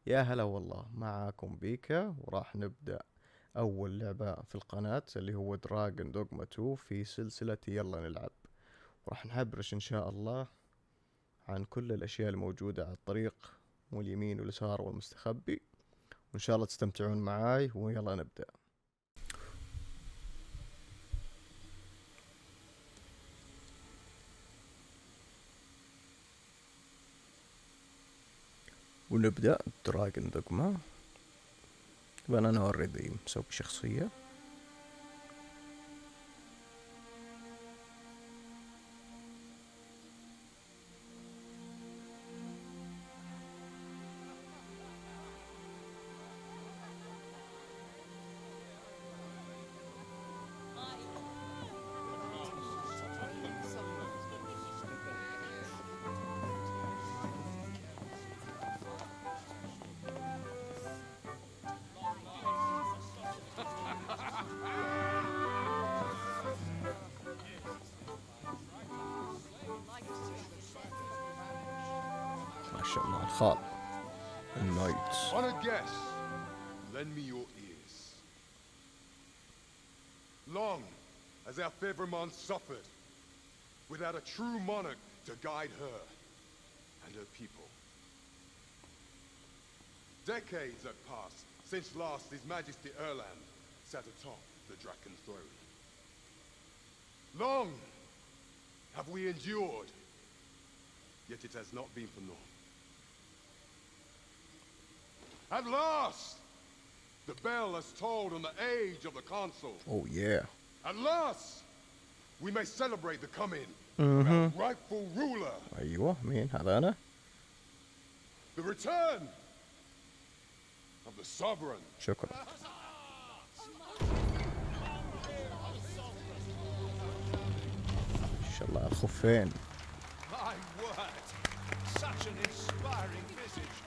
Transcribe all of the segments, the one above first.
يا هلا والله، معاكم بيكا وراح نبدأ أول لعبة في القناة اللي هو دراقون دوقما 2 في سلسلة يلا نلعب. وراح نحبرش إن شاء الله عن كل الأشياء الموجودة على الطريق واليمين واليسار والمستخبي، وإن شاء الله تستمتعون معاي ويلا نبدأ. ونبدأ دراقون دوقما. طبعا أنا اوريدي مسوي شخصية. ما شاء الله الخال النايت. Honored guests, lend me your ears. Long has our Fevreman suffered without a true monarch to guide her and her people. Decades have passed since last His Majesty Erland sat atop the Draken throne. Long have we endured, yet it has not been for naught. At last, the bell has tolled on the age of the console. Oh yeah. At last, we may celebrate the coming of our rightful ruler. أيوة، مين هذا؟ أنا. The return of the sovereign. شكرا. إن شاء الله الخفين. My word! Such an inspiring visage.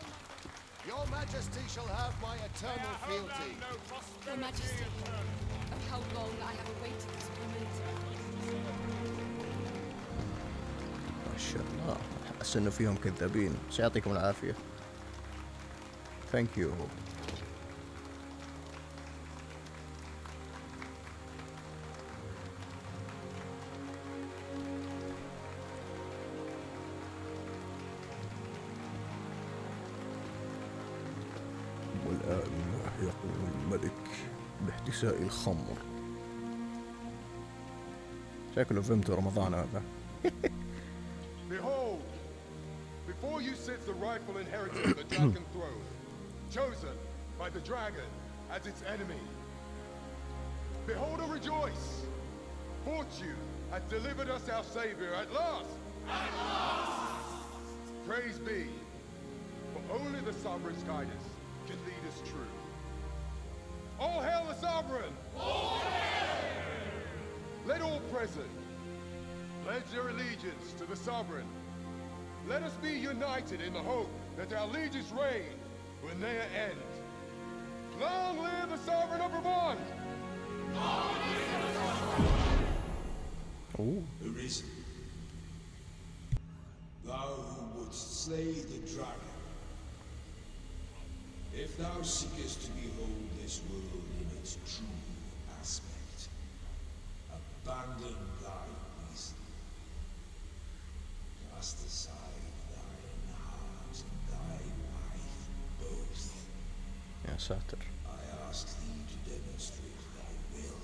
Your Majesty shall have my eternal fealty. Your Majesty, of how long I have awaited this moment. ما شاء الله، أحس إنه فيهم كذابين، بس يعطيكم العافية. Thank you. والآن يقوم الملك باحتساء الخمر. شكله فهمتوا رمضان هذا. Behold, before you sits the rightful inheritor of the Dragon throne, chosen by the dragon as its enemy. Behold and rejoice! Fortune has delivered us our savior at last! At last! Praise be, for only the sovereign's guidance can lead us true. All hail the sovereign! All hail! Let all present pledge their allegiance to the sovereign. Let us be united in the hope that our allegiance reign will ne'er end. Long live the sovereign of Brabant! Ooh. Arisen, thou who wouldst slay the dragon, if thou seekest to behold this world in its true aspect, abandon thy reason, cast aside thine heart and thy wife both. يا ساتر. I ask thee to demonstrate thy will,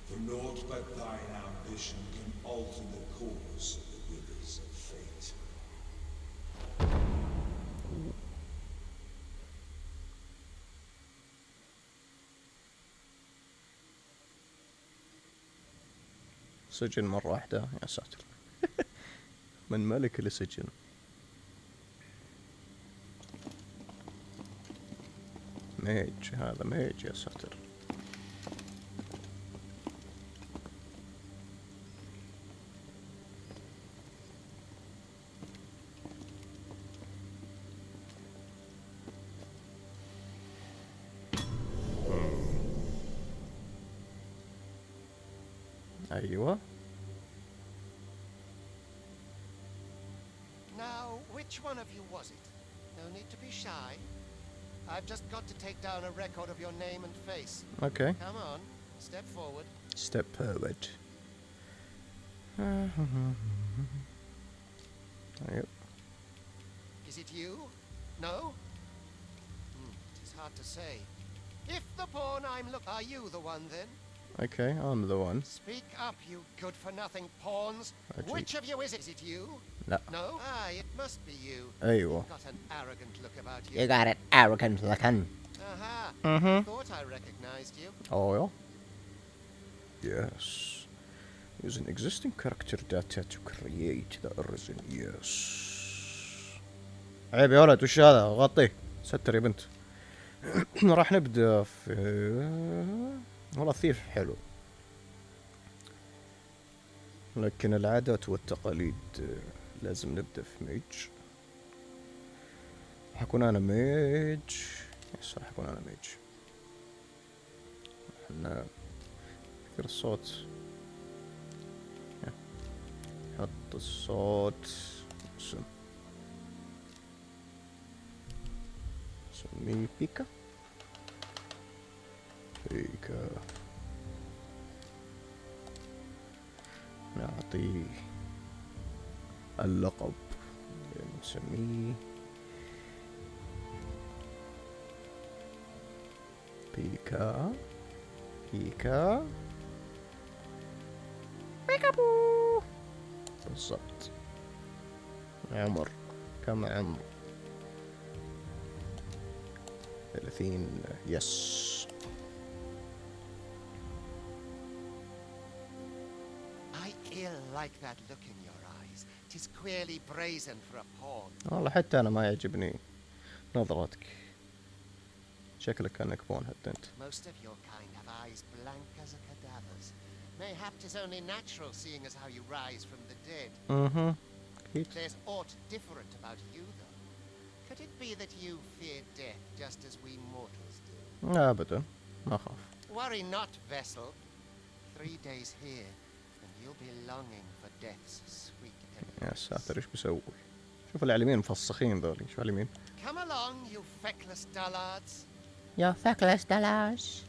for naught but thine ambition can alter the course of the rivers of fate. سجن مرة واحدة، يا ساتر. من ملك لسجن. ميج، هذا ميج، يا ساتر. أيوة. Now, which one of you was it? No need to be shy. I've just got to take down a record of your name and face. اوكي. Come on, step forward. ستيب فورورد. طيب. Is it you? No? It is hard to say. If the pawn are you the one then? Okay, I'm the one. Speak up, you good-for-nothing pawns. Actually- Which of you is it? Is it you? لا. No? It must be you. ايوه. Got an arrogant look about you. You got it arrogant looking. Aha. Thought I recognized you. Oh yeah. Yes. Use an existing character data to create the origin. Yes. عيب يا ولد، وش هذا؟ غطيه. ستر يا بنت. راح نبدأ في والله الثيف حلو، لكن العادات والتقاليد لازم نبدأ في ميج. حكون أنا ميج. يس راح أكون أنا ميج. احنا فكر الصوت. حط الصوت. سميه بيكا. بيكا. نعطيه اللقب، نسميه بيكا. بيكا. بيكابو. بالضبط. عمر كم عمر؟ 30. يس. I like that look in your eyes. 'Tis queerly brazen for a pawn. والله حتى أنا ما يعجبني نظرتك، شكلك كأنك بون حتى أنت. Most of your kind have eyes blank as a cadaver's. Mayhap 'tis only natural, seeing as how you rise from the dead. أكيد. There's aught different about you, though. Could it be that you fear death just as we mortals do? أبدا ما أخاف. Worry not, vessel. 3 days here, and you'll be longing for death's sweet يا embrace. ساتر إيش بسوي؟ شوف اللي على اليمين مفسخين ذولي، شوف على اليمين. Come along, you feckless dullards. You feckless dollars.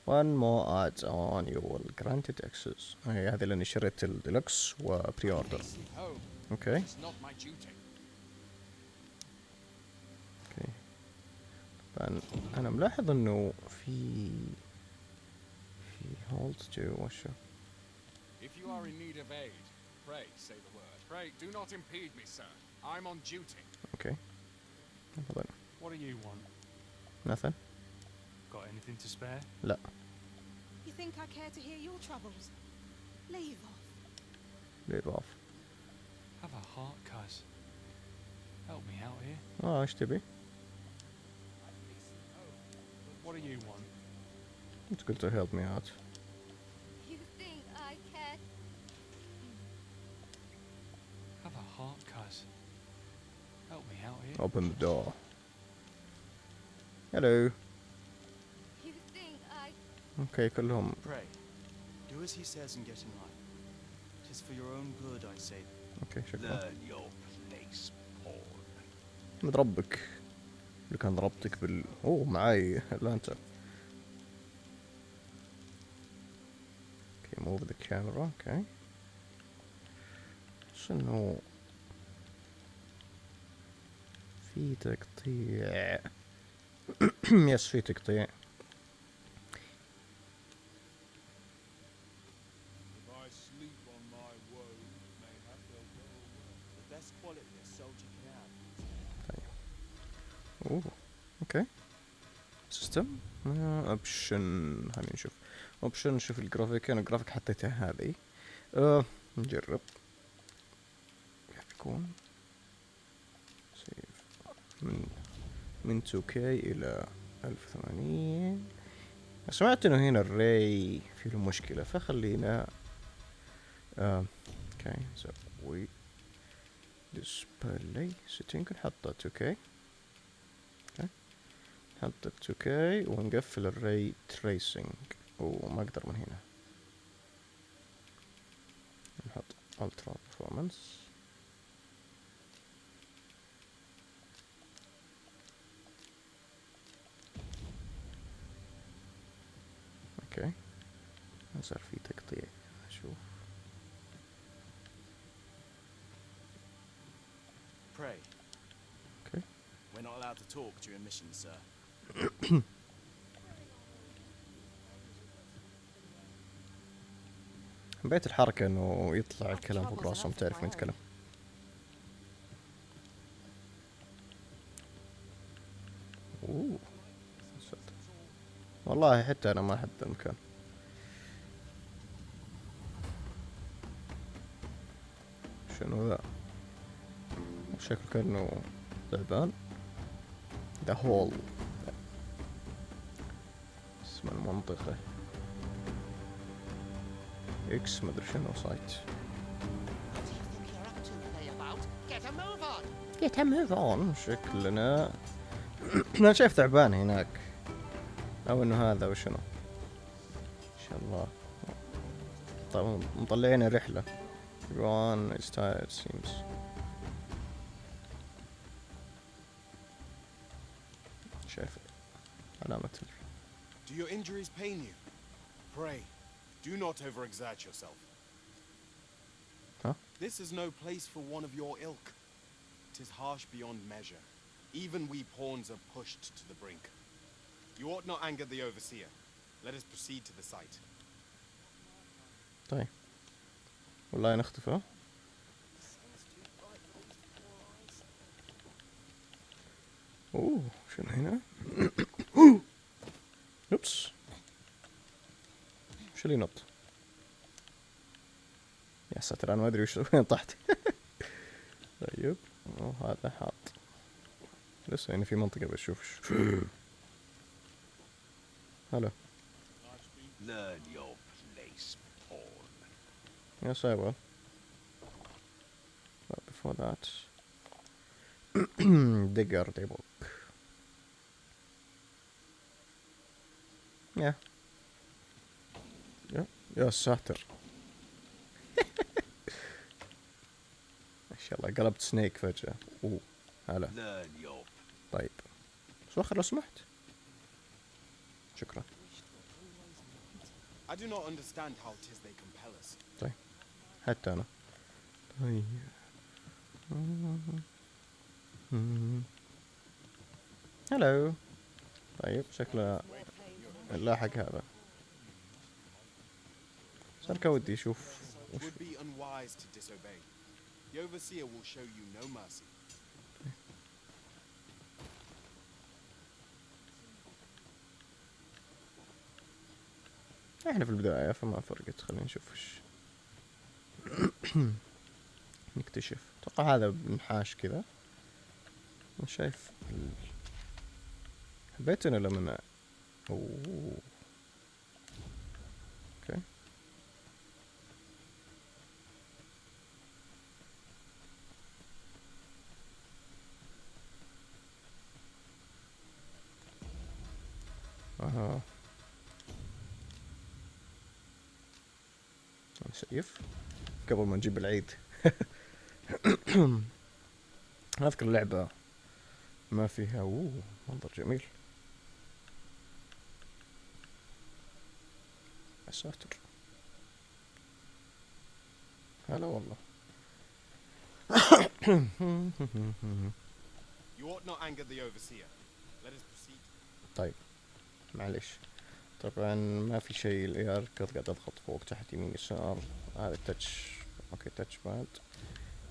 One more adds on you will granted access. هذه لأني شريت الديلكس وبري اوردر. اوكي. اوكي. طبعا أنا ملاحظ إنه في هولد تو وشو. If you are in need of aid, pray say the word. Pray do not impede me, sir. I'm on duty. اوكي. تفضل. What do you want? nothing. Got anything to spare? لا. You think I care to hear your troubles? Leave off. leave off. Have a heart, cuz. Help me out here. ايش تبي؟ What do you want? انت قلت help me out. You think I care? Have a heart, cuz. Help me out here. open the door. hello. You think I? اوكي كلهم. Pray, do as he says and get in line. 'Tis for your own good, I say. اوكي شكرا. Learn your place, pawn. مد ربك اللي كان ضربتك بال معاي لا انت. اوكي move the camera. اوكي شنو في تقطيع. يس في تقطيع. If I sleep on my woes, mayhap they'll go away. The best quality a soldier can have. اوكي سيستم اوبشن. خلينا نشوف اوبشن. نشوف الجرافيك. انا الجرافيك حطيته هذه. نجرب كيف يكون. سيف من 2K الى 1080. سمعت انه هنا الري في له مشكلة، فخلينا اوكي نسوي ديسبلاي سيتنج نحطه 2K. نحط 2K ونقفل الري تريسنج. وما اقدر من هنا. نحط الترا performance. صار في تقطيع. شوف Pray. Okay. We're not allowed to talk during missions, sir. حبيت الحركة انه يطلع الكلام فوق راسهم، تعرف مين يتكلم. اوه والله حتى انا ما احب المكان. شنو ذا؟ شكله كأنه تعبان. ذا هول اسم المنطقة. اكس مدري شنو سايت. What do you think you're up to, layabout? Get a move on! Get a move on. شكلنا انا شايف تعبان هناك، او انه هذا وشنو ان شاء الله. طيب مطلعين رحلة. Everyone is tired it seems. شايف علامة. Do your injuries pain you? Pray, do not overexert yourself. Huh? This is no place for one of your ilk. 'Tis harsh beyond measure. Even we pawns are pushed to the brink. You ought not anger the overseer. Let us proceed to the site. طيب والله نختفى. اوه شنو هنا؟ اوبس شو اللي نط؟ يا ساتر انا ما ادري وش وين طحت. طيب هذا حاط لسه هنا في منطقة بشوف. هلا. Learn your place, pawn. Yes, I will. But before that, digger the book. Yeah. Yeah. يا ساتر. ما شاء الله قلبت سنيك فجأة. اوه هلا. Learn your. طيب. شو اخر لو سمحت. شكرا. I do not understand how 'tis they compel us. طيب. حتى أنا. طيب. هلو. طيب شكله اللاحق هذا. صار كودي أشوف. It would be unwise to disobey. The overseer will show you no mercy. احنا في البداية فما فرقت. خلينا نشوف وش نكتشف. اتوقع هذا بنحاش كذا. مش شايف حبيت انا لما اوه اوكي. اها نسيف قبل ما نجيب العيد. اذكر اللعبة ما فيها منظر جميل. يا ساتر هلا والله. You ought not anger the overseer. Let us proceed. طيب معلش طبعا ما في شيء. الار كنت قاعد اضغط فوق تحت يمين يسار. هذا التاتش اوكي تاتش باد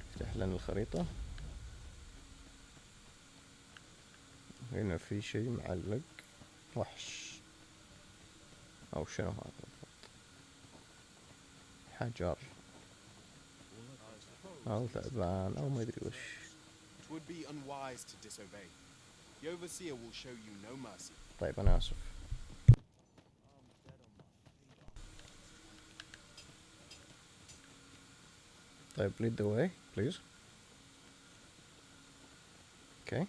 يفتح لنا الخريطة. هنا في شيء معلق وحش او شنو هذا بالضبط. حجر او ثعبان او ما ادري وش. It would be unwise to disobey. The overseer will show you no mercy. طيب انا اسف. طيب lead the way please. اوكي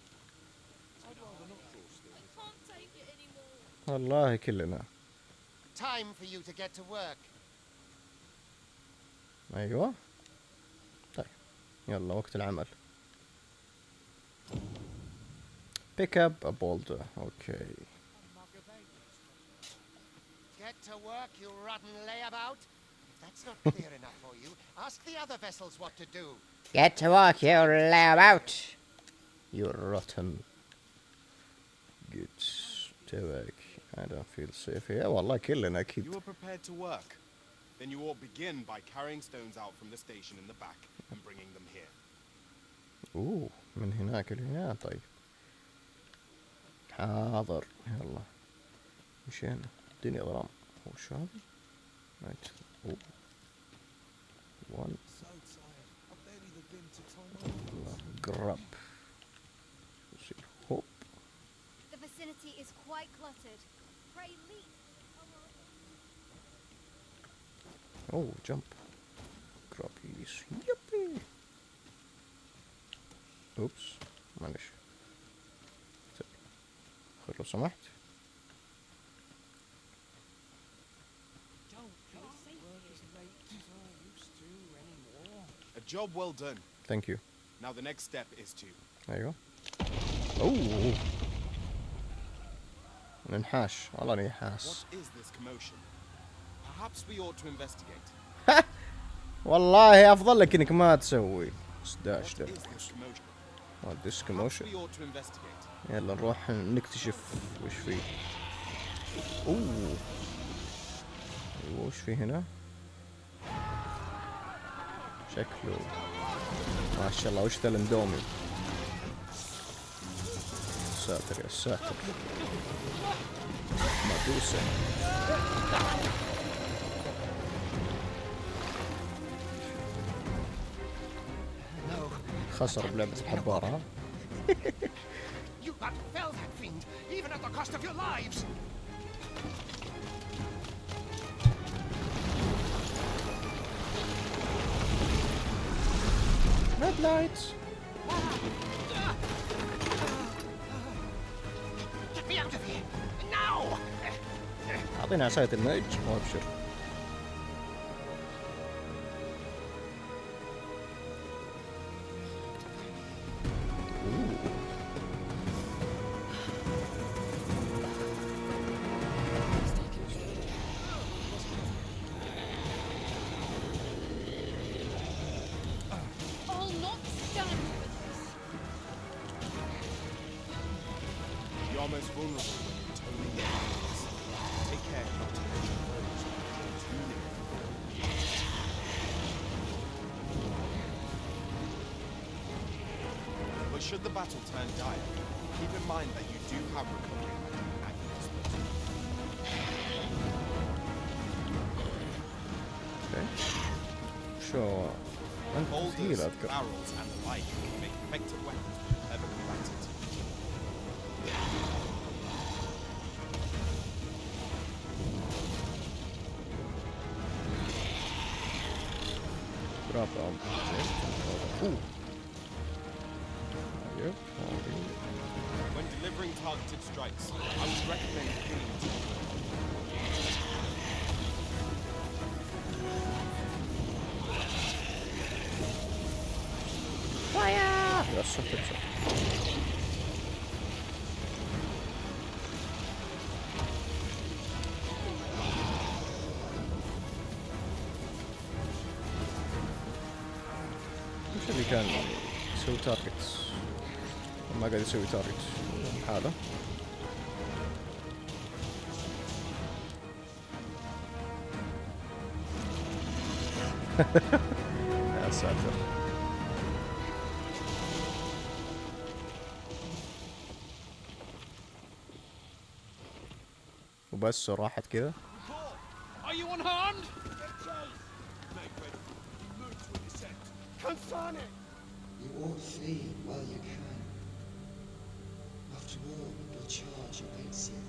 والله كلنا. Time for you to get to work. ايوه طيب يلا وقت العمل. pick up a boulder. اوكي Get to work, you rotten layabout. If that's not clear enough for you, ask the other vessels what to do. Get to work, you layabout. You rotten. Get to work. I don't feel safe here. والله كلنا أكيد. You were prepared to work. Then you ought begin by carrying stones out from the station in the back and bringing them here. أوه من هناك لهنا طيب. حاضر يلا. مشينا. الدنيا ظلام. هو شو هذا؟ رايت. أوه. 1 قرب. هوب. The vicinity is quite cluttered. Pray leap. أوه جمب. كرابيس. يبي. اوبس معلش. خير لو سمحت. A job well done. Thank you. Now the next step is to... ايوه. اوه. ننحاش والله ننحاس. What is this commotion? Perhaps we ought to investigate. والله افضل لك انك ما تسوي. داش What ده. is this commotion? this Perhaps commotion. we ought to investigate. يلا نروح نكتشف وش فيه. اوه. ايوه وش فيه هنا؟ شكله ما شاء الله وش ذا الاندومي. ساتر يا ساتر. مدوسة. خسر بلعبة الحبارة ها. You got to fell that fiend, even at the cost of your lives. Red lights. Get me out of here now. أعطينا عصاية الميج وابشر. I'll not stand for this. You're most vulnerable when you toning your hands. Take care not to let your foes get too near. But should the battle turn dire, keep in mind that you do have recovery at your disposal. Okay. Sure. أنت Boulders, ثقيل أذكر. barrels, and the like can make effective weapons for the clever combatant. Drop on. Ooh. Yep. When delivering targeted strikes, I would recommend killing two. Fire! يا ساتر. وش اللي كان يسوي تارجت؟ ما قاعد يسوي تارجت حاله. يا ساتر. وبس راحت كذا. Are you unharmed? You ought flee while you can. After all, your charge awaits you.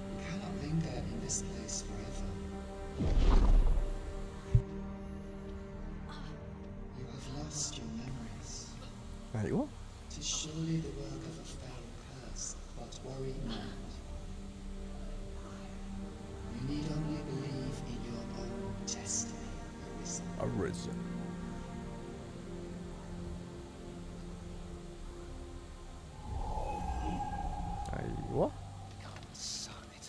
You cannot linger in this place forever. You have lost your memories. ايوه. It is surely the work of a foul curse, but worry not. You need only believe in your own destiny, Arisen. Arisen. ايوه. God, son it.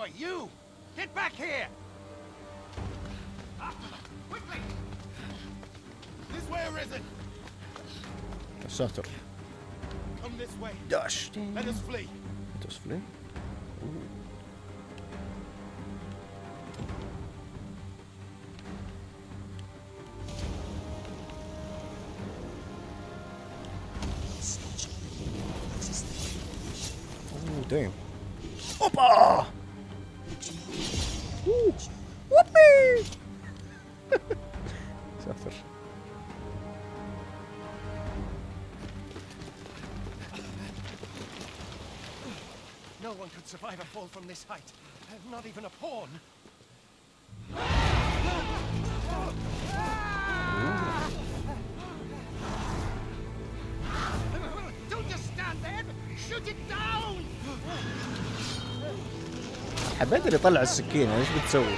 boy, you! Get back here! Quickly! This way, Arisen! يا ساتر. Come this way. داش. Let us flee. Let us flee. Damn. Opa! Whoopee! سافر. No one could survive a fall from this height. Not even a pawn. Don't just stand there! Shoot it down! حبيت اللي يطلع السكينة، ايش بتسوي؟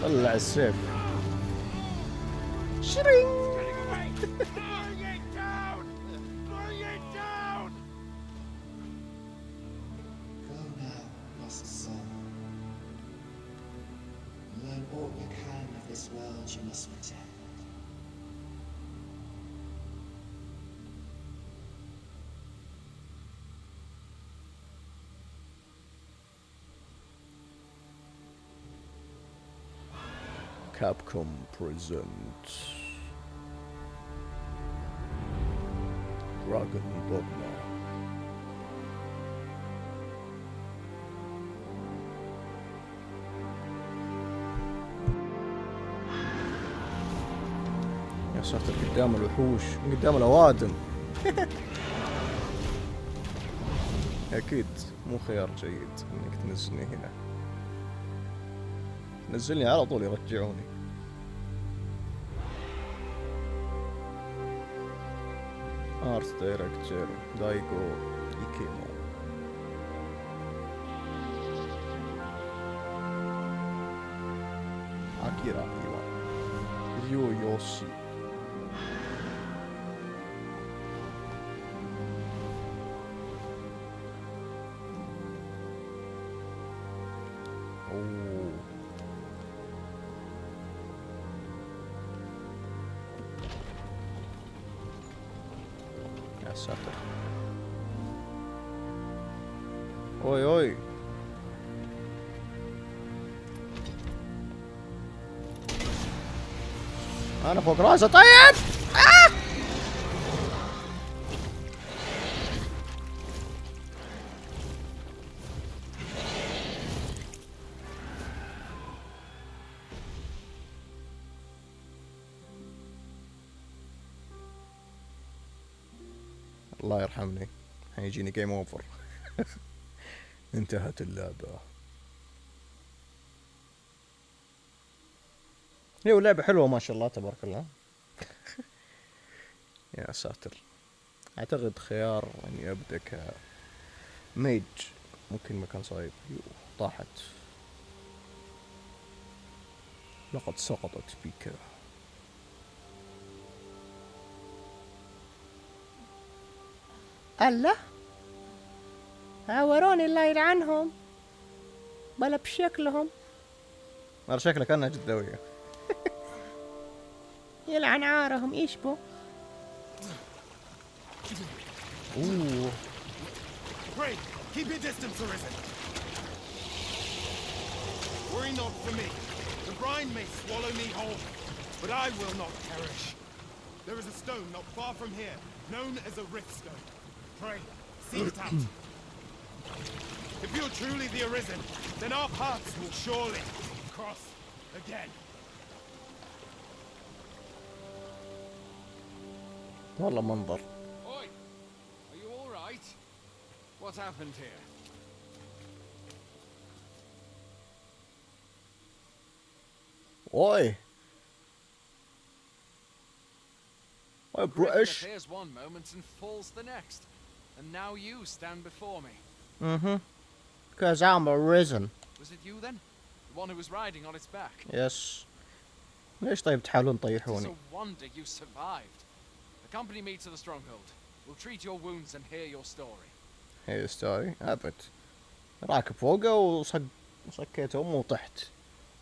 طلع السيف. شرينج. Bring it down! Bring it down! Go now, lost soul. Learn all you can of this world you must protect. Capcom present Dragon Dogma. يا ساتر، قدام الوحوش، قدام الأوادم. أكيد مو خيار جيد إنك تنزلني هنا. نزلني على طول يرجعوني. ارت دايركتور دايغو يكيمو. اكيرا ايوا ريو يوشي. ساتر. اوي اوي. انا فوق راسه. طيب الله يرحمني، هيجيني جيم اوفر. انتهت اللعبة. هي لعبة حلوة ما شاء الله تبارك الله. يا ساتر. اعتقد خيار اني ابدأ كميج ممكن مكان صعب. طاحت. لقد سقطت بك. الله عوروني الله يلعنهم بلا بشكلهم. مرة شكلها كأنها جداوية. يلعن عارهم ايش بو. اوه. Pray, keep your distance, Arisen. Worry not for me. The brine may swallow me whole, but I will not perish. There is a stone not far from here, known as a rift stone. Pray, seek it out. If you're truly the Arisen, then our paths will surely cross again. والله منظر. Oi! Are you all right? What happened here? Oi! Oi, British. Appears one moment and falls the next, and now you stand before me. Because I'm arisen. Was it you then? The one who was riding on its back? Yes. ليش طيب تحاولون It's تطيحوني؟ a wonder you survived. Accompany me to the stronghold. We'll treat your wounds and hear your story. هي ستوري أبد. راكب فوقه وصكيت امه وطحت،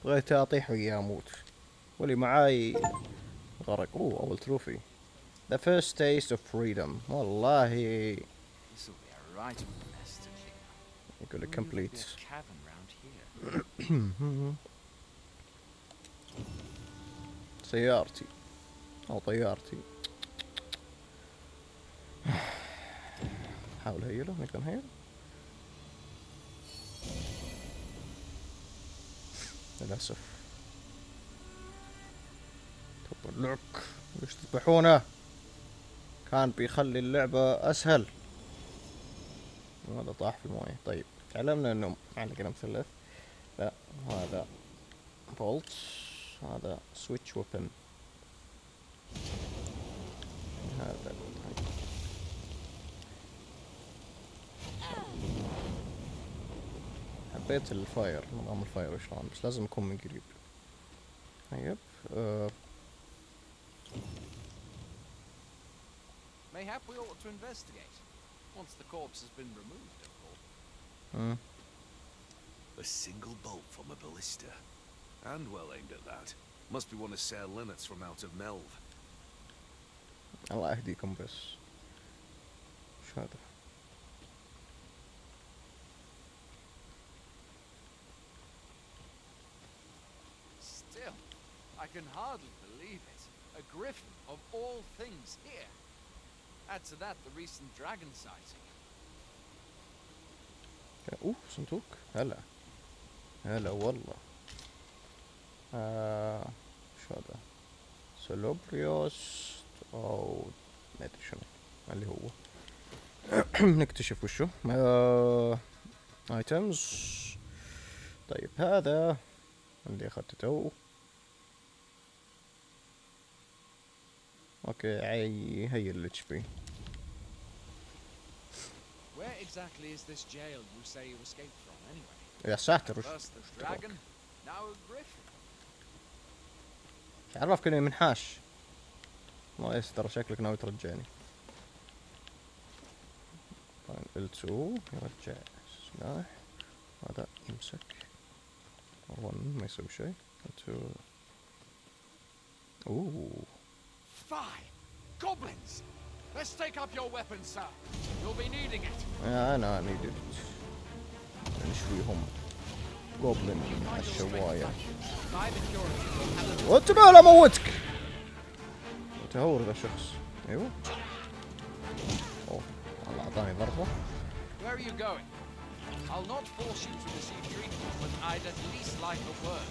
بغيت اطيح وياه اموت، واللي معاي غرق. اول تروفي The first taste of freedom. والله This will be a right mess to clean up. يقول لك Wonder if there'll be complete. a cavern round here. سيارتي او طيارتي. حاول هيله، نقدر نهيل. للأسف. تبلك، ليش تذبحونه؟ كان بيخلي اللعبة أسهل. هذا طاح في الموية. طيب تعلمنا إنه على قلم مثلث. لا هذا بولت، هذا سويتش ويبن. هذا حبيت الفاير، نظام الفاير وشلون، بس لازم يكون من قريب. طيب Mayhap we ought to investigate. Once the corpse has been removed, of course. A single bolt from a ballista. And well aimed at that. Must be one of Sir Leonard's from out of Melv. الله يهديكم بس. شو هذا؟ Still, I can hardly believe it. A griffin of all things here. Add to that the recent dragon sighting. صندوق. هلا هلا والله. شو هذا؟ سولوبريوس او ما ادري شنو اللي هو. نكتشف وشو. ايتمز. طيب هذا اللي اخذته تو. اوكي هي الاتش بي. Where exactly is this jail you say you escaped from anyway? يا ساتر وش First the dragon, now a griffin. عرفك اني منحاش. ما يستر شكلك ناوي ترجعني. طيب L2 يرجع سلاح، هذا يمسك. 1 ما يسوي شيء. L2 Fie! Goblins! Let's take up your weapons, sir. You'll be needing it. انا needed it. نشويهم جوبلين الشواية. وانت ماله موتك؟ متهور ذا الشخص. ايوه. اوه والله اعطاني ضربة. Where are you going? I'll not force you to receive treatment, but I'd at least like a word.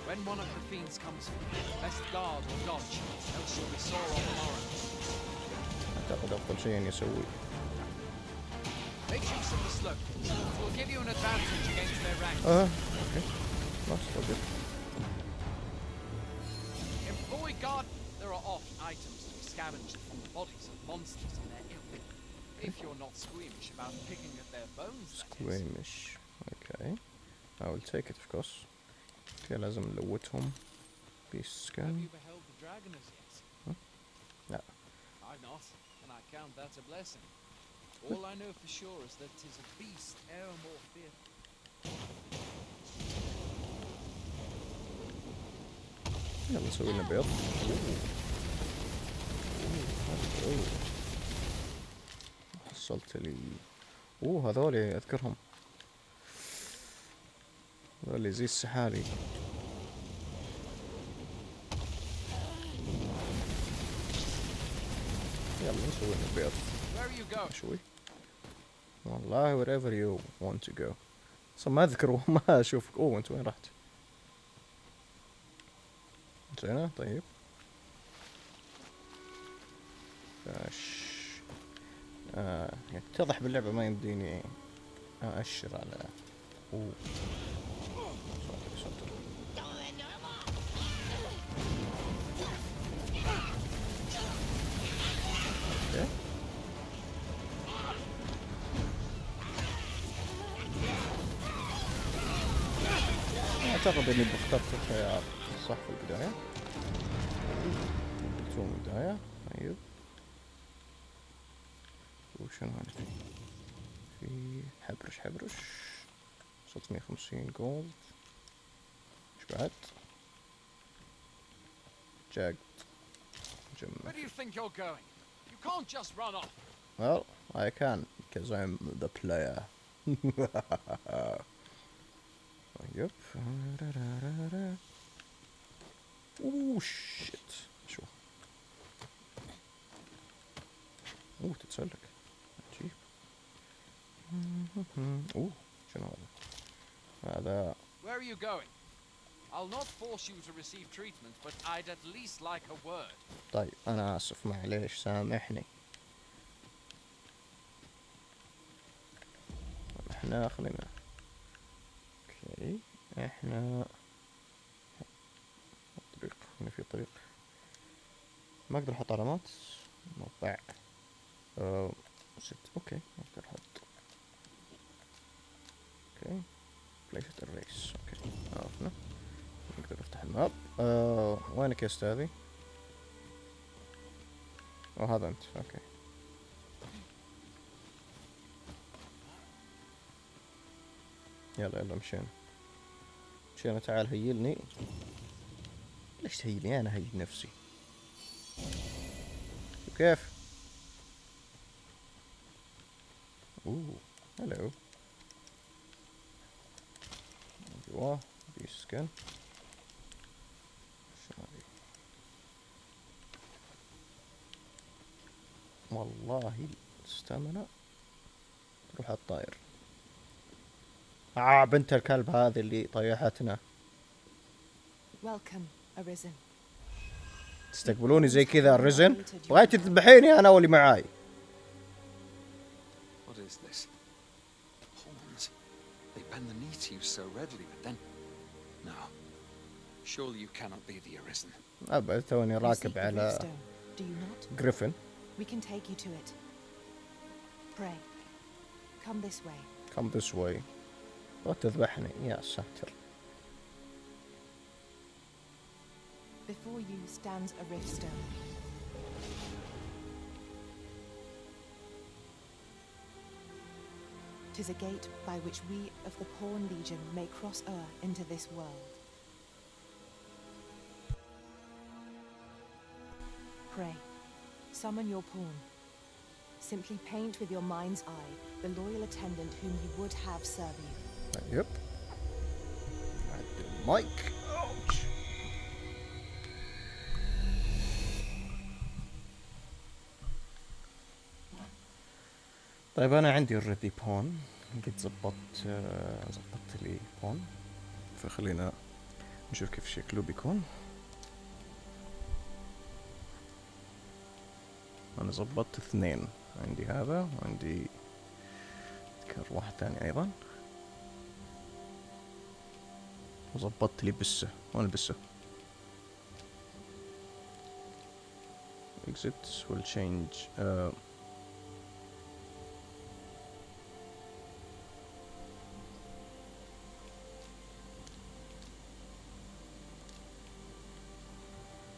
When one of the fiends comes for you, best guard or dodge, else you'll be sore on the morrow. اعتقد افضل شيء اني اسويه. Make use of the slope. It will give you an advantage against their ranks. Okay. That's so good. Employ guard. There are oft items to be scavenged from the bodies of monsters in their ilk. If you're not squeamish about picking at their bones, Squeamish. Okay. I will take it of course. Okay, لازم نلوتهم. Beast scan. Have you beheld the dragon as yet? No. I've not, and I count that a blessing. All I know for sure is that 'tis a beast e'er more fearful. يلا نسوي لنا بيض. حصلت لي هذول اذكرهم، هذول زي السحالي. يلا نسوي لنا بيض. شوي والله wherever you want to go. اصلا ما اذكر وما اشوفك. انت وين رحت؟ انت هنا؟ طيب يتضح باللعبة ما يمديني أأشر على أعتقد إني اخترت الخيار صح في البداية. شو البداية؟ طيب وشنو هذا؟ في حبرش 650 جولد. ايش بعد؟ جاكد. Where do you think you're going? You can't just run off. Well, I can because I'm the player. طيب. اوه شيت. شو تتسلق عجيب. اوه شنو هذا؟ Where are you going? I'll not force you to receive treatment, but I'd at least like a word. طيب انا اسف معليش سامحني. احنا خلينا اوكي احنا طريق هنا في طريق ما اقدر احط علامات موقع ست اوكي ما اقدر احط اوكي بلايشة الريس اوكي عرفنا نقدر نفتح الماب وينك يا استاذي؟ هذا انت اوكي يلا مشينا تعال هيلني. ليش تهيلني؟ انا هيل نفسي. كيف؟ اوه هلو. ايوه دي سكن. والله استمنا تروح الطاير. بنت الكلب هذه اللي طيحتنا. تستقبلوني زي كذا الرزن؟ بغيتي تذبحيني انا واللي معاي. What is this? Horns. They bend the knee to you so readily, but then no. Surely you cannot be the arisen. ابد توني راكب على جريفن. We can take you to it. Pray. Come this way. Come this way. وتذبحني يا ساتر. Before you stands a rift stone. Tis a gate by which we of the Pawn Legion may cross into this world. Pray. Summon your pawn. Simply paint with your mind's eye the loyal attendant whom you would have serve you. Yep. Mike. Ouch. طيب انا عندي already بون. قد زبطت لي بون. فخلينا نشوف كيف شكله بيكون. انا زبطت 2. عندي هذا وعندي ذكر واحد ثاني ايضا. وزبطت لي بسه. وين البسه؟ exit will change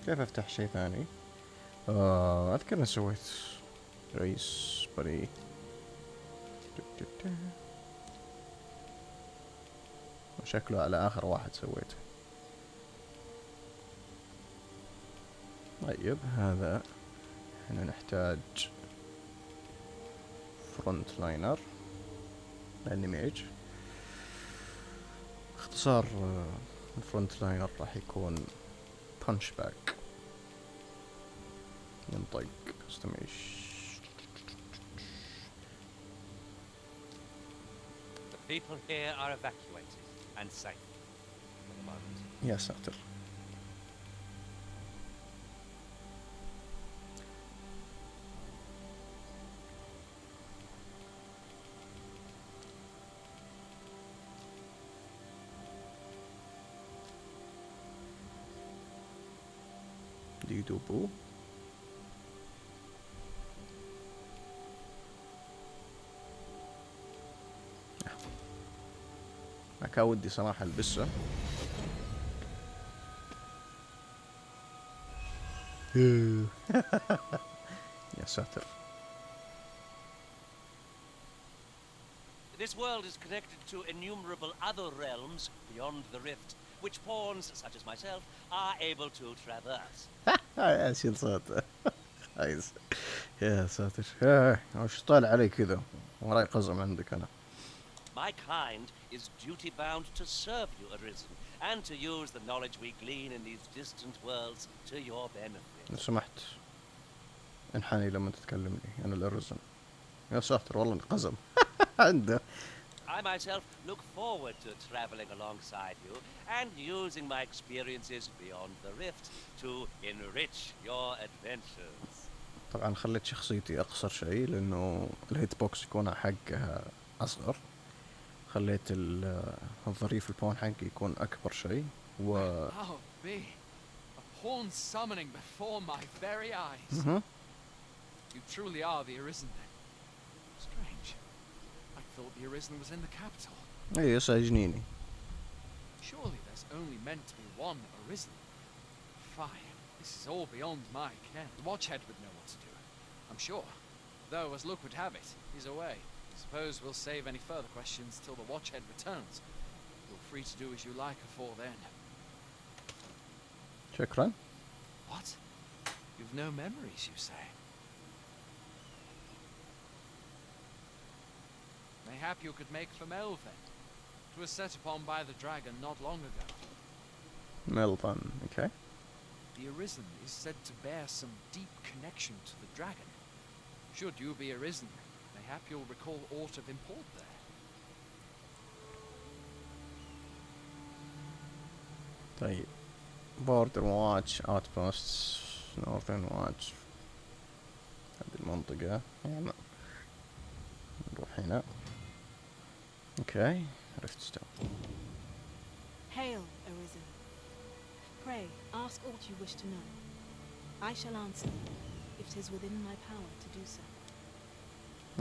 كيف افتح شيء ثاني؟ اذكر اني سويت رئيس بري. شكله على اخر واحد سويته. طيب هذا احنا نحتاج فرونت لاينر لانيميج. اختصار الفرونت لاينر راح يكون بانش باك. ينطق استمعيش. The people here are evacuated and safe for the moment. يا ساتر. ديدوبو. كان ودي صراحة البسه. يا ساتر. This world is connected to innumerable other realms beyond the rift, which pawns, such as myself, are able to traverse. اشيل صوته. عايز يا ساتر. وش طالع علي كذا وراي قزم عندك انا. My kind is duty-bound to serve you, Arisen, and to use the knowledge we glean in these distant worlds to your benefit. لو سمحت انحني لما تتكلمني انا الارزن. يا ساتر والله قزم. عنده. I myself look forward to traveling alongside you and using my experiences beyond the rift to enrich your adventures. طبعا خليت شخصيتي اقصر شيء لانه الهيت بوكس يكون حقها اصغر. خليت الظريف البون حقي يكون اكبر شيء و How be a pawn summoning before my very eyes. You truly are the Arisen then. Strange. I thought the Arisen was in the capital. اي يسجنيني. Surely there's only meant to be one Arisen. Fine. This is all beyond my ken. The Watchhead would know what to do. I'm sure. Though, as luck would have it, he's away. Suppose we'll save any further questions till the Watchhead returns. You're free to do as you like before then. شكرا. What? You've no memories, you say? Mayhap you could make for Melvin. It was set upon by the dragon not long ago. Melvin, okay. The Arisen is said to bear some deep connection to the dragon. Should you be Arisen, mayhap you'll recall aught of import there. طيب. Border Watch, Outposts, Northern Watch. هذه المنطقة. نروح هنا. Okay, Rift Stone. Hail, Arisen. Pray, ask aught you wish to know. I shall answer, if 'tis within my power to do so.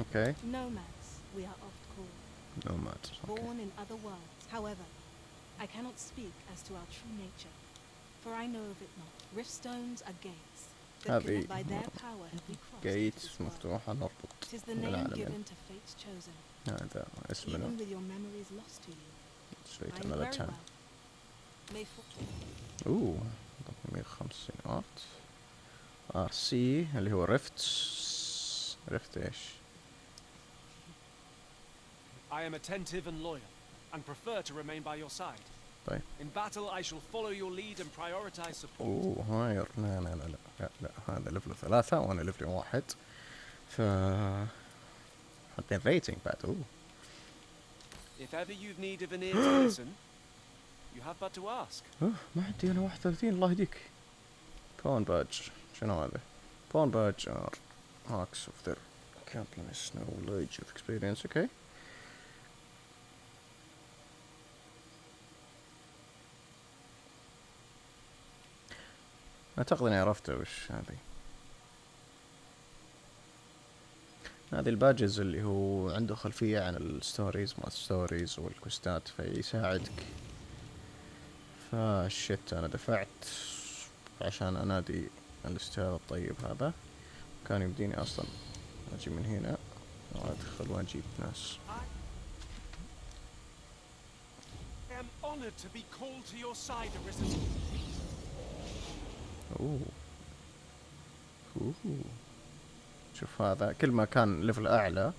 Okay. Nomads, we are oft called. Nomads, okay. Born in other worlds. However, I cannot speak as to our true nature, for I know of it not. Rift stones are gates that cannot by their power have we crossed. Gates مفتوحة نربط. 'Tis the name given to fate's chosen. هذا اسمه. Even with your memories lost to you. Straight I know another very 10. well. May اوه 150 ارت. سي اللي هو ريفت. ريفت ايش؟ I am attentive and loyal, and prefer to remain by your side. طيب. In battle, I shall follow your lead and prioritize support. اوه هاير. لا لا لا لا لا هذا ليفل 3 وانا ليفل 1. ف حاطين ريتنج بعد. اوه. If ever you've need of an ear to listen, you have but to ask. ما عندي انا 31 الله يهديك. بون باج شنو هذا؟ بون باج ار marks of their completeness knowledge of experience. اوكي. اعتقد اني عرفته وش هذه. هذه الباجز اللي هو عنده خلفية عن الستوريز ما الستوريز والكوستات فيساعدك. فالشت انا دفعت عشان انادي الاستاذ الطيب هذا. كان يمديني اصلا اجي من هنا وادخل واجيب ناس. I am honored to be called to your side, Arisen. اوه شوف هذا كل ما كان ليفل اعلى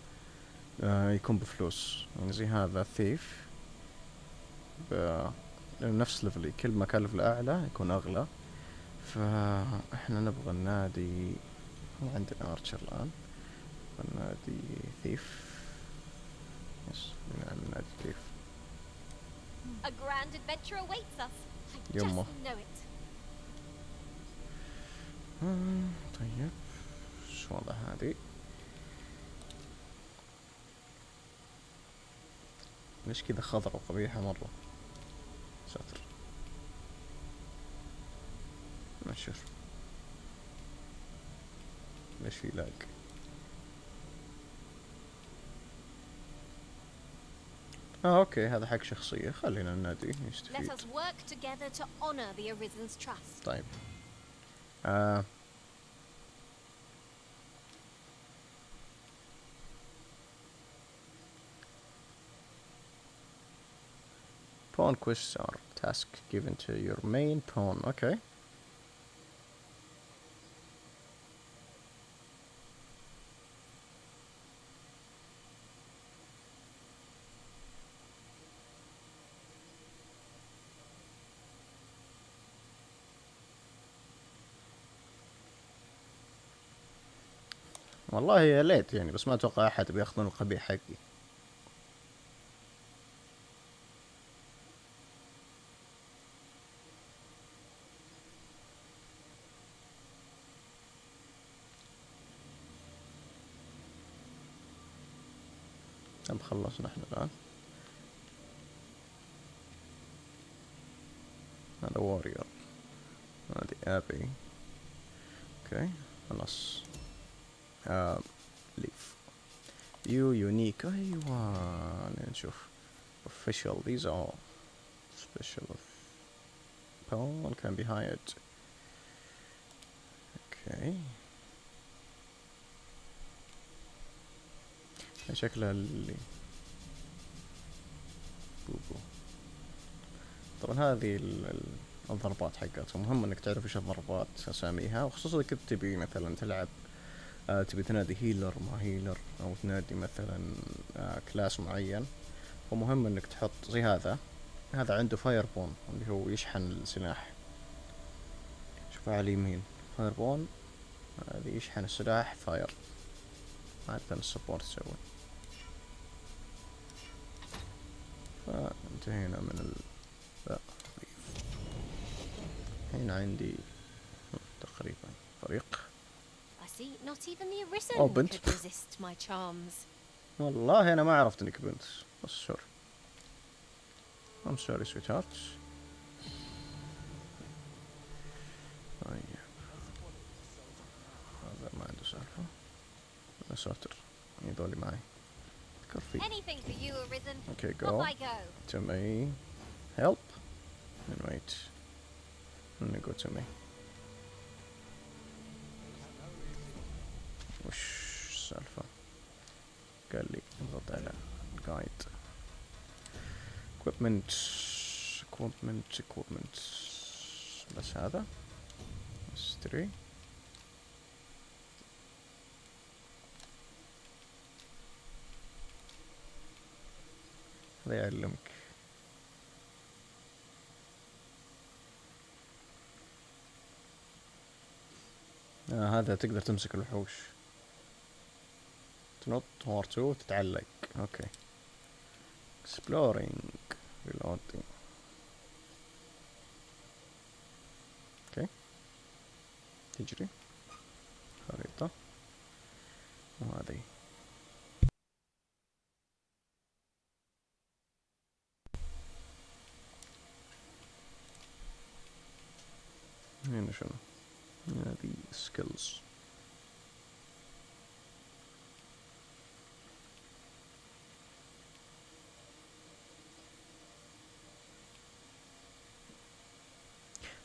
يكون بفلوس. يعني زي هذا ثيف نفس ليفلي. كل ما كان ليفل اعلى يكون اغلى. فاحنا نبغى ننادي. عندنا ارشر الان. ننادي ثيف. يس ننادي ثيف. A grand adventure awaits us. I يمه. just know it. طيب شو وضع هذه؟ ليش كذا خضرة وقبيحة مرة؟ ساتر. نشوف ليش في لاج. اوكي هذا حق شخصية. خلينا ننادي Let نستفيد. us work together to honor the Arisen's trust. طيب. Pawn quests are tasks given to your main pawn. Okay. والله يا ليت يعني، بس ما اتوقع احد بياخذون القبيح حقي. كم خلصنا احنا الان؟ هذا واريور، هذه ابي. اوكي خلاص. ليف يو يونيك. ايوه نشوف official. these are special pawn can be hired. اوكي شكلها اللي بوبو. طبعا هذه الضربات حقتهم، مهم انك تعرف ايش الضربات اساميها، وخصوصا اذا كنت تبي مثلا تلعب تبي تنادي هيلر مع هيلر، او تنادي مثلا كلاس معين، ومهم انك تحط زي هذا عنده فاير بون اللي هو يشحن السلاح. شوف على اليمين فاير بون، هذا يشحن السلاح فاير. عادة السبورت تسوي. فانتهينا من الحين عندي تقريبا فريق. أو بنت. والله أنا ما عرفت إنك بنت، بس سوري. I'm sorry sweetheart. طيب هذا ما عنده سالفة. أنا ساتر هذولي معي. كرفي. Okay, go to me. Help. And wait. And then go to me. وش السالفة؟ قال لي اضغط على guide. equipment. بس هذا اشتري. هذا يعلمك. هذا تقدر تمسك الوحوش. تنط R2 تتعلق. اوكي. exploring reloading. اوكي تجري خريطة وهذه. هنا شنو؟ هذه skills.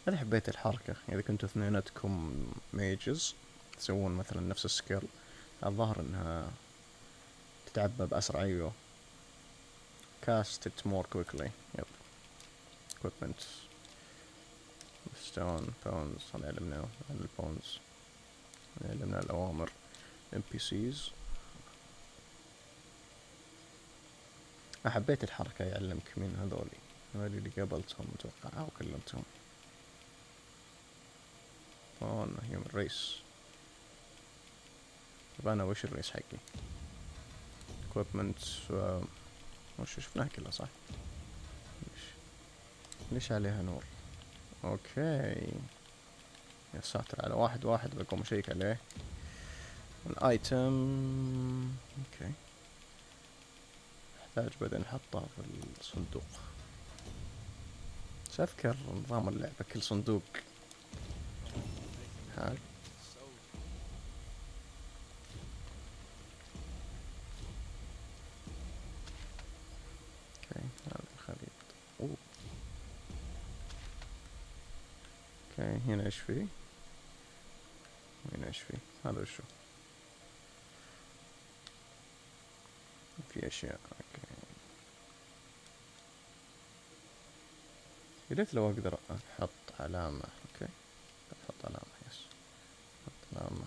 هذه حبيت الحركة، إذا كنتوا اثنيناتكم ميجز تسوون مثلا نفس السكيل، الظاهر انها تتعبى بأسرع. ايوه cast it more quickly. يب equipment stone bones. هذا علمنا عن البونز، علمنا الأوامر. NPCs. حبيت الحركة، يعلمك مين هذولي اللي قابلتهم متوقع أو كلمتهم. هيومن ريس. طب أنا وش الريس حقي؟ equipment وش شفناها كلها صح؟ ليش عليها نور؟ اوكي يا ساتر، على واحد بقوم اشيك عليه. الايتم اوكي، نحتاج بعدين نحطها في الصندوق. سأفكر نظام اللعبة كل صندوق حال. اوكي هذا الخريطة. اوكي هنا ايش فيه؟ هنا ايش فيه؟ هذا وشو؟ في اشياء. اوكي يا ليت لو اقدر احط علامة. اوكي احط علامة، يس احط علامة.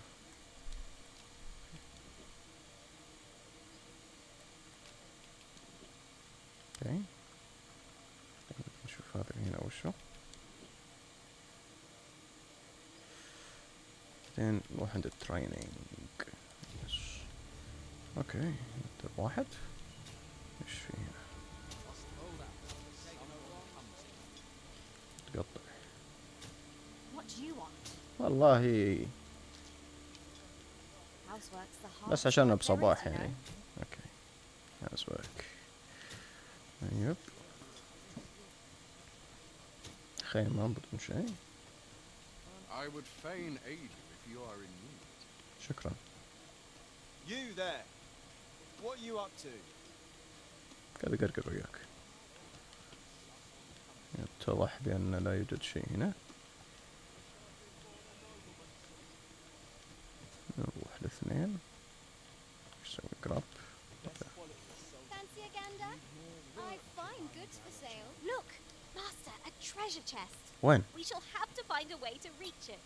اوكي نشوف هذا هنا وشو. بعدين نروح عند التريننج. يس اوكي نبدأ بواحد. ايش في هنا؟ تقطع. What do you want? والله Housework's the بس hardest عشان work there بصباح is, you يعني. know. اوكي هازورك. يب خيمة بدون شيء. I would fain aid you if you are in need. شكرا. You there. What are you up to? قاعد اقرقر وياك. يتضح بأن لا يوجد شيء هنا. نروح الاثنين. ايش اسوي؟ جراب. Fancy a gander? I find goods for sale. Look, Master, a treasure chest. وين؟ We shall have to find a way to reach it.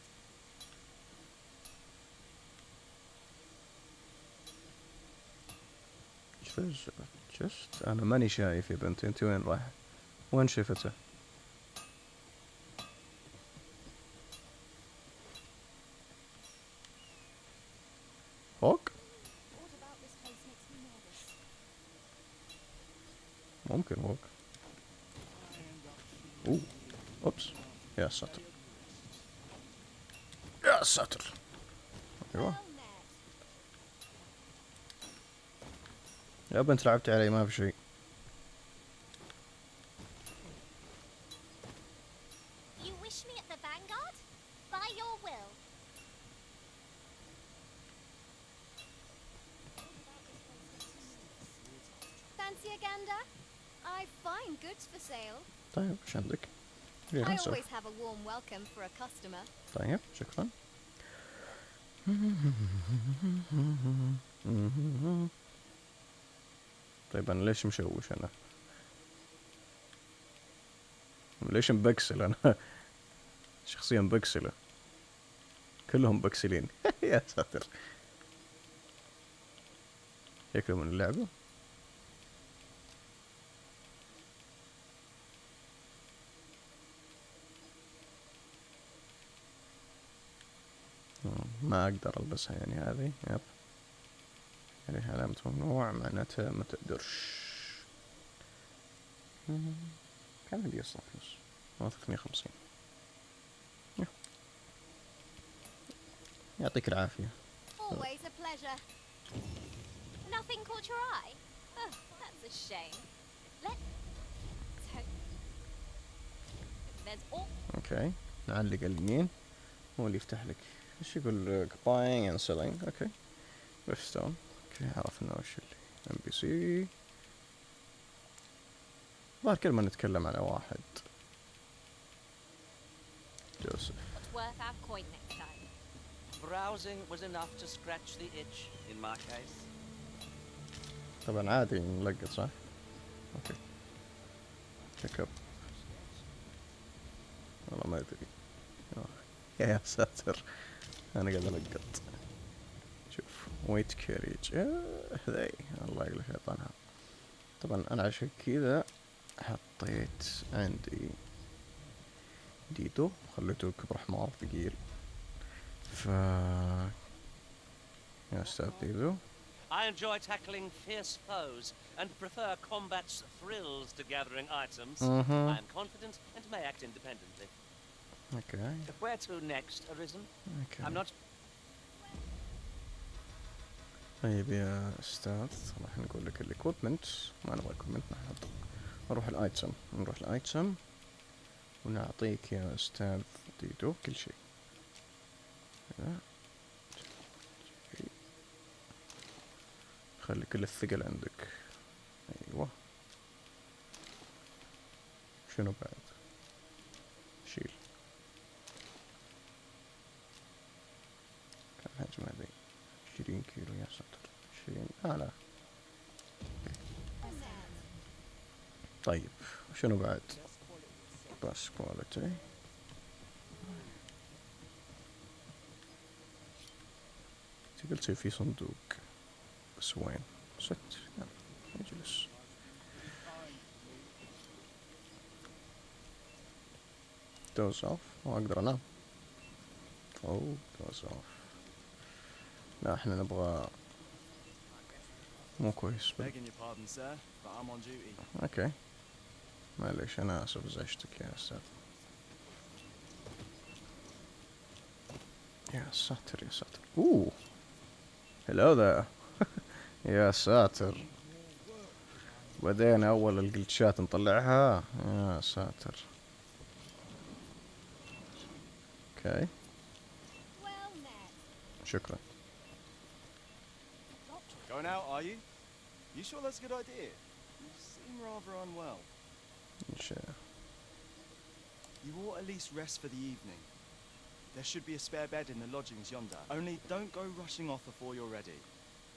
جست انا ماني شايف يا بنتي، انت وين رايحة؟ وين شفته؟ فوق؟ ممكن فوق. اوه اوبس يا ساتر يا ساتر. ايوه يا بنت لعبتي علي ما في شيء. You wish me at the vanguard? By your will. Fancy a gander? I find goods for sale. طيب ايش عندك؟ I always have a warm welcome for a customer. طيب شكرا. طيب انا ليش مشوش انا؟ ليش مبكسل انا؟ شخصيا مبكسلة، كلهم بكسلين. يا ساتر شكله من اللعبة. ما اقدر البسها يعني هذه. يب عليها علامة ممنوع معناتها ما تقدرش. كم عندي اصلا فلوس؟ 350. يعطيك العافية. Always a pleasure. Nothing caught your eye? Oh, that's a shame. There's all. اوكي نعلق اليمين هو اللي يفتح لك. ايش يقول buying and selling. اوكي ريفستون. اوكي عرفنا وش اللي NPC. ظهر كل ما نتكلم على واحد. جوزيف. Worth our coin next time. Browsing was enough to scratch the itch in my case. طبعا عادي نلقط صح؟ اوكي pick up. والله ما ادري. يا ساتر انا قاعد القط. شوف ويت كاريج ذي الله يقلع شيطانها. طبعا انا عشان كذا حطيت عندي ديدو خليته كبر حمار ثقيل. ف يا استاذ ديدو. I enjoy tackling fierce foes and prefer combat's thrills to gathering items. I am confident and may act independently. Okay. Where to next, Arisen? Okay. I'm not. طيب يا استاذ راح نقول لك الاكويبمنت. ما نبغى اكويبمنت نحط. نروح الايتم. نروح الايتم ونعطيك يا استاذ ديدو كل شيء. خلي كل الثقل عندك. ايوه شنو بعد؟ شيل. كم حجم هذي؟ 20 كيلو يا ساتر. 20 لا. طيب شنو بعد؟ بس كواليتي. قلت في صندوق بس وين؟ ست يجلس. دوز اوف. ما اقدر انام. اوه دوز اوف. لا احنا نبغى مو كويس. اوكي معليش انا اسف ازعجتك يا استاذ. يا ساتر يا ساتر. اوه هلو ذا. يا ساتر بعدين اول الجلتشات نطلعها. يا ساتر. اوكي شكرا. Going out, are you? You sure that's a good idea? You seem rather unwell. Sure. You ought at least rest for the evening. There should be a spare bed in the lodgings yonder. Only don't go rushing off before you're ready.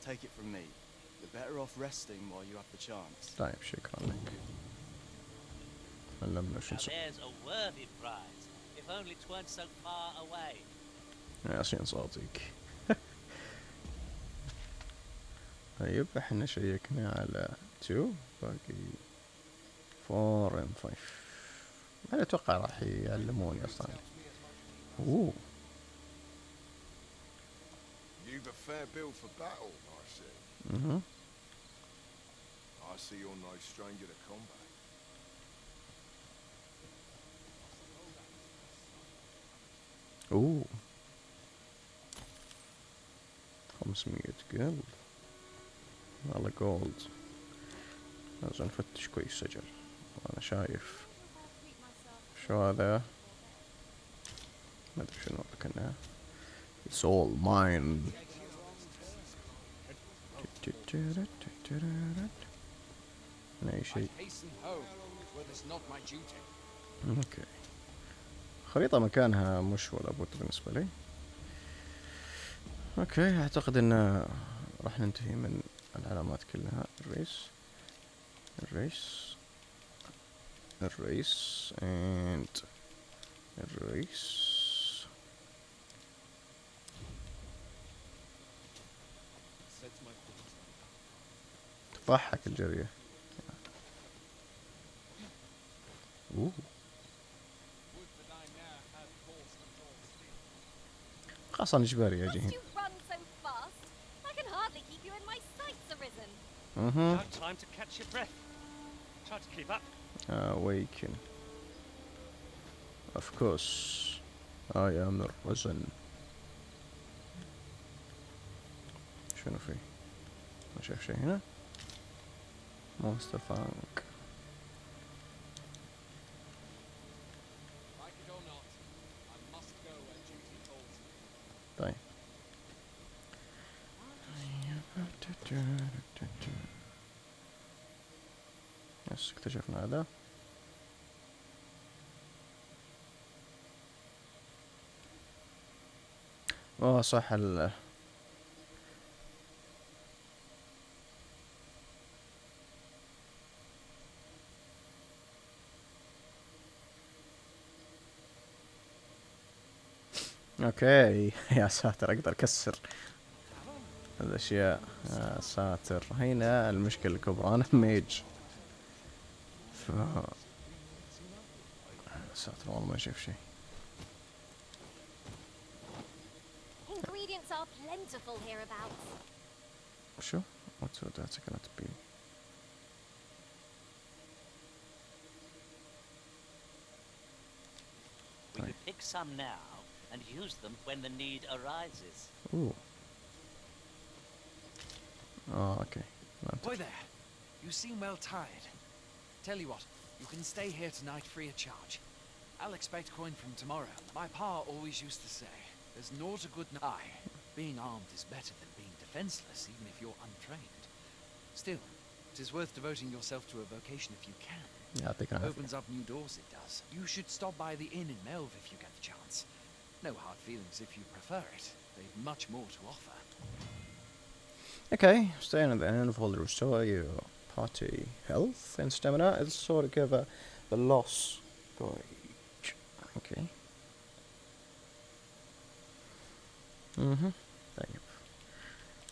Take it from me. You're better off resting while you have the chance. طيب شكرا لك. علمنا شو نسوي. There's a worthy prize, if only 'tweren't so far away. ياسين صوتك. طيب احنا شيكنا على 2 باقي 4 and 5. انا اتوقع راح يعلموني اصلا. اوه You've a fair bill for battle, I see. I see you're no stranger to combat. اوه 500 قلب. والله جولد. لازم نفتش كويس سجل. وانا شايف شو هذا. ما ادري شنو لكنها It's all mine. اي شيء. اوكي خريطة مكانها مش ولا بد بالنسبة لي. اوكي اعتقد ان راح ننتهي من العلامات كلها. الريس and الريس. تضحك الجرية. اوه خاصة اجباري اجي هنا. Time to catch your breath. Try to keep up. Awaken. Of course. I am risen. شنو في؟ ما شايف شيء هنا. Monster Funk. طيب. بس اكتشفنا هذا. صح اوكي يا ساتر اقدر اكسر الاشياء. يا ساتر هنا المشكلة الكبرى. انا ميج ساتر والله ما شايف شيء. Ingredients are plentiful hereabouts. شو؟ What's that cannot be? We could pick some now and use them when the need arises. Ooh. Oh, okay. Boy there, you seem well tired. Tell you what, you can stay here tonight free of charge. I'll expect coin from tomorrow. My pa always used to say, there's naught a good eye. Being armed is better than being defenseless, even if you're untrained. Still, it is worth devoting yourself to a vocation if you can. Yeah, I think I have. Opens up new doors, it does. You should stop by the inn in Melve if you get the chance. No hard feelings if you prefer it. They've much more to offer. Okay, staying at the inn will restore your party health and stamina. It's sort of cover the loss فويج. اوكي. طيب.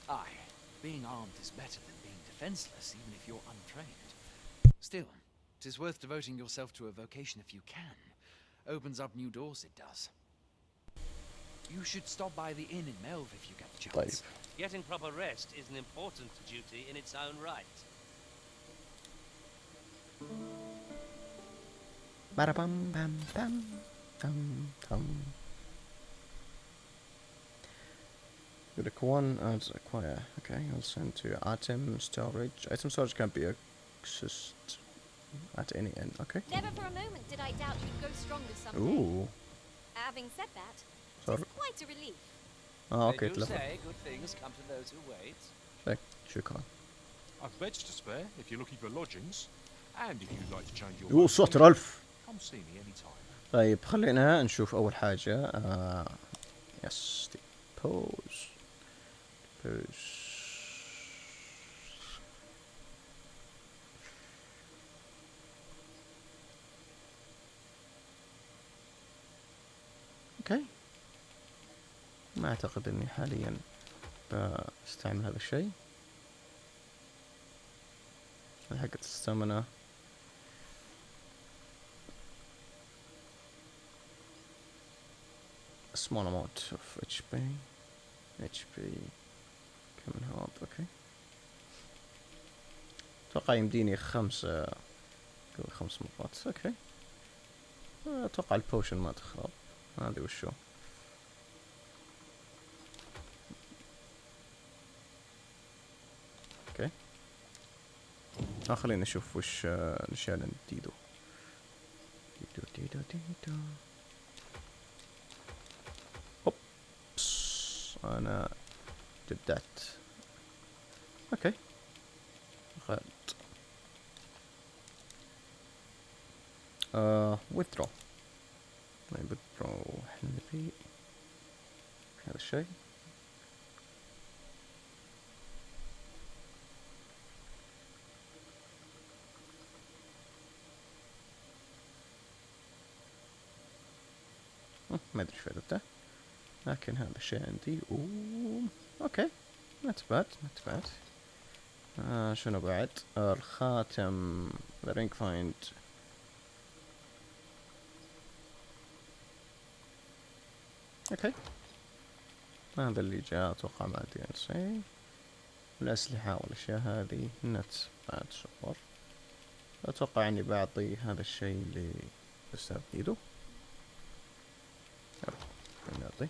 Aye, being armed is better than being defenseless, even if you're untrained. Still, 'tis worth devoting yourself to a vocation if you can. Opens up new doors, it does. You should stop by the inn in Melve if you get the chance. طيب. Getting proper rest is an important duty in its own right. Ba-da-bum, bam, bam, dum, dum. Unique 1 adds acquire. Okay, I'll send to item storage. Item storage can be accessed at any end. Okay. Never for a moment did I doubt you'd go stronger someday. Ooh. Having said that, Sorry. it's quite a relief. Okay, They do say good things come to those who wait. شكرا. I've beds to spare if you're looking for lodgings, and if you'd like to change your اوه ساتر ألف. come see me anytime. طيب خلينا نشوف أول حاجة. يس بوز. اوكي. ما اعتقد اني حاليا بستعمل هذا الشيء. حقة الستامنا. small amount of HP كم من هاب. اوكي. اتوقع يمديني 5 مرات. اوكي. اتوقع البوشن ما تخرب. هذه وشو. اوكي. خلينا نشوف وش الاشياء اللي نديدو. اوبس انا جدعت. اوكي. خالد. withdraw. withdraw. احنا نبي هذا الشيء. ما ادري ايش فائدته، لكن هذا الشيء عندي. اوكي. not bad. شنو بعد؟ الخاتم the ring find. اوكي. هذا اللي جاء اتوقع مع DLC. الاسلحة والاشياء هذه نت بعد صور. اتوقع اني بعطي هذا الشيء اللي بستفيده. نعطي.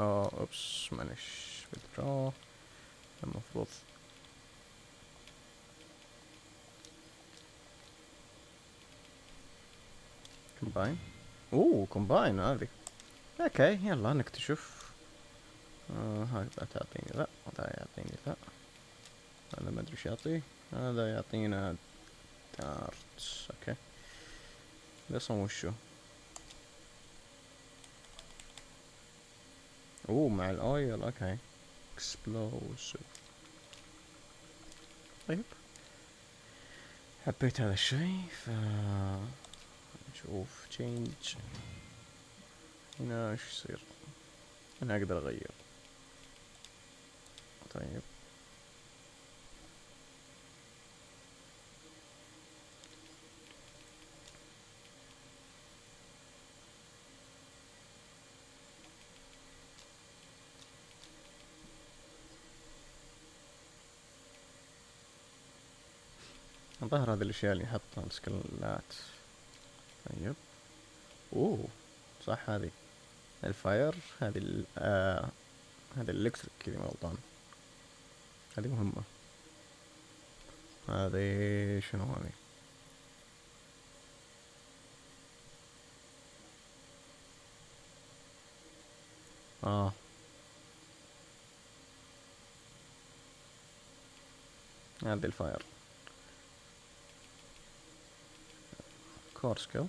اوبس معلش withdraw. المفروض combine. combine هذه. اوكي يلا نكتشف. هاي تعطيني ذا، هذا يعطيني ذا، هذا ما ادري ايش يعطي، هذا يعطينا دارتس. اوكي. اصلا وشو؟ مع الاويل. اوكي. اكسبلوسيف. طيب حبيت هذا الشيء. نشوف تشينج هنا ايش يصير. انا اقدر اغير. طيب ظهر هذه الاشياء اللي يحطها السكلات. طيب صح. هذه الفاير. هذه هذا الالكتريك كذا ما غلطان. هذه مهمة. هذه شنو هذه؟ هذه الفاير كور سكيل.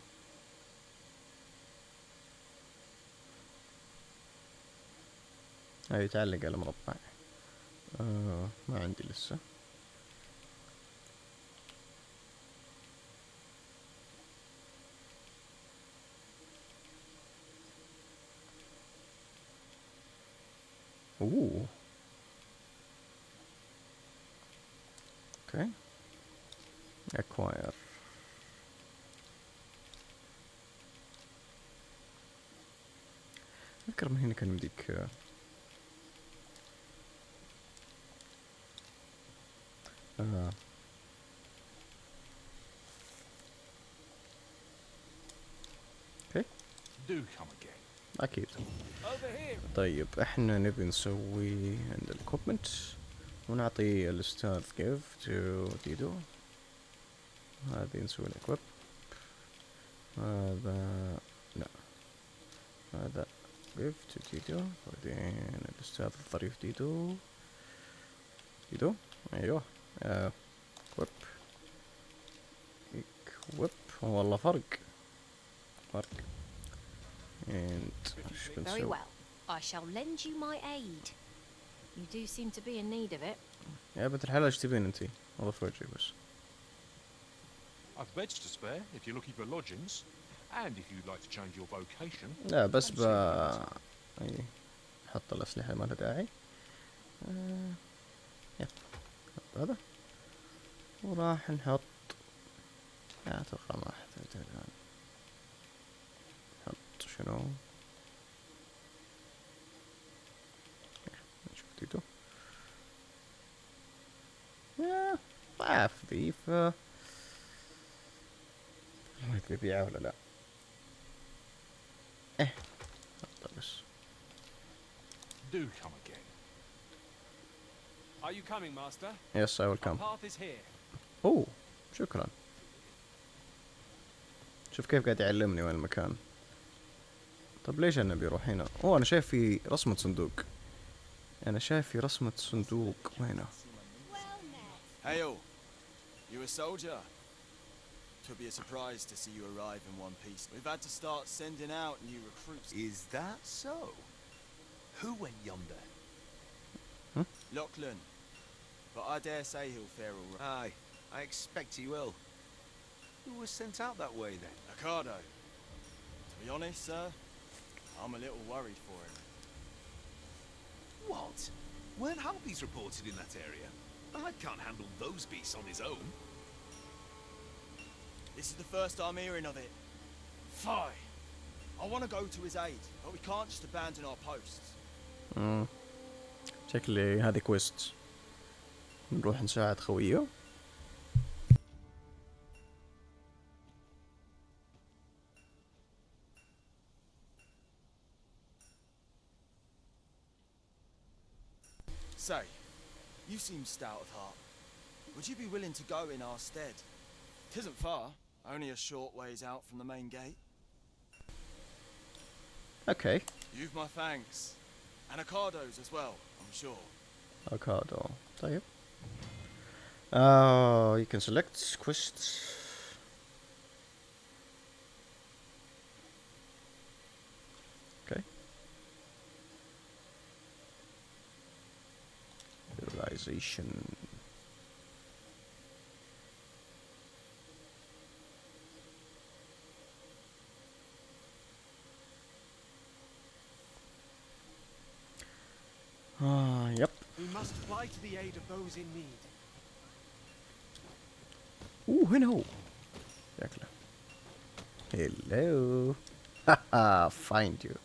هاي يتعلق على مربع. ما عندي لسه. اوه اوكي اكواير. اذكر من هنا كان يمديك اوكي اكيد. طيب احنا نبي نسوي عند الاكوبمنت ونعطي الاستاذ كيف تو ديدو. هذه نسوي الاكوب. هذا لا هذا كيف تو ديدو. بعدين الاستاذ الظريف ديدو ايوه اكوب اكوب. والله فرق. And very well. I shall lend you my aid. You do seem to be in need of it. يا بنت الحلال ايش تبين انتي؟ والله في وجهي بس. I've beds to spare if you're looking for lodgings, and if you'd like to change your vocation. لا بس اي نحط الأسلحة ما لها داعي. يب هذا وراح نحط اتوقع ما احتاج الآن. نحط شنو؟ نشوف تيتو. ضعف ذي ما ادري بيعه ولا لا. حط بس. Do come again. Are you coming, Master? Yes, I will come. Our path is here. اوه شكرا. شوف كيف قاعد يعلمني وين المكان. طب ليش انا بيروح هنا؟ اوه انا شايف في رسمة صندوق. انا شايف في رسمة صندوق وينه؟ Hail! You a soldier? Twould be a surprise to see you arrive in one piece. We've had to start sending out new recruits. Is that so? Who went yonder? Lachlan. But I dare say he'll fare all right. Aye, I expect he will. Who was sent out that way then? Ricardo. To be honest, sir, I'm a little worried for him. What? Weren't harpies reported in that area? The lad can't handle those beasts on his own. This is the first I'm hearing of it. Fie! I want to go to his aid, but we can't just abandon our posts. شكلي هذه كويست. نروح نساعد خويه. Say, you seem stout of heart. Would you be willing to go in our stead? 'Tisn't far, only a short ways out from the main gate. Okay. You've my thanks. And Ricardo's as well, I'm sure. Ricardo. طيب. You can select quests. Okay. Realization. Yep. We must fly to the aid of those in need. هنا هو. شكله. Hello. Haha, find you.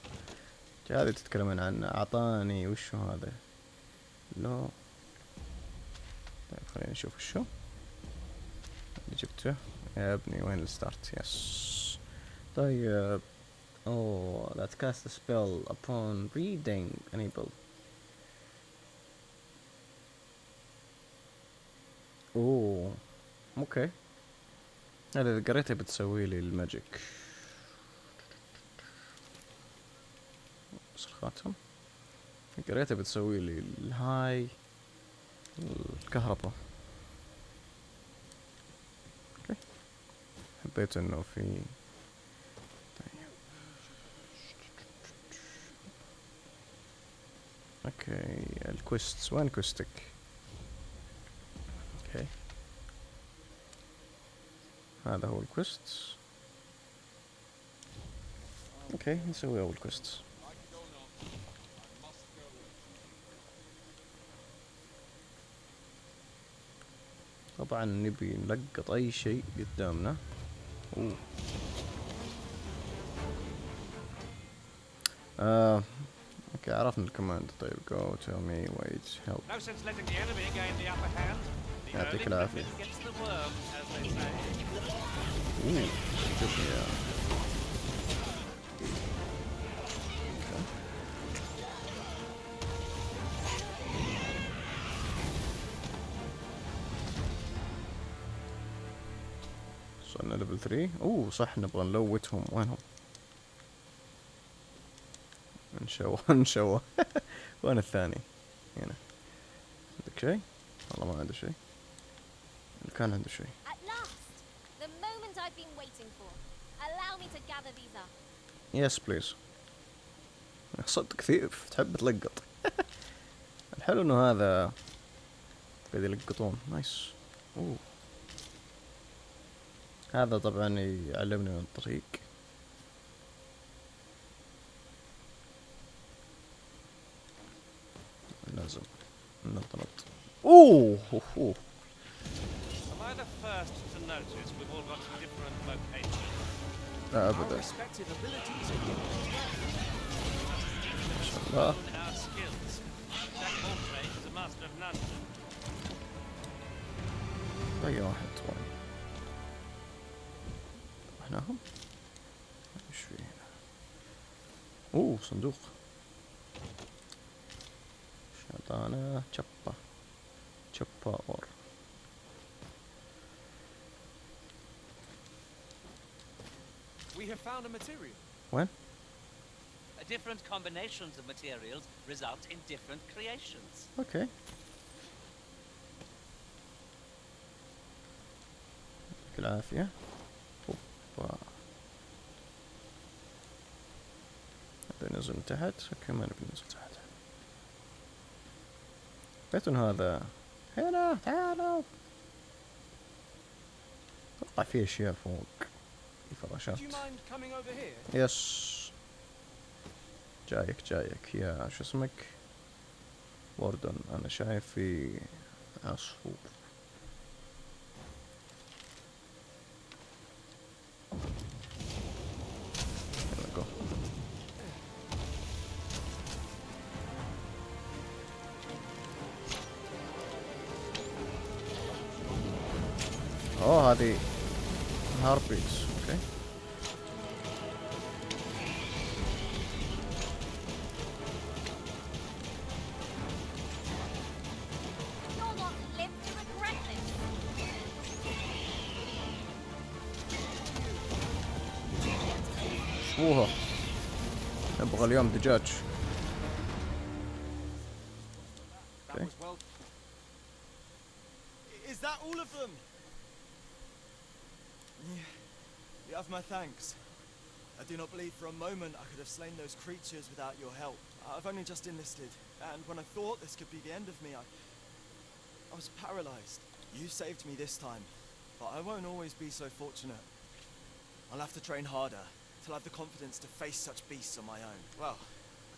هذه تتكلمون عنه. أعطاني وشو هذا؟ لا. طيب خلينا نشوف وشو. اللي جبته. يا ابني وين الستارت؟ يس. طيب. Oh, that cast a spell upon reading enable. اوه اوكي. هذا اذا قريتها بتسوي لي الماجيك. بس الخاتم قريتها بتسوي لي الهاي الكهرباء. اوكي حبيت انه في طيب. اوكي الكويست وين كويستك؟ اوكي هذا هو الكويست. اوكي نسوي اول كويست. طبعا نبي نلقط اي شيء قدامنا. اوه اوكي عرفنا الكوماند. طيب go tell me wait help. No sense letting the enemy gain the upper hand. The يعطيك early العافية. bird gets the worm, as they say. اوه شوف يا وصلنا ليفل 3. اوه صح نبغى نلوتهم. وينهم؟ انشوى وين الثاني؟ هنا. عندك شيء؟ والله ما عنده شيء. اللي كان عنده شيء. At last, the moment I've been waiting for. Allow me to gather these up. يس بليز. صدق كثير تحب تلقط. الحلو انه هذا قاعد يلقطون. نايس. اوه هذا طبعا يعلمني من الطريق. لازم ننط. اوه اوه Am I the first to notice we've all got different locations? لا ابدا. Our respective abilities are ما شاء الله. our skills. Jack of all trades is a master of none. باقي واحد وين؟ رحناهم؟ ايش في هنا؟ اوه صندوق. شاطانة تشبا اور. We have found a material. وين؟ Different combinations of materials result in different creations. اوكي. يعطيك العافية. اوبا. هذا نزل تحت. اوكي ما نبي ننزل تحت. بيت هذا هنا تعالوا. اتوقع في اشياء فوق. في فراشات. يس جايك يا شو اسمك؟ وردن. انا شايف في عصفور. يلا جو. اوه هذه هاربيز. اوكي You'll not live to regret this. اوه نبغى اليوم دجاج. That was well. Is that all of them? Yeah. You have my thanks. I do not believe for a moment I could have slain those creatures without your help. I've only just enlisted, and when I thought this could be the end of me, I was paralyzed. You saved me this time, but I won't always be so fortunate. I'll have to train harder till I have the confidence to face such beasts on my own. Well,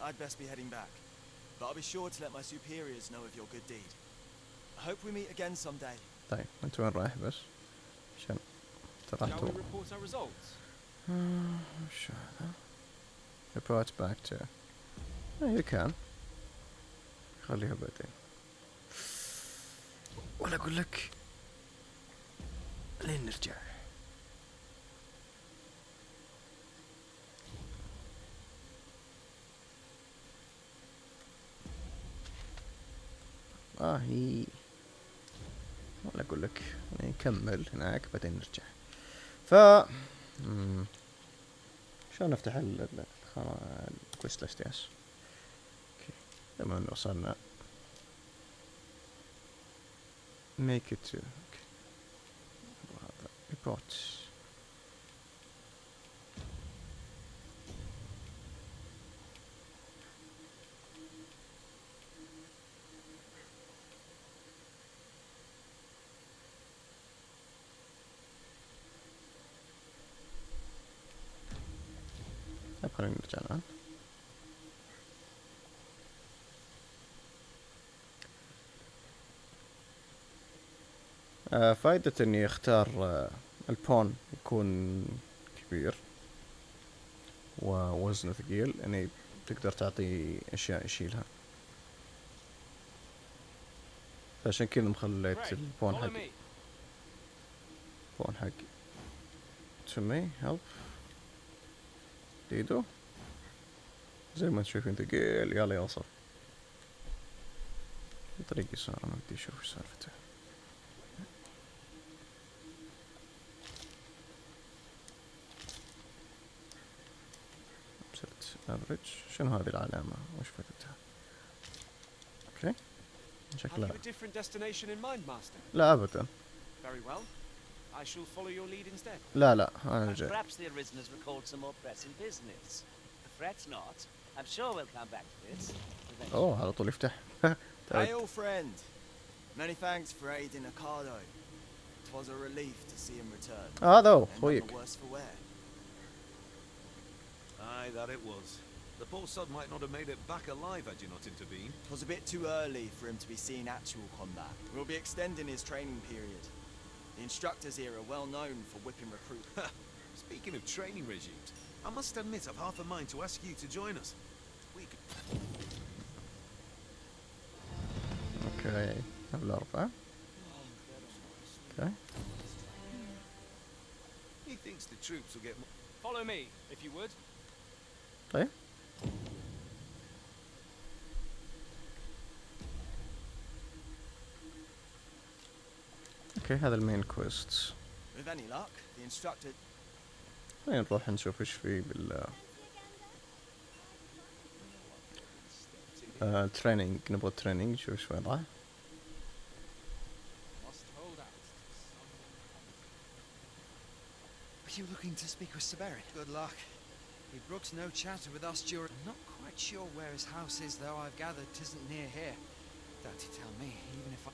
I'd best be heading back, but I'll be sure to let my superiors know of your good deed. I hope we meet again someday. طيب انت وين رايح بس؟ عشان Shall we report our results? وش هذا؟ report back to. you can. خليها بعدين. ولا اقول لك لين نرجع. هي ولا اقول لك نكمل هناك بعدين نرجع. ف شلون نفتح الكويست ليست؟ يس اوكي لما انه وصلنا make it to okay. هذا report. خلينا نرجع الآن. فائدة اني اختار البون يكون كبير ووزنه ثقيل، يعني تقدر تعطي اشياء يشيلها، عشان كذا مخليت البون حقي to me help ديدو زي ما تشوفين ثقيل. يلا يوصل طريق يسار، انا بدي اشوف ايش سالفته. صرت افريج. شنو هذه العلامة؟ وش فائدتها؟ اوكي شكلها لا ابدا. لا لا انا جاي. Perhaps the arisen has recalled some more pressing business. Fret not. I'm sure we'll come back to this. اوه على طول يفتح. Hail friend. Many thanks for aiding Ricardo. It was a relief to see him return. هذا هو خويك. Aye, that it was. The poor sod might not have made it back alive had you not intervened. It was a bit too early for him to be seeing actual combat. We'll be extending his training period. The instructors here are well known for whipping recruits. Speaking of training regimes, I must admit I've half a mind to ask you to join us. We could... اوكي level 4. اوكي. He thinks the troops will get more... Follow me, if you would. طيب. اوكي هذا المين كويست. With any luck, the instructor... خلينا نروح نشوف ايش فيه بال تريننج. نبغى تريننج نشوف ايش وضعه. Are you looking to speak with Saberi? Good luck. He brooks no chatter with us during... I'm not quite sure where his house is, though I've gathered 'tisn't near here. Don't you tell me, even if I...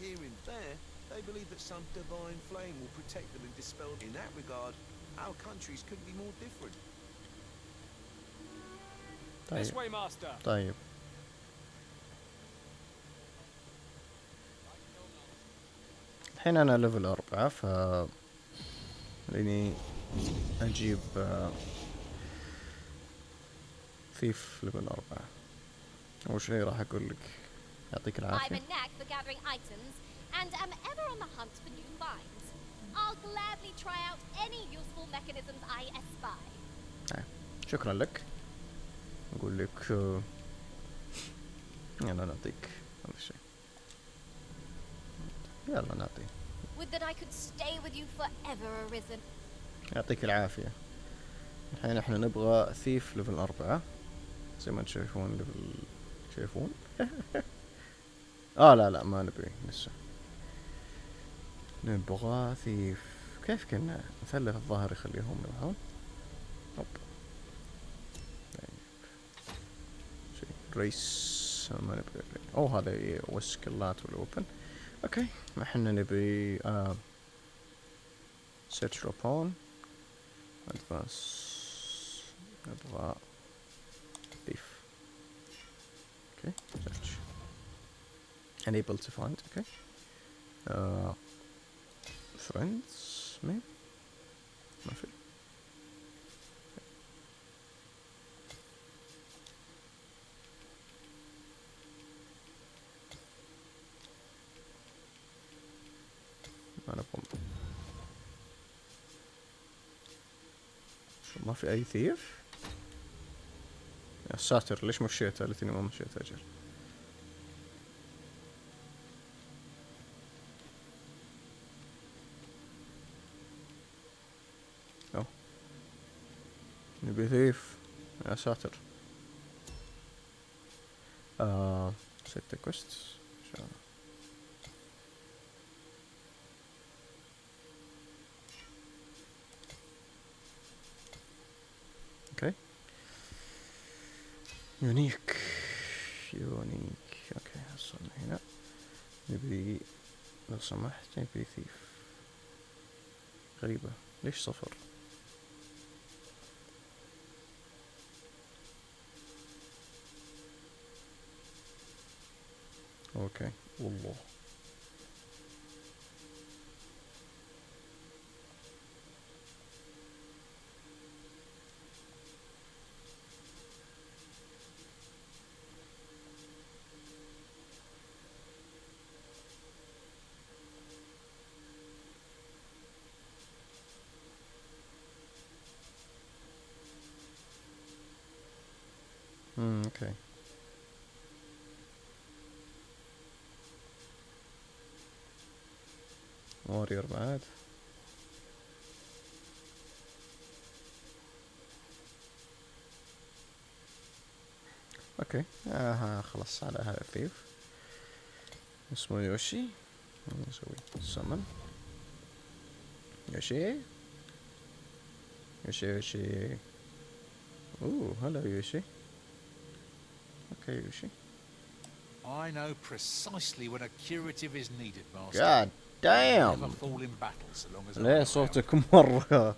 Here and there, they believe that some divine flame will protect them and dispel... In that regard, our countries couldn't be more different. This way, master. طيب. الحين انا ليفل 4 ف لاني اجيب ثيف ليفل 4. اول شيء راح اقول لك يعطيك I'm العافية. a knack for gathering items and am ever on the hunt for new finds. I'll gladly try out any useful mechanisms I espy. شكرا لك. اقول لك يلا نعطيك هذا الشيء. يلا نعطي. Would that I could stay with you forever, arisen. يعطيك العافية. الحين احنا نبغى ثيف ليفل 4 زي ما تشوفون. ليفل تشوفون لا ما نبي لسه. نبغى ثيف. كيف كنا مثلث الظهر يخليهم يروحون؟ هوب شيء ريس ما نبي. اوه هذا والسكلات والاوبن. اوكي ما احنا نبي سيرش روبون ادفانس. نبغى ثيف. اوكي سيرش enable to find. اوكي friends maybe ما في. ما نبغى. ما في اي ثيف. يا ساتر ليش مشيته؟ ليتني ما مشيت اجل. نبي ثيف يا ساتر. 6 كويست. اوكي يونيك. اوكي وصلنا هنا. نبي لو سمحت نبي ثيف. غريبة ليش 0؟ اوكي والله اوكي. واريور بعد. اوكي خلاص على هذا الثيف اسمه يوشي. نسوي سمن يوشي. يوشي هلا يوشي. اوكي يوشي. I know precisely when a curative is needed, Master. God damn. Never fall in battle so long as ليه صوتك مرة.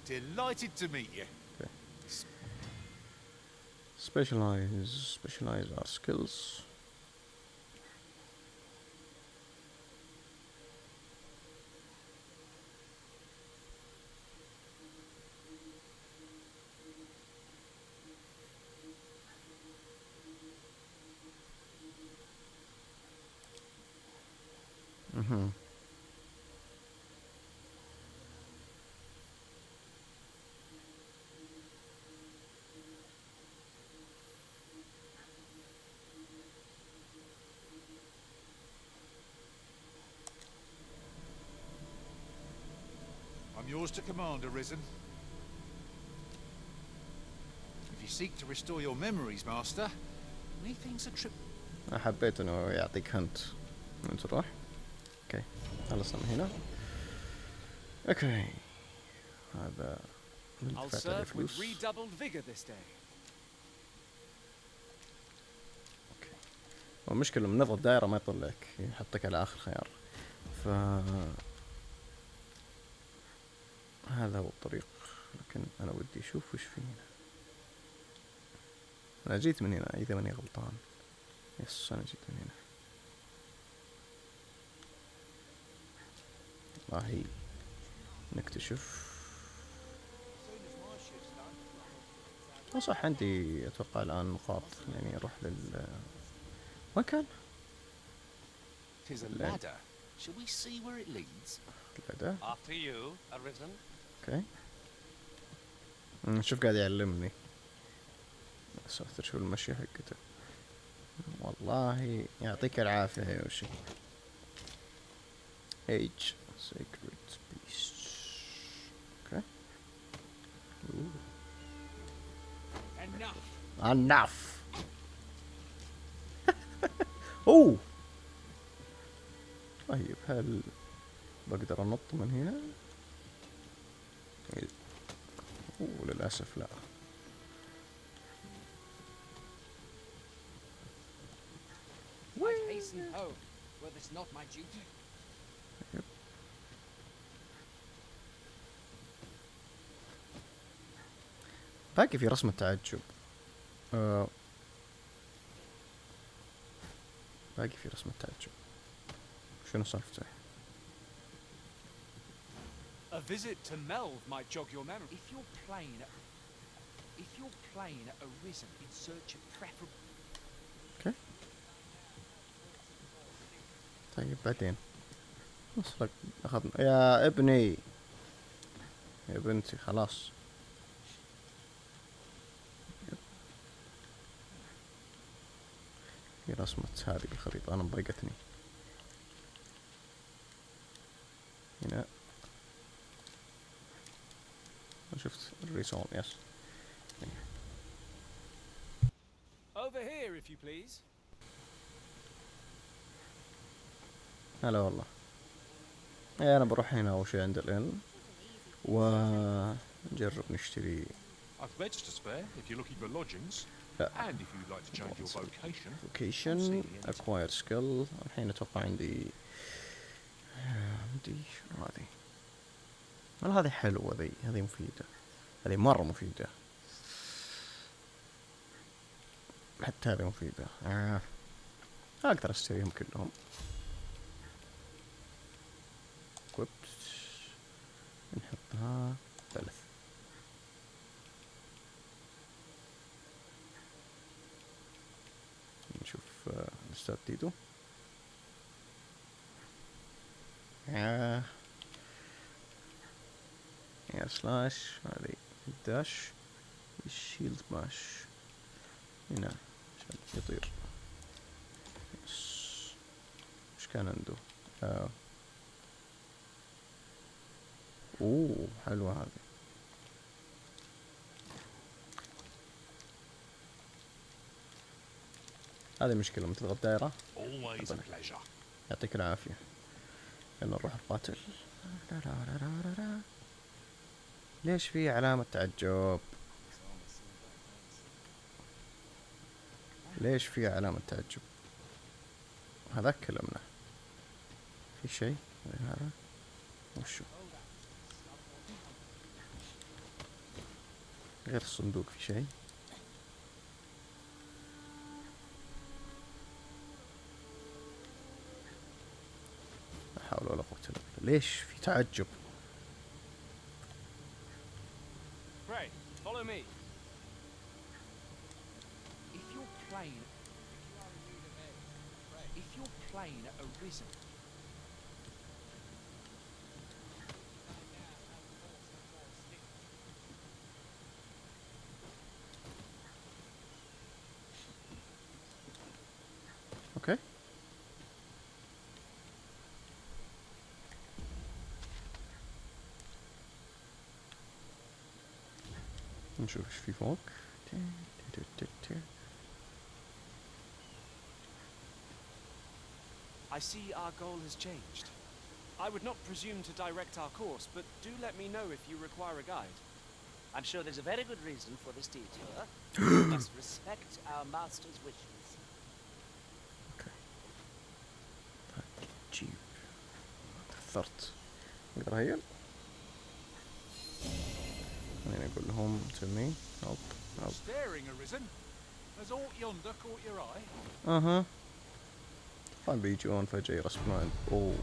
Delighted to meet you. Specialize our skills. I'm yours to command, Arisen. If you seek to restore your memories, Master, methinks a trip. حبيت انه يعطيك هنت وين تروح. اوكي خلصنا من هنا. اوكي هذا I'll serve with redoubled vigor this day. اوكي. والمشكلة من نضغط دائرة ما يطلع لك، يحطك على اخر خيار. ف هذا هو الطريق، لكن انا ودي اشوف وش في هنا. انا جيت من هنا اذا ماني غلطان. يس انا جيت من هنا. والله نكتشف. صح عندي اتوقع الان نقاط يعني اروح لل وين كان؟ Shall we see where it leads? ladder. After you, Arisen. اوكي. شوف قاعد يعلمني. ساتر شو المشي حقته. والله يعطيك العافية يا يوشي. Age Sacred Beast. اوكي. Enough. اوه. طيب هل بقدر انط من هنا؟ اوه للاسف لا. I hasten home, were this not my duty. Yep. باقي في رسم التعجب. باقي في رسم التعجب. شنو سالفته؟ A visit to Melve might jog your memory. If you're playing at Arisen in search of preferable. اوكي. طيب بعدين. وصلك اخذنا يا ابني. يا بنتي خلاص. في رسمة هذه الخريطة انا مضايقتني. هنا شفت الريسون يس. Over here, if you please. هلا والله. انا بروح هنا اول شي عند الان ونجرب نشتري. I've beds to spare if you're looking for lodgings. And if you'd like to change your vocation. Vocation, acquire skill. الحين اتوقع عندي شنو هذه؟ والله هذه حلوة هذه مفيدة. هذه مرة مفيدة. حتى هذه مفيدة. اقدر اشتريهم كلهم. نحطها ثلاث. نشوف الاستاذ تيتو. يا سلاش هذه الداش الشيلد باش. هنا عشان يطير. ايش كان عنده؟ اوه حلوة هذه. هذه مشكلة لما تضغط دائرة. يعطيك العافية. يلا نروح نقاتل. ليش في علامة تعجب؟ ليش في علامة تعجب؟ هذاك كلامنا. في شيء غير هذا؟ وشو؟ غير الصندوق في شيء؟ لا حول ولا قوة إلا بالله. ليش في تعجب؟ Pray, follow me. If your plane arisen. اوكي. نشوف ايش في فوق. I see our goal has changed. I would not presume to direct our course, but do let me know if you require a guide. I'm sure there's a very good reason for this detour. We must respect our master's wishes. Okay. جيب. تأثرت. نقدر هيل. خليني أقول لهم تمي. هوب هوب. Staring arisen. Has aught yonder caught your eye? أها. طبعا بيجون فجأة يرسمون. أوه.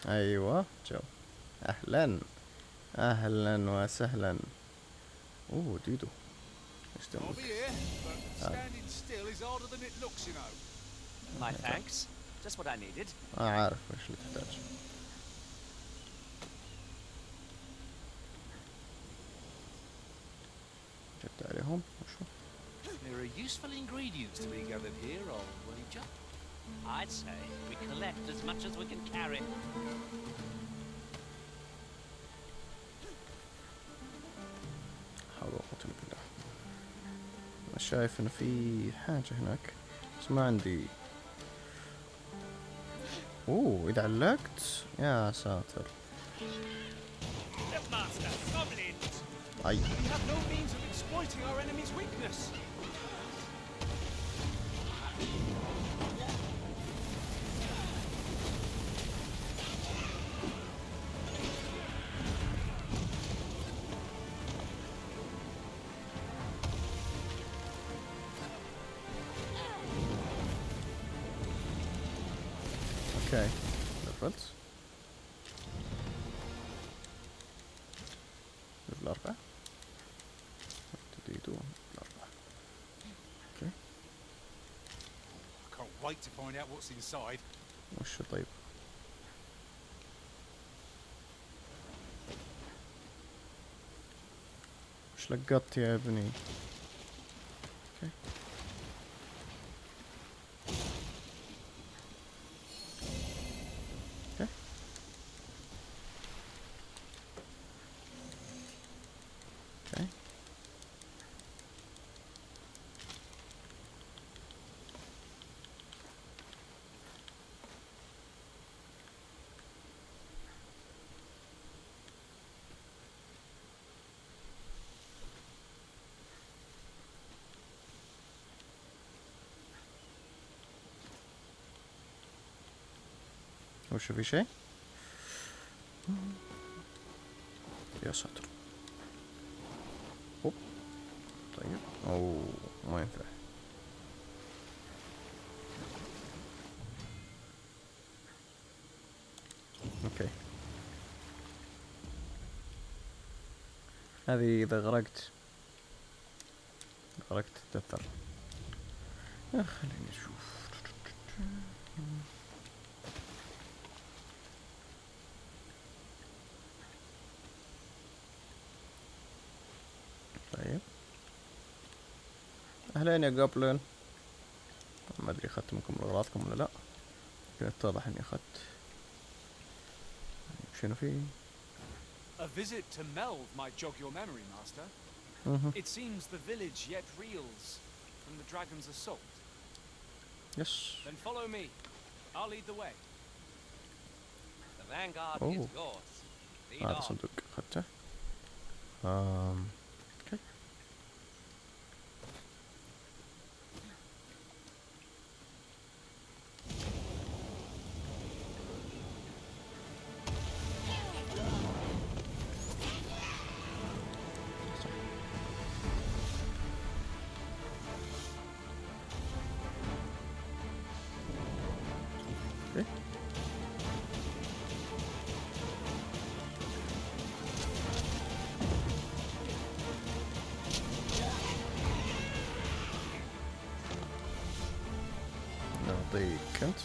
ايوه جو. اهلا اهلا وسهلا. اوه ديدو. ايش I'll be here, but standing still is harder than it looks, you know. My thanks. Just what I needed. عارف ايش اللي تحتاج. جبت عليهم وشو. There are useful ingredients to be gathered here, old wager. I'd say we collect as much as we can carry. حول ولا قوة إلا بالله. أنا شايف إن في حاجة هناك بس ما عندي. أوه إذا علقت يا ساتر. أي. We have no means of exploiting our enemy's weakness. اوكي لفلت. ليفل 4 تديدو الأربعة. اوكي. I can't wait to find out what's inside. وشو طيب؟ وش لقطت يا ابني؟ اوكي. وش في شيء؟ يا ساتر. هوب. طيب او ما ينفع. اوكي. هذه اذا غرقت خليك تتأثر. خليني نشوف. طيب اهلين يا جوبلين. ما ادري اخذت منكم اغراضكم ولا لا، لكن اتضح اني اخذت. شنو فيه؟ A visit to Melve might jog your memory, Master. It seems the village yet reels from the dragon's assault. Yes. Then follow me. I'll lead the way. The vanguard is yours. Lead هذا on. صندوق اخذته. اوكي. نعطيك انت.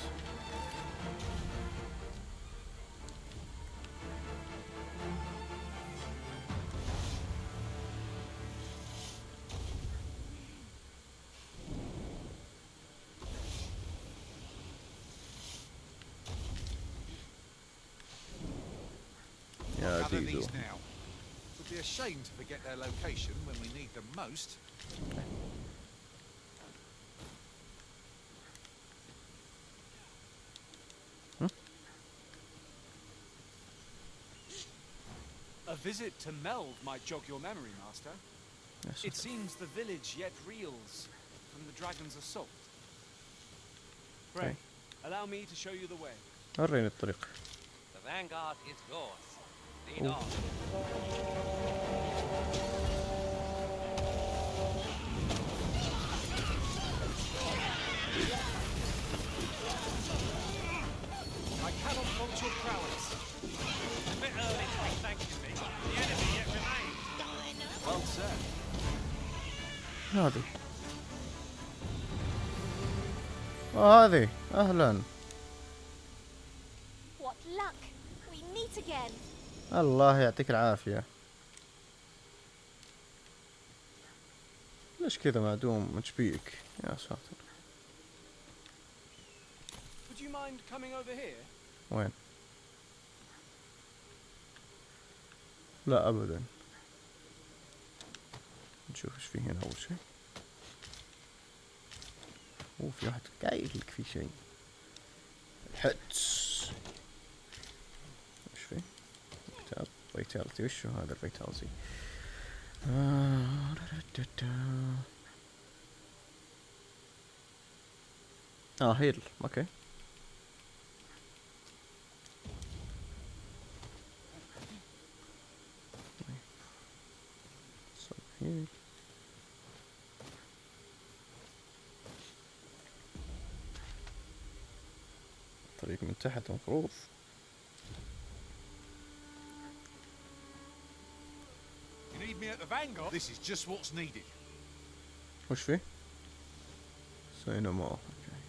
يا Gather ديدو. these now. Would be ashamed to forget their location when we need them most. A visit to Melve might jog your memory, Master. Yes. It seems the village yet reels from the dragon's assault. Pray, allow me to show you the way. وريني الطريق. The vanguard is yours. Lead on. I cannot fault your prowess. A bit early to be thanking me. The enemy yet remains. Well said. هذه. وهذه اهلا. What luck! We meet again. الله يعطيك العافية. ليش كذا معدوم مشبيك يا ساتر؟ Would you mind coming over here? وين؟ لا ابدا. نشوف ايش في هنا اول شيء. في واحد قايل لك في شيء. الحدس. ايش في؟ كتاب فيتاليتي. وش هو هذا الفيتاليتي؟ هيل. اوكي. هيل. طريق من تحت مفروض. You need me at the vanguard? This is just what's needed. وش فيه؟ Say no more. Okay.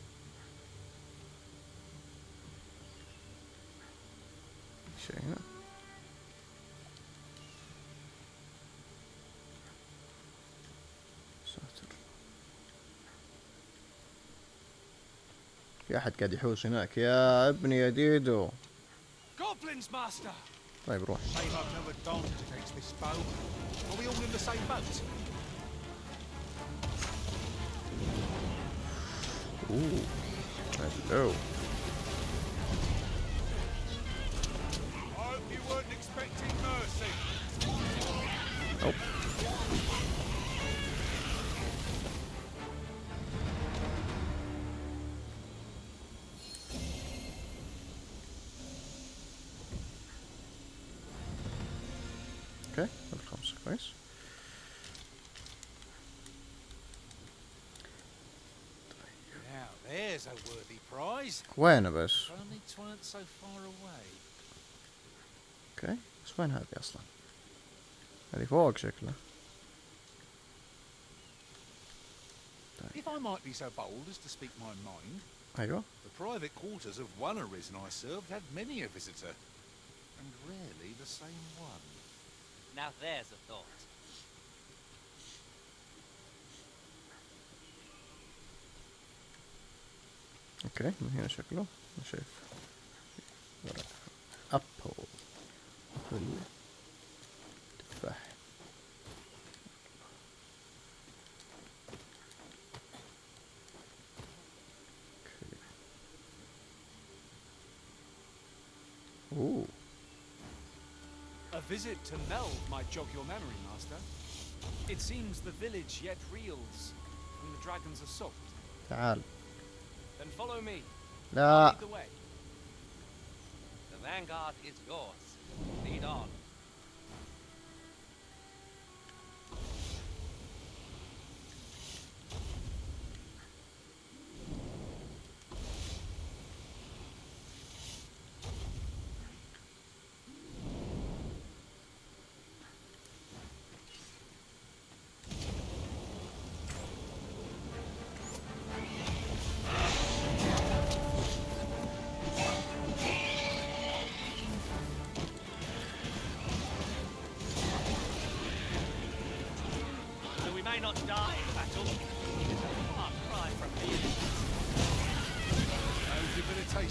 شيء هنا. ساتر. في أحد قاعد يحوس هناك يا ابني يا ديدو. Goblins, Master. طيب روح. Shame I've no advantage against this bow. Are we all in the same boat? Ooh. Hello. I hope you weren't expecting mercy. Nope. اوكي الخمسة كويس. Now there's a worthy prize. وين بس؟ Only 'tweren't so far away. اوكي بس وين هذه اصلا؟ هذه فوق شكلها. I might be so bold as to speak my mind, أيوة. the private quarters of one arisen I served had many a visitor, and rarely the same one. Now there's a thought. اوكي من هنا شكله ما شايف ورق ابل تفاح. Ooh. A visit to Melv might jog your memory, Master. It seems the village yet reels from the dragon's assault. تعال. Then follow me. لا. Lead the way. The vanguard is yours. Lead on.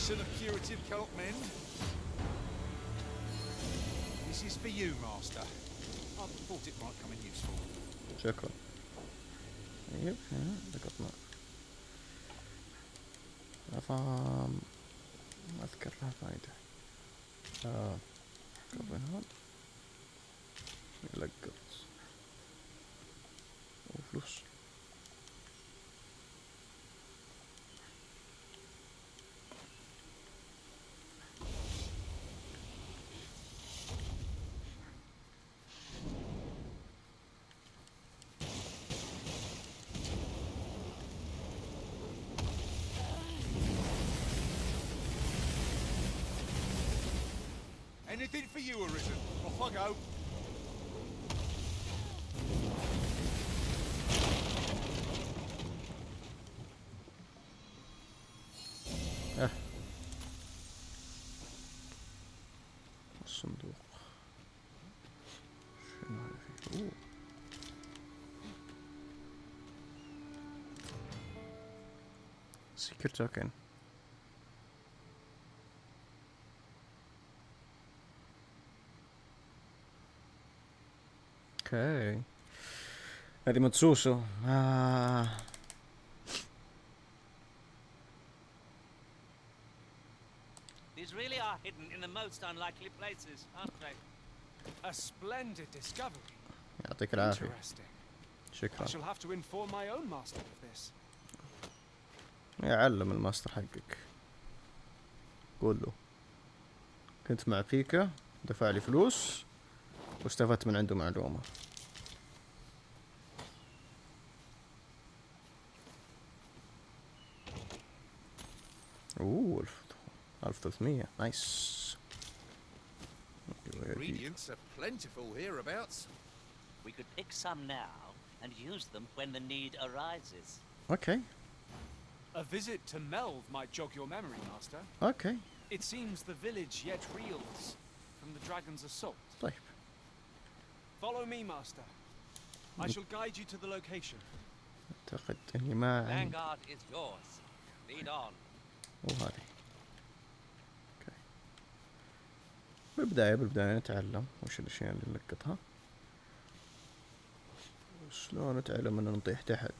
Of curative cannot mend. This is for you, Master. I thought it might come in useful. شكرا. طيب هنا لقطنا رقم ما اذكر لها فايدة. قبل هون يلقط وفلوس. Anything for you, Arisen. Off I go. الصندوق شنو هذا؟ سيكر توكن. اوكي هذه مدسوسة. These really are hidden in the most unlikely places, aren't they? A splendid discovery. يعطيك العافية. شكرا. I shall have to inform my own master of this. يعلم الماستر حقك. قول له كنت مع فيكا دفع لي فلوس واستفدت من عنده معلومة. اوه 1300 نايس. Ingredients are plentiful hereabouts. We could pick some now and use them when the need arises. Okay. A visit to Melv might jog your memory, Master. Okay. It seems the village yet reels from the dragon's assault. طيب. Follow me, Master. I shall guide you to the location. أعتقد إني ما عندي. Vanguard is yours. Lead on. وهذه. اوكي. بالبداية نتعلم وش الأشياء اللي نلقطها. شلون نتعلم إن نطيح تحت.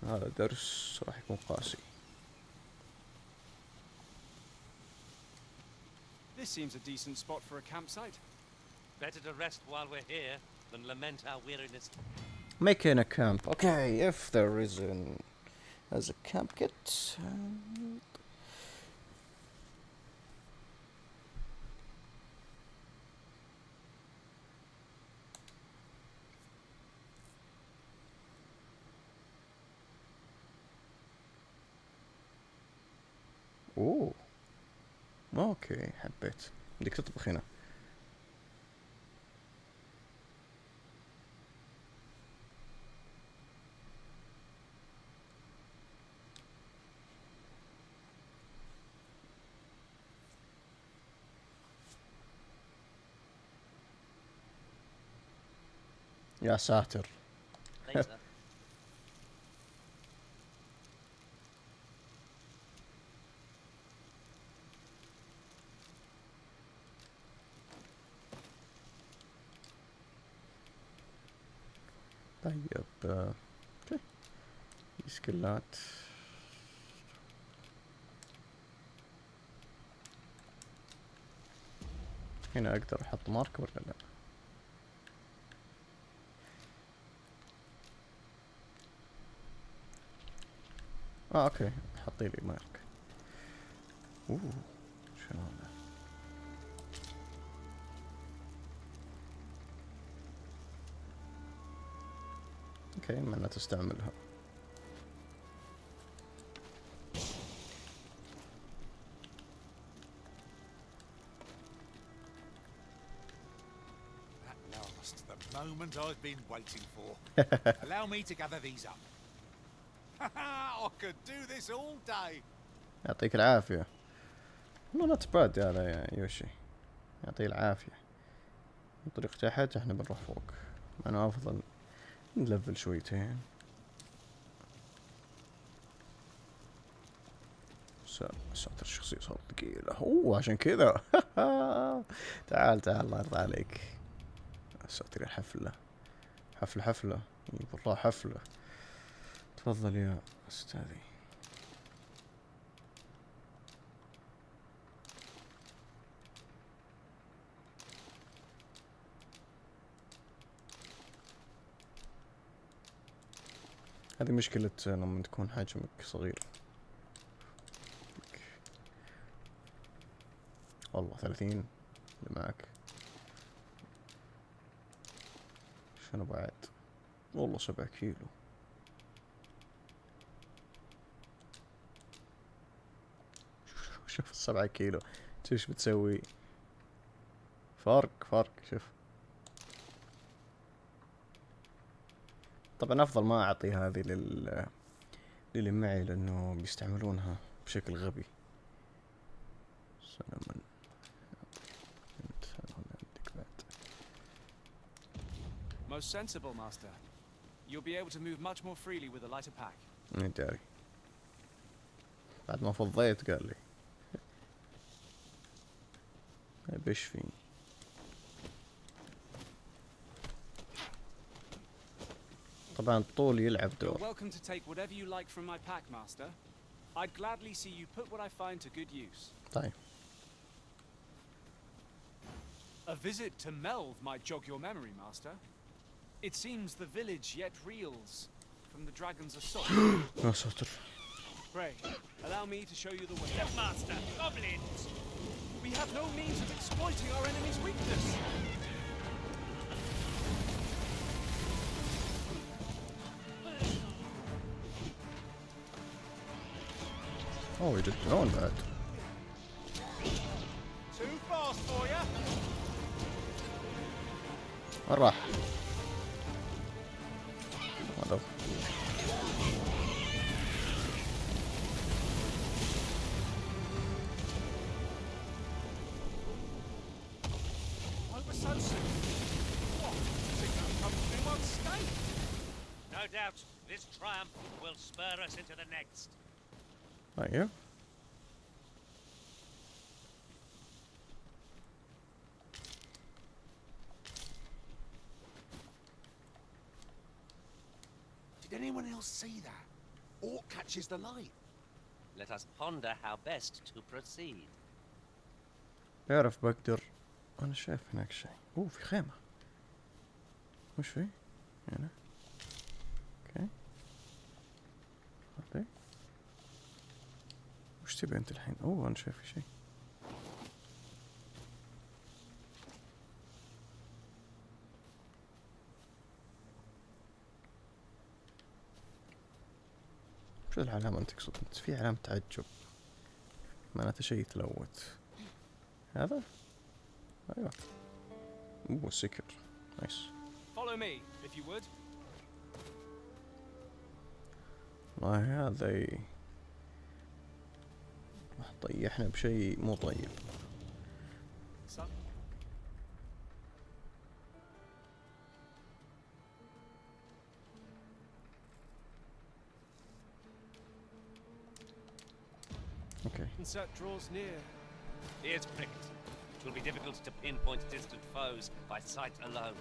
هذا درس راح يكون قاسي. This seems a decent spot for a campsite. Better to rest while we're here than lament our weariness. Making a camp. Okay, if there isn't as a camp kit. اوه اوكي حبيت. بدك تطبخ هنا. يا ساتر. Later. طيب اوكي، سكلات. هنا اقدر احط مارك ولا لا؟ اوكي، حطي لي مارك. شنو هذا؟ اوكي، معناته تستعملها. The moment I've been waiting for. Allow me to gather these up. I could do this all day. يعطيك العافية. والله نوت باد هذا يا يوشي، يعطيه العافية. من طريق تحت احنا بنروح فوق، انا افضل نلفل شويتين. ساتر، الشخصية صارت ثقيلة. عشان كذا. تعال الله يرضى عليك. ساتر، الحفلة حفلة والله حفلة. تفضل يا استاذي. هذه مشكلة لما تكون حجمك صغير. والله 30 اللي معك. شنو بعد؟ والله 7 كيلو. شوف 7 كيلو ايش بتسوي؟ فرق شوف. طبعا افضل ما اعطي هذه للي معي لانه بيستعملونها بشكل غبي. Most sensible, Master. You'll be able to move much more freely with a lighter pack. داري. بعد ما فضيت قال لي بيش فيني. طبعا الطول يلعب دور. You're welcome to take whatever you like from my pack, Master. I'd gladly see you put what I find to good use. طيب. A visit to Melve might jog your memory, Master. It seems the village yet reels from the dragon's assault. يا ساتر. Pray, allow me to show you the way. Master, goblins! We have no means of exploiting our enemy's weakness. Oh, he did drone that. Too fast for you. وين راح؟ هذا. Over so soon. What? Signal comes in one state. No doubt, this triumph will spur us into the next. طيب. Did anyone else see that? Orc catches the light. Let us ponder how best to proceed. يعرف بقدر. أنا شايف هناك شيء. في خيمة. وش في؟ هنا. اوكي. هذي. وش تبي أنت الحين؟ أنا شايف شيء. شو العلامة أنت تقصد؟ أنت في علامة تعجب. معناته شيء يتلوث. هذا؟ أيوه. سكر. نايس. Follow me, if you would. والله هذا طيحنا بشيء مو طيب. Okay. Insert draws near. Ears pricked. It will be difficult to pinpoint distant foes by sight alone.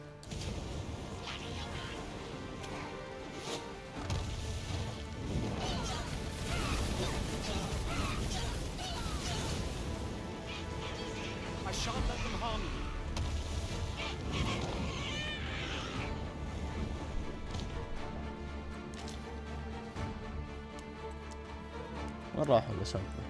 I shan't let them harm you. وين راح اللي سالفه؟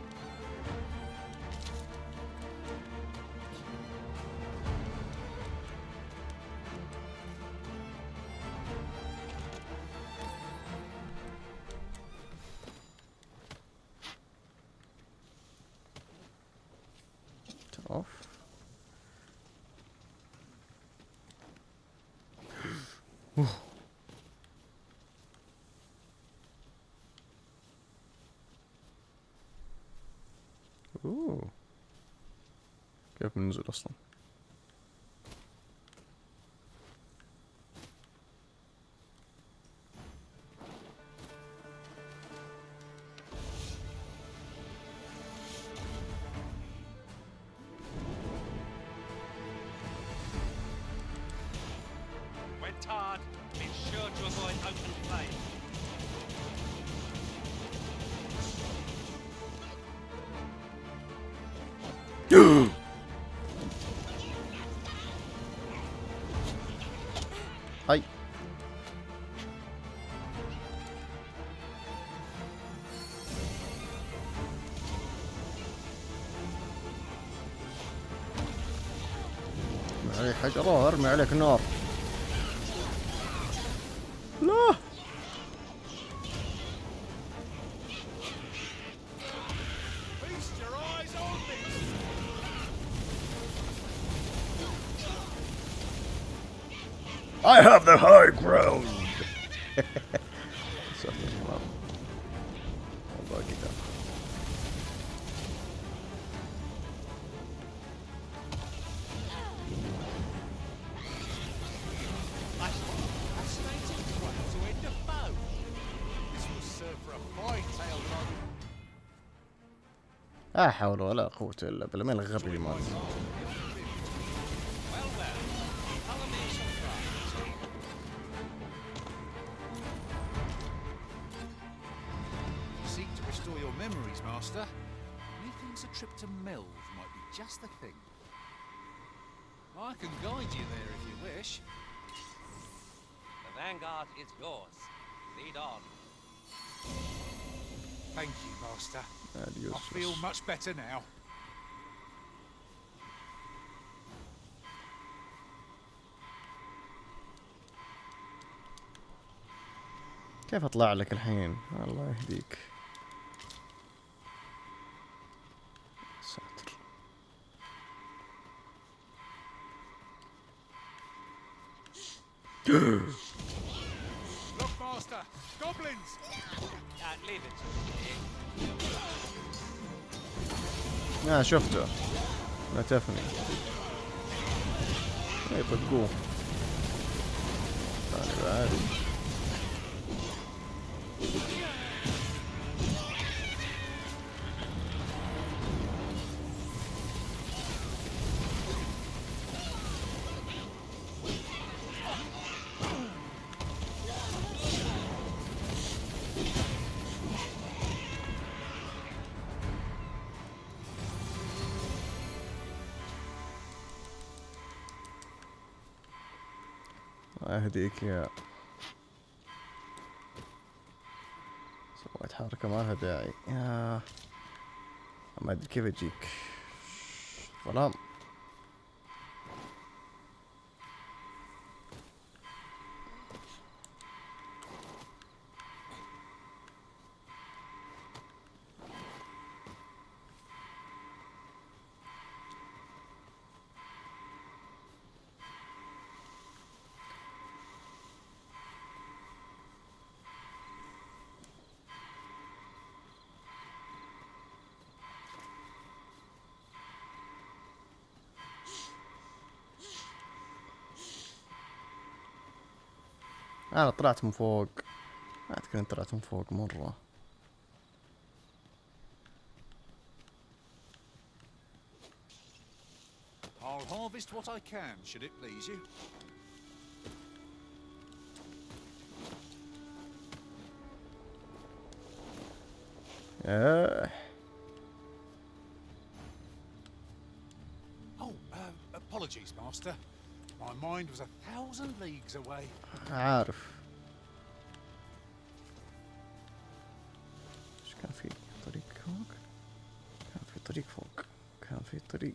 اوف اوه كيف بننزل اصلا؟ When tarred, be sure to avoid open flame. هاي ارمي عليك حجرة، ارمي عليك نار. لا Feast your eyes on this! I have the high ground. والله كذا. Fascinating way to end a foe. This will serve for a fine tale, Dragon. لا حول ولا قوة الا بالله، من الغبي مال. Seek to restore your memories, Master. Methinks a trip to Melve might be just the thing. I can guide you there if you wish. The vanguard is yours. Lead on. Thank you, Master. Adios. I feel much better now. كيف اطلع لك الحين؟ الله يهديك. ساتر. Look, Master! Goblins! Leave it to me. شفته. نتفني. اي طقوه. ثاني بعد. اهديك يا سويت حركة ما لها داعي. يا ما ادري كيف اجيك. ظلام. انا طلعت من فوق. اذكر انت طلعت من فوق مرة. harvest what I can, should it please you. Apologies, Master. My mind was 1,000 leagues away. عارف. ايش كان في طريق فوق؟ كان في طريق فوق. كان في طريق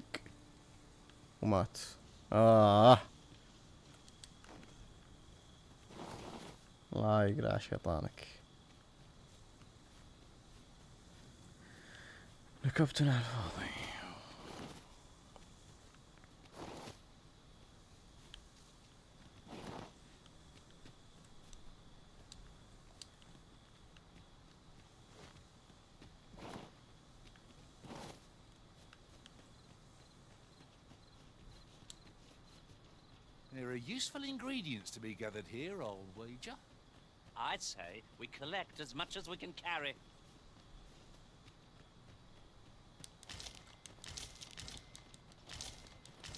ومات. الله يقلع شيطانك. نكبتنا على الفاضي. There are useful ingredients to be gathered here, I'll wager. I'd say we collect as much as we can carry.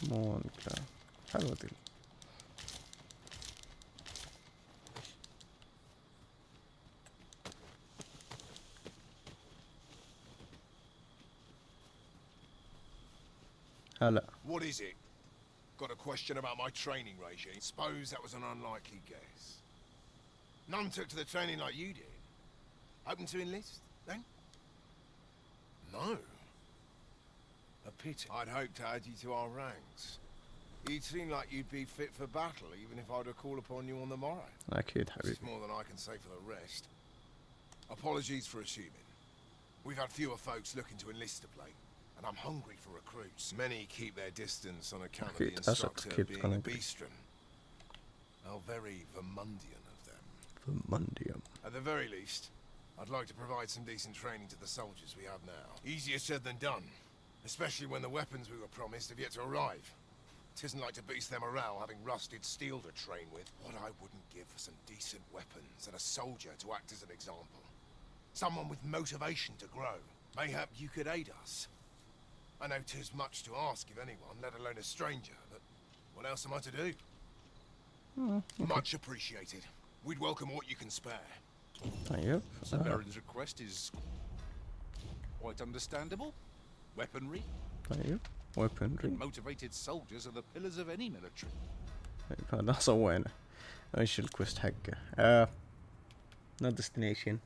مونكا حلوة دي. هلا. What is it? Got a question about my training regime? Suppose that was an unlikely guess. None took to the training like you did. Open to enlist, then? No. A pity. I'd hoped to add you to our ranks. You'd seem like you'd be fit for battle, even if I were to call upon you on the morrow. أكيد حبيبي. It's more than I can say for the rest. Apologies for assuming. We've had fewer folks looking to enlist of late, and I'm hungry for recruits. Many keep their distance on account of the instructor being a beastren. How very Vermundian of them. Vermundian. At the very least, I'd like to provide some decent training to the soldiers we have now. Easier said than done, especially when the weapons we were promised have yet to arrive. It isn't like to boost their morale having rusted steel to train with. What I wouldn't give for some decent weapons and a soldier to act as an example. Someone with motivation to grow. Mayhap you could aid us. I know 'tis much to ask of anyone, let alone a stranger, but what else am I to do? Okay. Much appreciated. We'd welcome what you can spare. طيب. Sir Baron's request is quite understandable. Weaponry. طيب. weaponry. Motivated soldiers are the pillars of any military. طيب هذا سوينا. ايش الكوست حقه؟ no destination.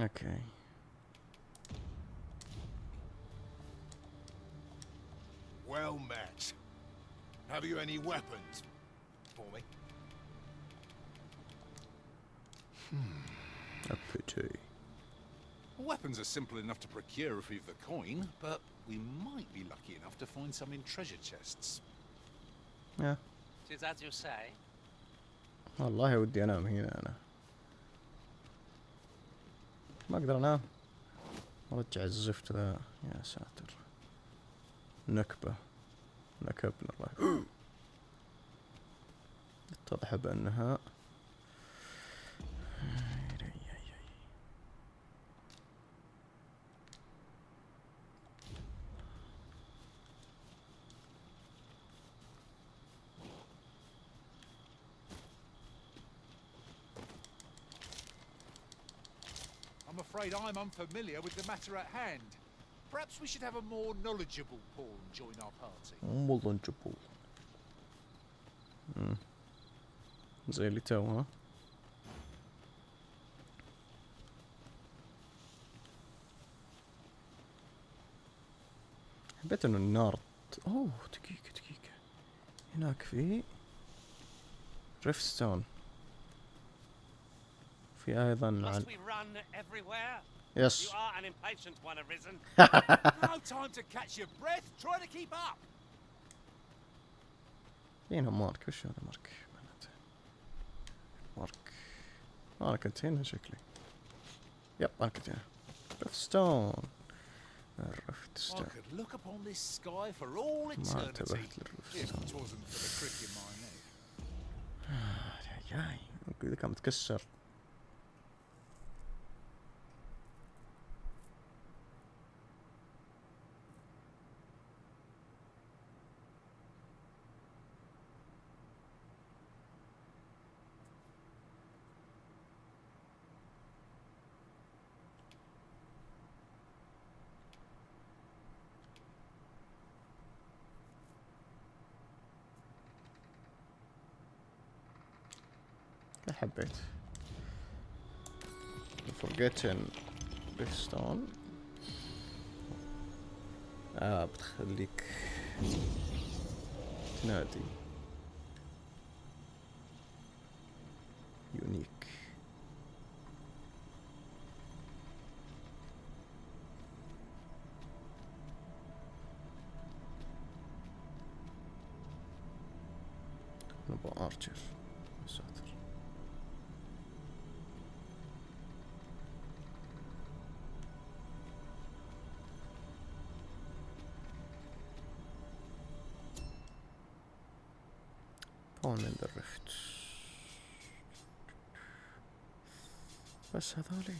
Okay. Well met. Have you any weapons for me? A pity. Weapons are simple enough to procure if we've the coin, but we might be lucky enough to find some in treasure chests. Yeah. Tis as you say. والله ودي انام هنا انا. ما اقدر انام. رجع الزفت ذا يا ساتر. نكبة. نكبنا الله. اتضح بانها I'm afraid I'm unfamiliar with the matter at hand. Perhaps we should have a more knowledgeable pawn join our party. knowledgeable. زي اللي تو ها. حبيت انه النار اوه دقيقة هناك في ريفستون. في ايضا عن Yes. You are an impatient one, Arisen. No time to catch your breath. Try to keep up. هنا مارك. وش هذا مارك؟ مارك. أنا كنت هنا شكلي. يب أنا كنت هنا. ريفستون. الرفت I استاذ. could look upon this sky for all ما eternity انتبهت للرفت if استاذ. it wasn't for the crick in my neck. جاي إذا كان متكسر. حبيت forgotten redstone. بتخليك تنادي يونيك. نبغى ارشر. ساتر. هون عند الرفت بس هذولي.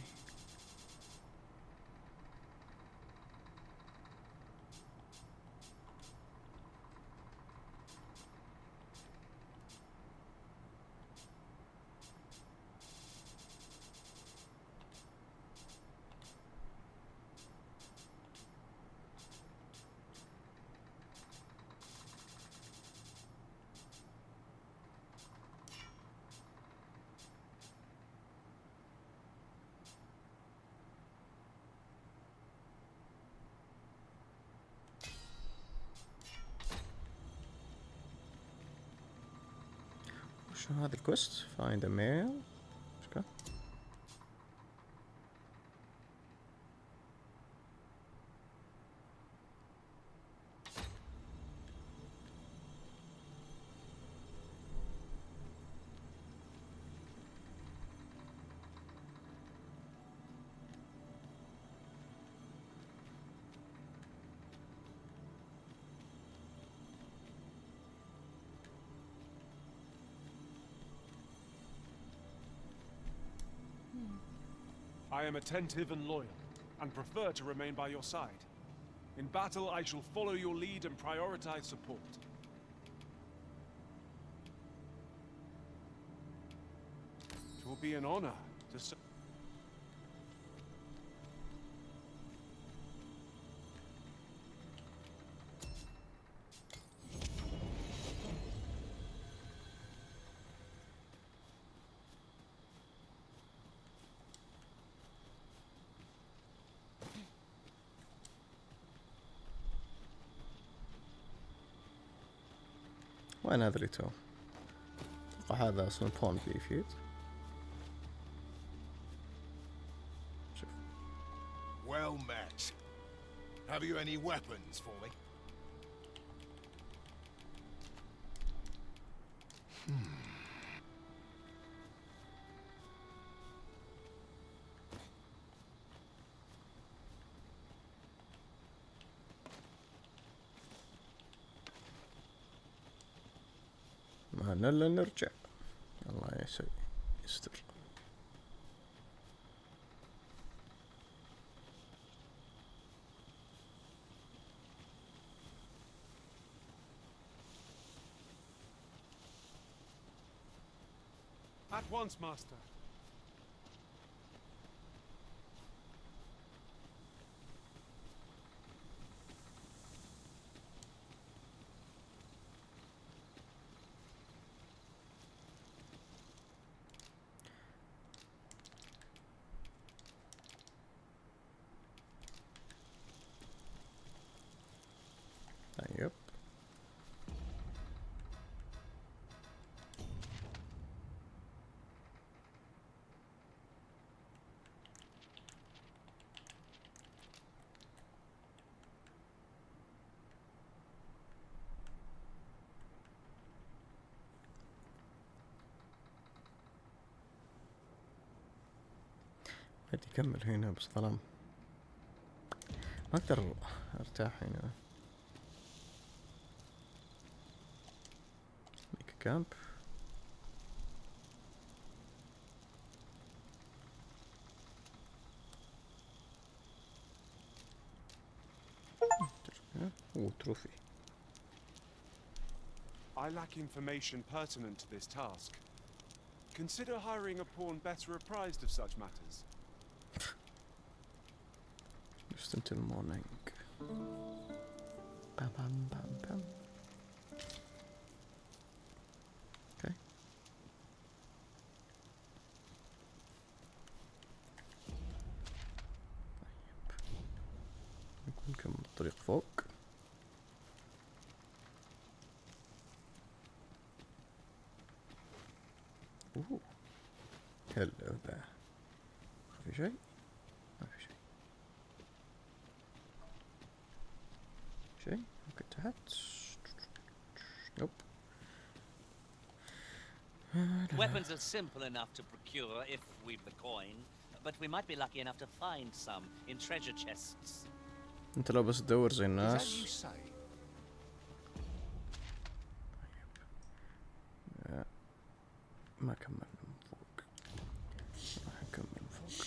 شو هذا الكوست؟ find a mail. شكا I am attentive and loyal, and prefer to remain by your side. In battle, I shall follow your lead and prioritize support. It will be an honor to serve. وين هذا اللي تو؟ اتوقع هذا اصلا بون بيفيد. شوف. Well met. Have you any weapons for me? ما لنا الا نرجع. الله يستر. At once, Master. طيب. بدي أكمل هنا بس ظلام. ما اقدر ارتاح هنا. ميك كامب. تروفي. I lack information pertinent to this task. Consider hiring a pawn better apprised of such matters. Just until morning. Bam bam bam bam. Okay. طيب نكمل الطريق فوق. هلا ذا. في شيء؟ ما في شيء. شيء؟ ممكن تحت؟ نوب. Weapons are simple enough to procure if we've the coin, but we might be lucky enough to find some in treasure chests. انت لو بس تدور زي الناس. ما كملنا من فوق. راح نكمل من فوق.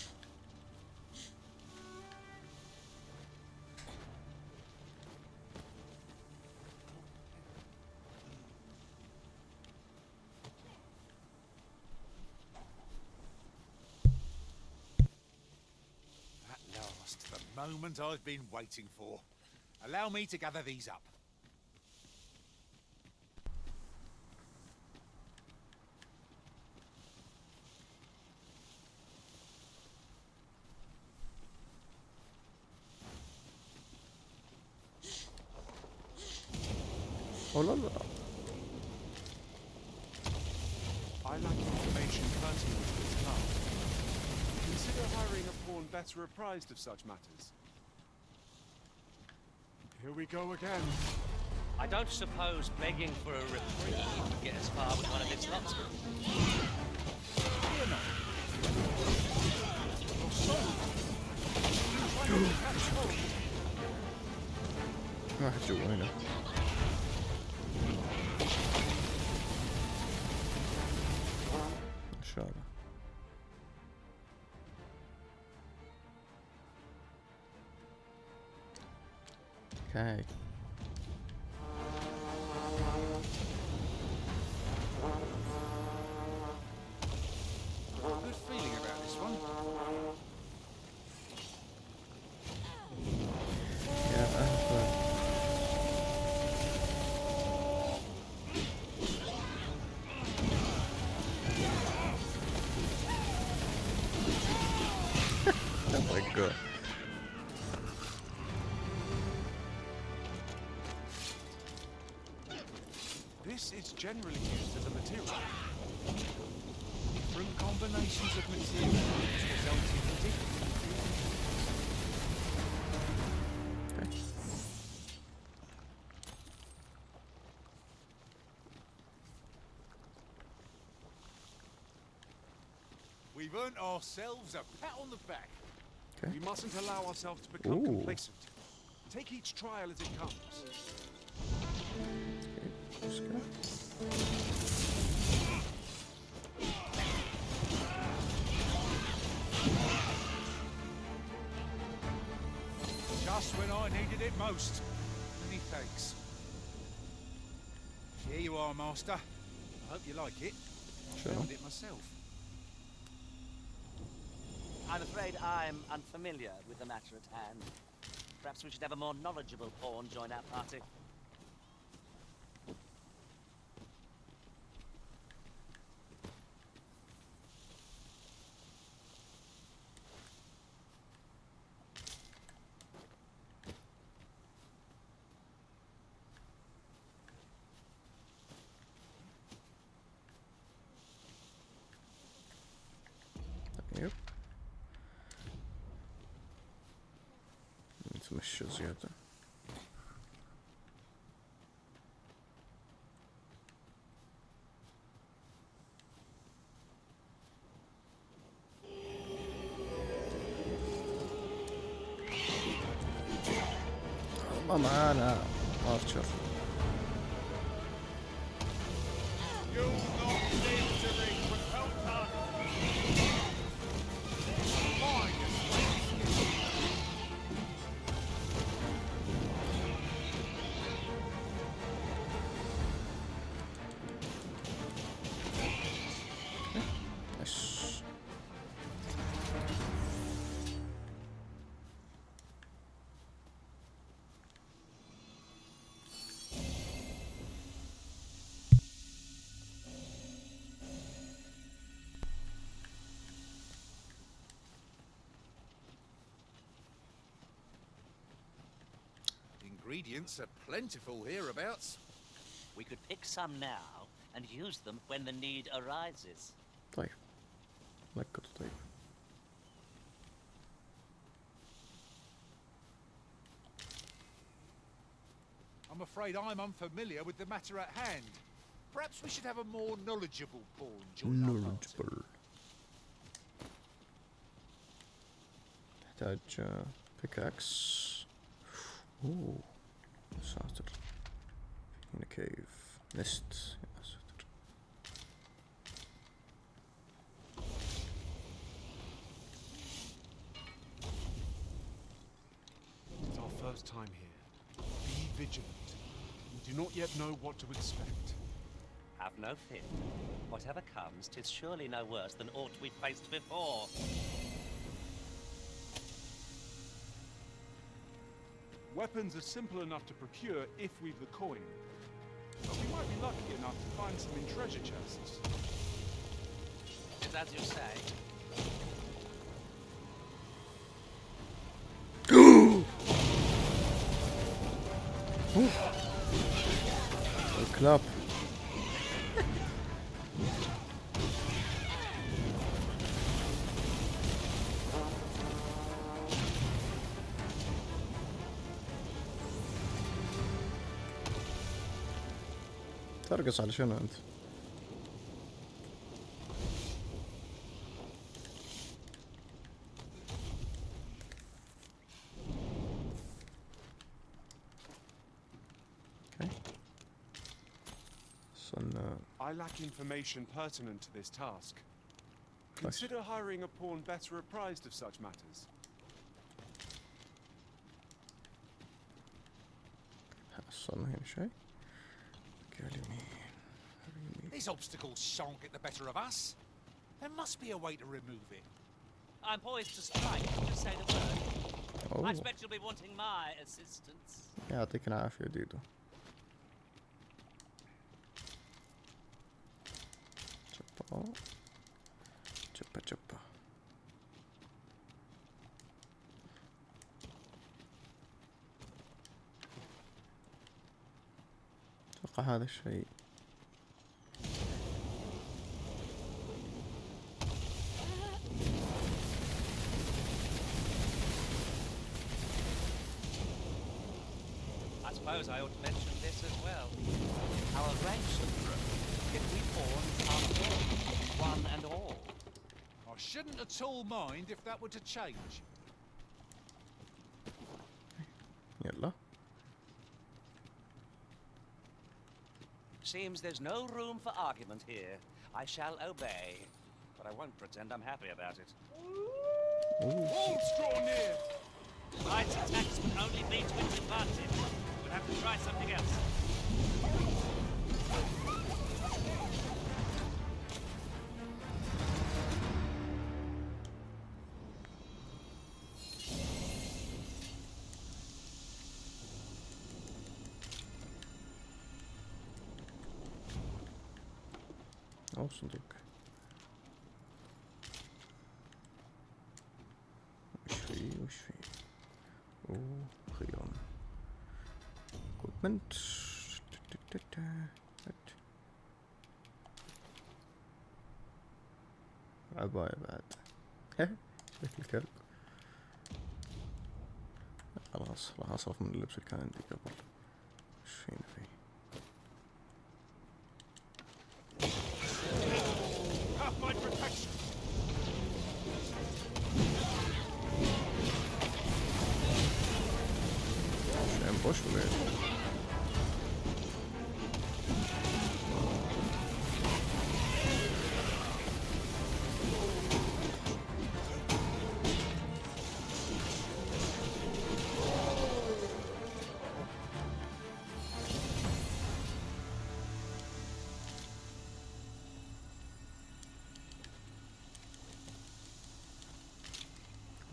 At last, the moment I've been waiting for. Allow me to gather these up. Oh la la. I lack information pertinent to this task. Consider hiring a pawn better apprised of such matters. Here we go again. I don't suppose begging for a reprieve would get as far with one of its lots. Fear not. Your soul. راح جوا هنا. ان شاء الله. اوكي. Good feeling about this one. يا أهبل. Oh my god. This is generally used as a material. Different combinations of materials result in different. We've earned ourselves a pat on the back. We mustn't allow ourselves to become complacent. Take each trial as it comes. Just when I needed it most. Many thanks. Here you are, Master. I hope you like it. I found it myself. I'm afraid I'm unfamiliar with the matter at hand. Perhaps we should have a more knowledgeable pawn join our party. Yep. نتمشى زيادة. ومعانا ارشر. Ingredients are plentiful hereabouts. We could pick some now and use them when the need arises. طيب لقطه. طيب I'm afraid I'm unfamiliar with the matter at hand. Perhaps we should have a more knowledgeable pawn join our party. نحتاج بيكاكس. اوه ساتر. هنا كيف نست. يا ساتر. It's our first time here. Be vigilant. We do not yet know what to expect. Have no fear. Whatever comes, 'tis surely no worse than aught we faced before. Weapons are simple enough to procure if we've the coin. But we might be lucky enough to find some in treasure chests. It's as you say. الكلاب. ترقص على شنو انت؟ I lack information pertinent to this task. Consider hiring a pawn better apprised of such matters. حصلنا هنا شيء. These obstacles shan't get the better of us. There must be a way to remove it. I'm poised to strike. Just say the word. Oh. I expect you'll be wanting my assistance. يعطيك العافية ديدو. جبا جبا. اتوقع هذا الشيء. I suppose I ought to mention this as well. Our ranks are broken, yet we pawns are one and all. I shouldn't at all mind if that were to change. يلا. Seems there's no room for argument here. I shall obey, but I won't pretend I'm happy about it. Walls draw near! Knight's attacks would only be to its advantage. We'll have to try something else. أو صندوق. وش فيه أوه خيام equipment. عباية بعد. شكل الكلب. خلاص راح أصرف من اللبس اللي كان عندي قبل. وش فينا فيه؟ بوش ولا ايش؟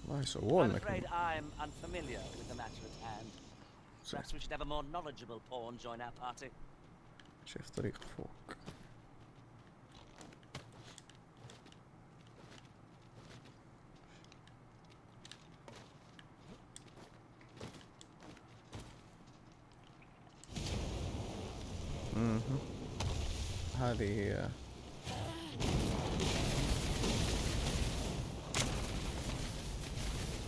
الله يسوون I'm لك. afraid I'm unfamiliar with the matter at hand. Perhaps we should have a more knowledgeable pawn join our party. شايف طريق فوق. هذه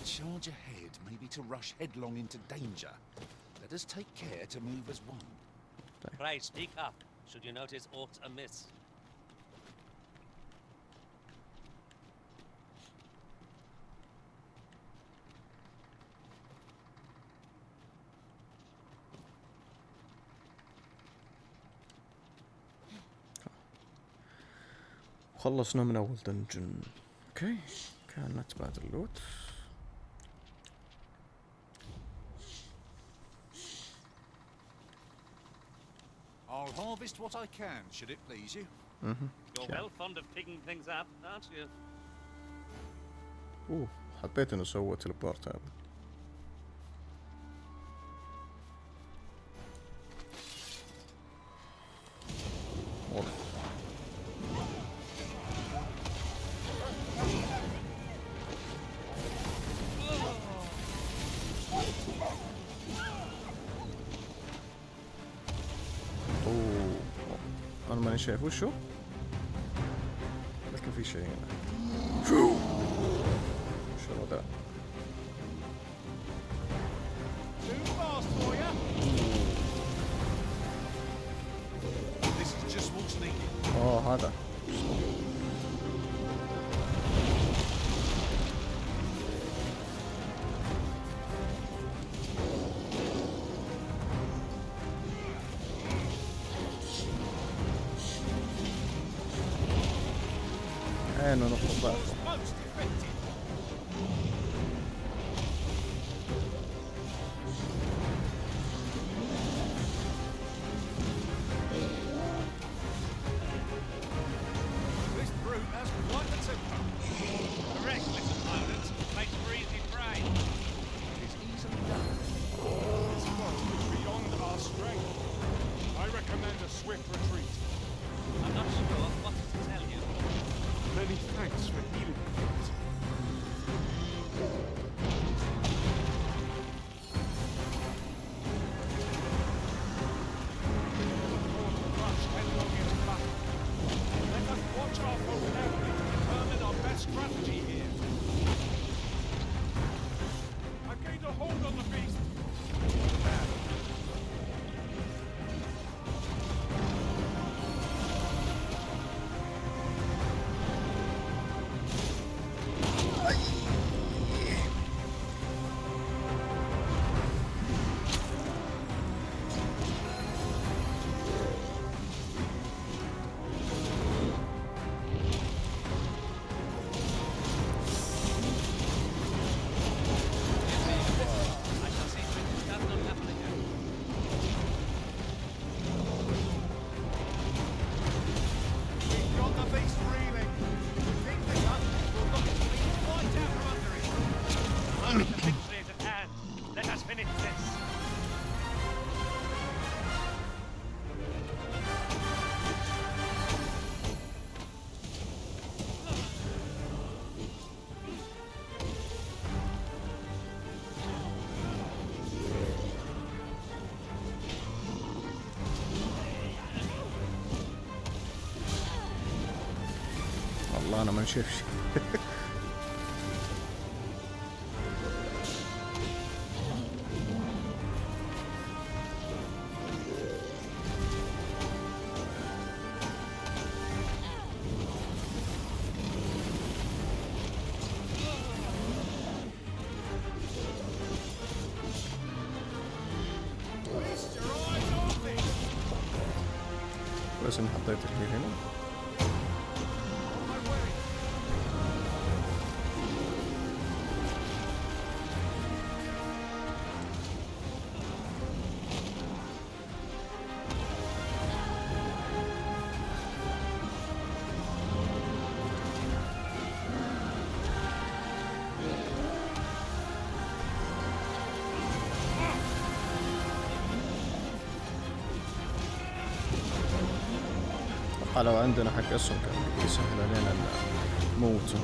Charge ahead, maybe to rush headlong into danger. Let us take care to move as one. Pray speak up, should you notice aught amiss. خلصنا من أول دنجن. اوكي كانت بعد اللوت. I'll harvest what I can, should it please you. You're well fond of picking things up, aren't you? حبيت انه سوى تلبورت هذا. انا ماني شايف وشو؟ لكن في شيء هنا. شو ذا؟ هذا عينه نقطة ضعف. والله انا ما نشوف شيء. كويس اني حطيت الهيل هنا. لو عندنا حق اسهم كان يسهل علينا نموت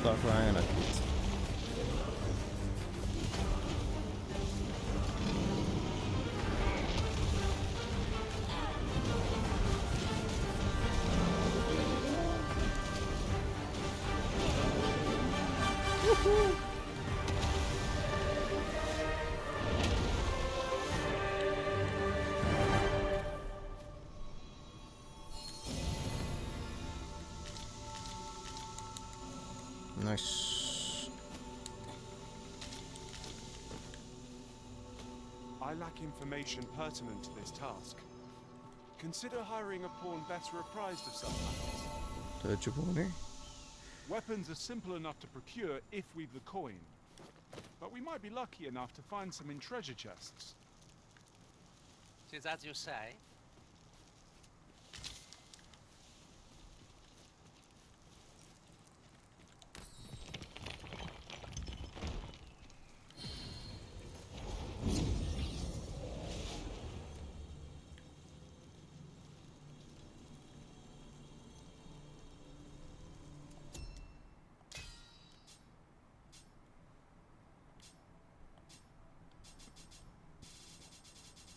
ضعف عين اكيد. Nice. I lack information pertinent to this task. Consider hiring a pawn better apprised of some matters. تعجبوني. Weapons are simple enough to procure if we've the coin. But we might be lucky enough to find some in treasure chests. Tis as you say.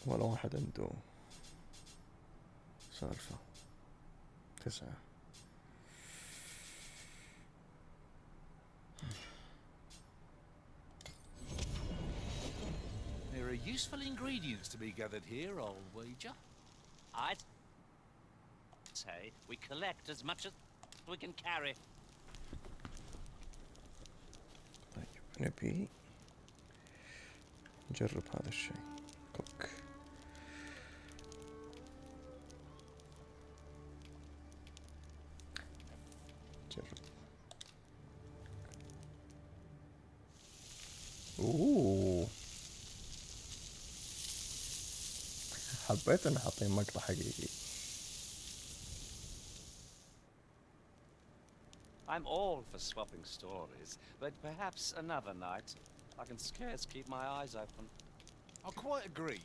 ولا واحد عنده سالفة. 9. There are useful ingredients to be gathered here, old wager. I'd say we collect as much as we can carry. طيب نبي نجرب هذا الشيء. كوك. جرب. اوه حبيت ان حاطين مقطع حقيقي. I'm all for swapping stories, but perhaps another night. I can scarce keep my eyes open. I quite agree.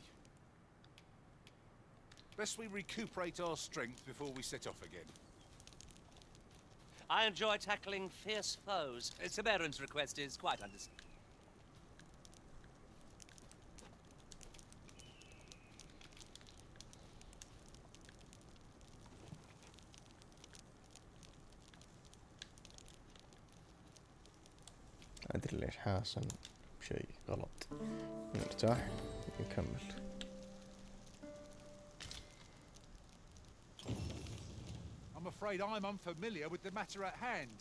Best we recuperate our strength before we set off again. I enjoy tackling fierce foes. Severan's request is quite understandable. أدري ليش حاسن بشيء غلط. نرتاح نكمل. I'm afraid I'm unfamiliar with the matter at hand.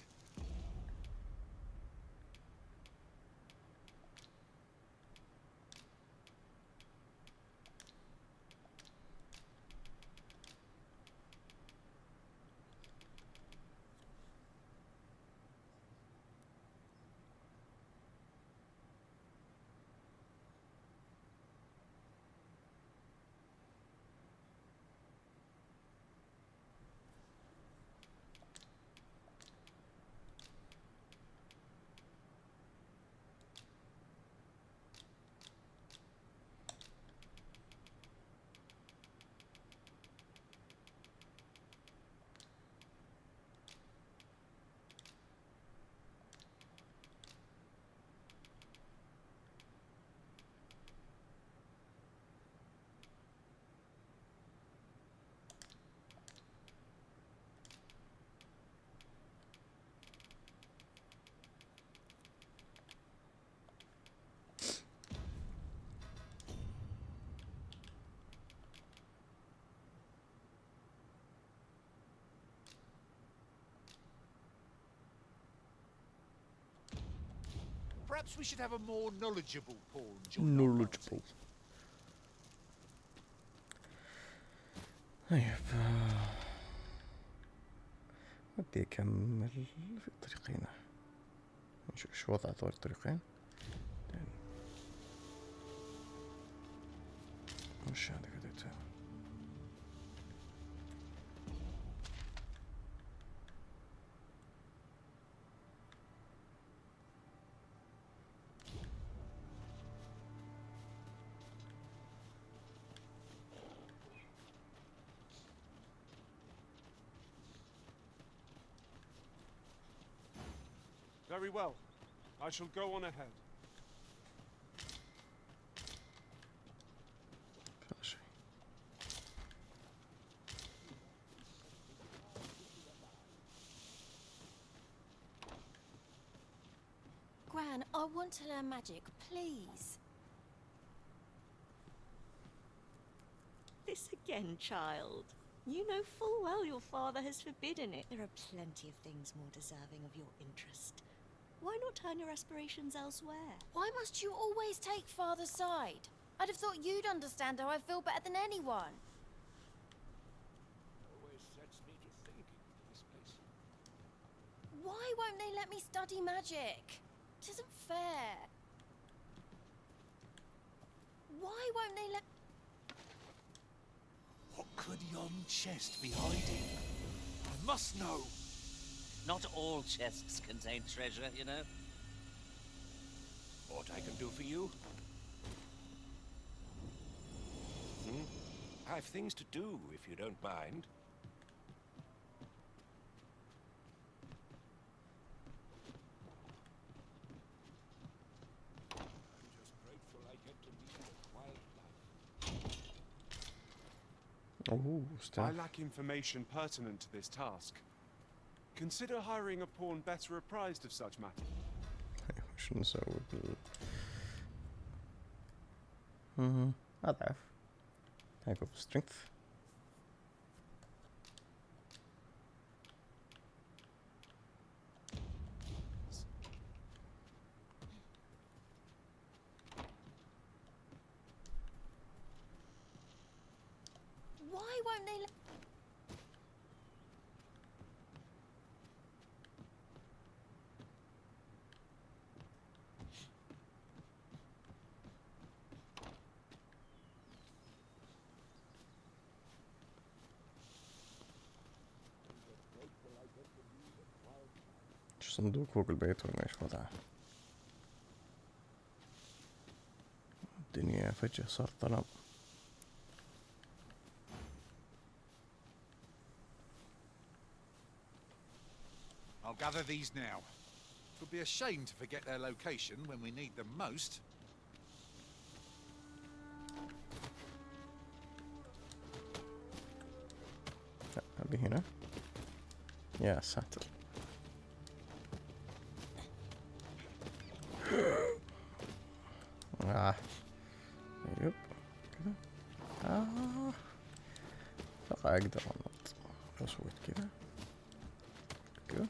Perhaps we should have a more knowledgeable pawn join our party. طيب ودي أكمل في الطريقين. نشوف شو وضع هذول الطريقين. وش هذا قدرته؟ Very well. I shall go on ahead. Gran, I want to learn magic, please. This again, child. You know full well your father has forbidden it. There are plenty of things more deserving of your interest. Why not turn your aspirations elsewhere? Why must you always take father's side? I'd have thought you'd understand how I feel better than anyone. Always sets me to thinking, this place. Why won't they let me study magic? It isn't fair. Why won't they let... What could yon chest be hiding? I must know. Not all chests contain treasure, you know. What I can do for you? I've things to do, if you don't mind. I'm just grateful I get to lead a quiet life. I lack information pertinent to this task. Consider hiring a pawn better apprised of such matters. شو نسوي أضعف. هيكون strength. Why won't they let... شو صندوق فوق البيت ولا ايش وضعه؟ الدنيا فجأة صار ظلام. I'll gather these now. It would be a shame to forget their location when we need them most. هذه هنا. يا ساتر. يب كذا. اتوقع اقدر انط لو سويت كذا كذا.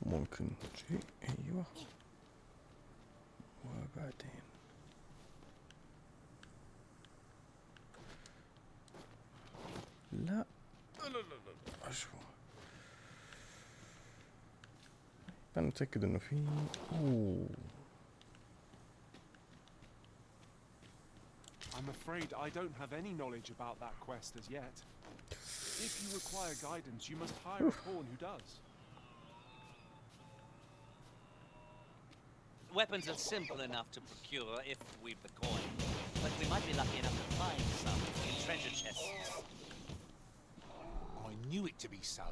ممكن شيء. ايوه. وبعدين لا اشوف. انا متأكد انه في I'm afraid I don't have any knowledge about that quest as yet. If you require guidance, you must hire a pawn who does. Weapons are simple enough to procure if we've the coin, but we might be lucky enough to find some in treasure chests. I knew it to be so.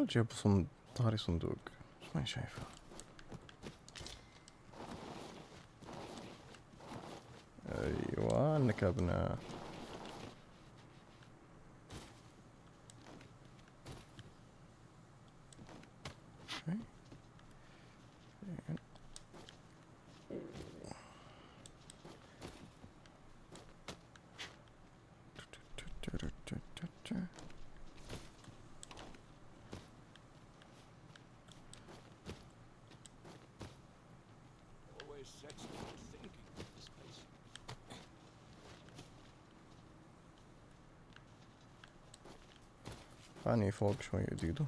جيب طاري صندوق بس ما شايفه. ايوه نكبنا. Always sets me to thinking, this place. ارفعني فوق شوي ديدو.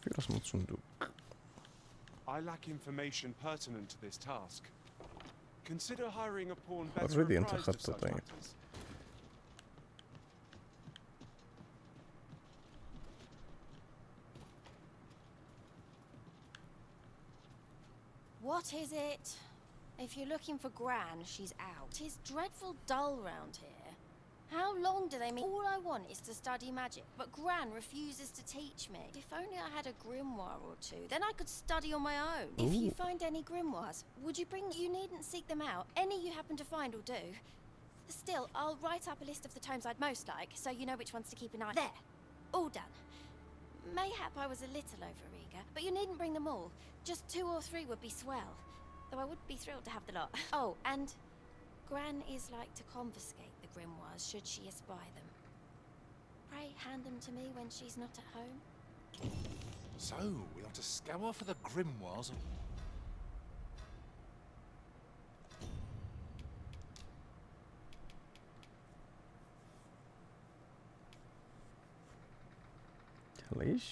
في رسمة صندوق. I lack information pertinent to this task. Consider hiring a pawn better already انت apprised of اخذته such طيب. matters. What is it? If you're looking for Gran, she's out. 'Tis dreadful dull round here. How long do they mean? All I want is to study magic, but Gran refuses to teach me. If only I had a grimoire or two, then I could study on my own. If you find any grimoires, would you bring... You needn't seek them out. Any you happen to find will do. Still, I'll write up a list of the tomes I'd most like, so you know which ones to keep an eye... There! All done. Mayhap I was a little over-eager, but you needn't bring them all. Just 2 or 3 would be swell. Though I would be thrilled to have the lot. Oh, and Gran is like to confiscate the grimoires should she espy them. Pray hand them to me when she's not at home. So, we are to scour for the grimoires. ليش؟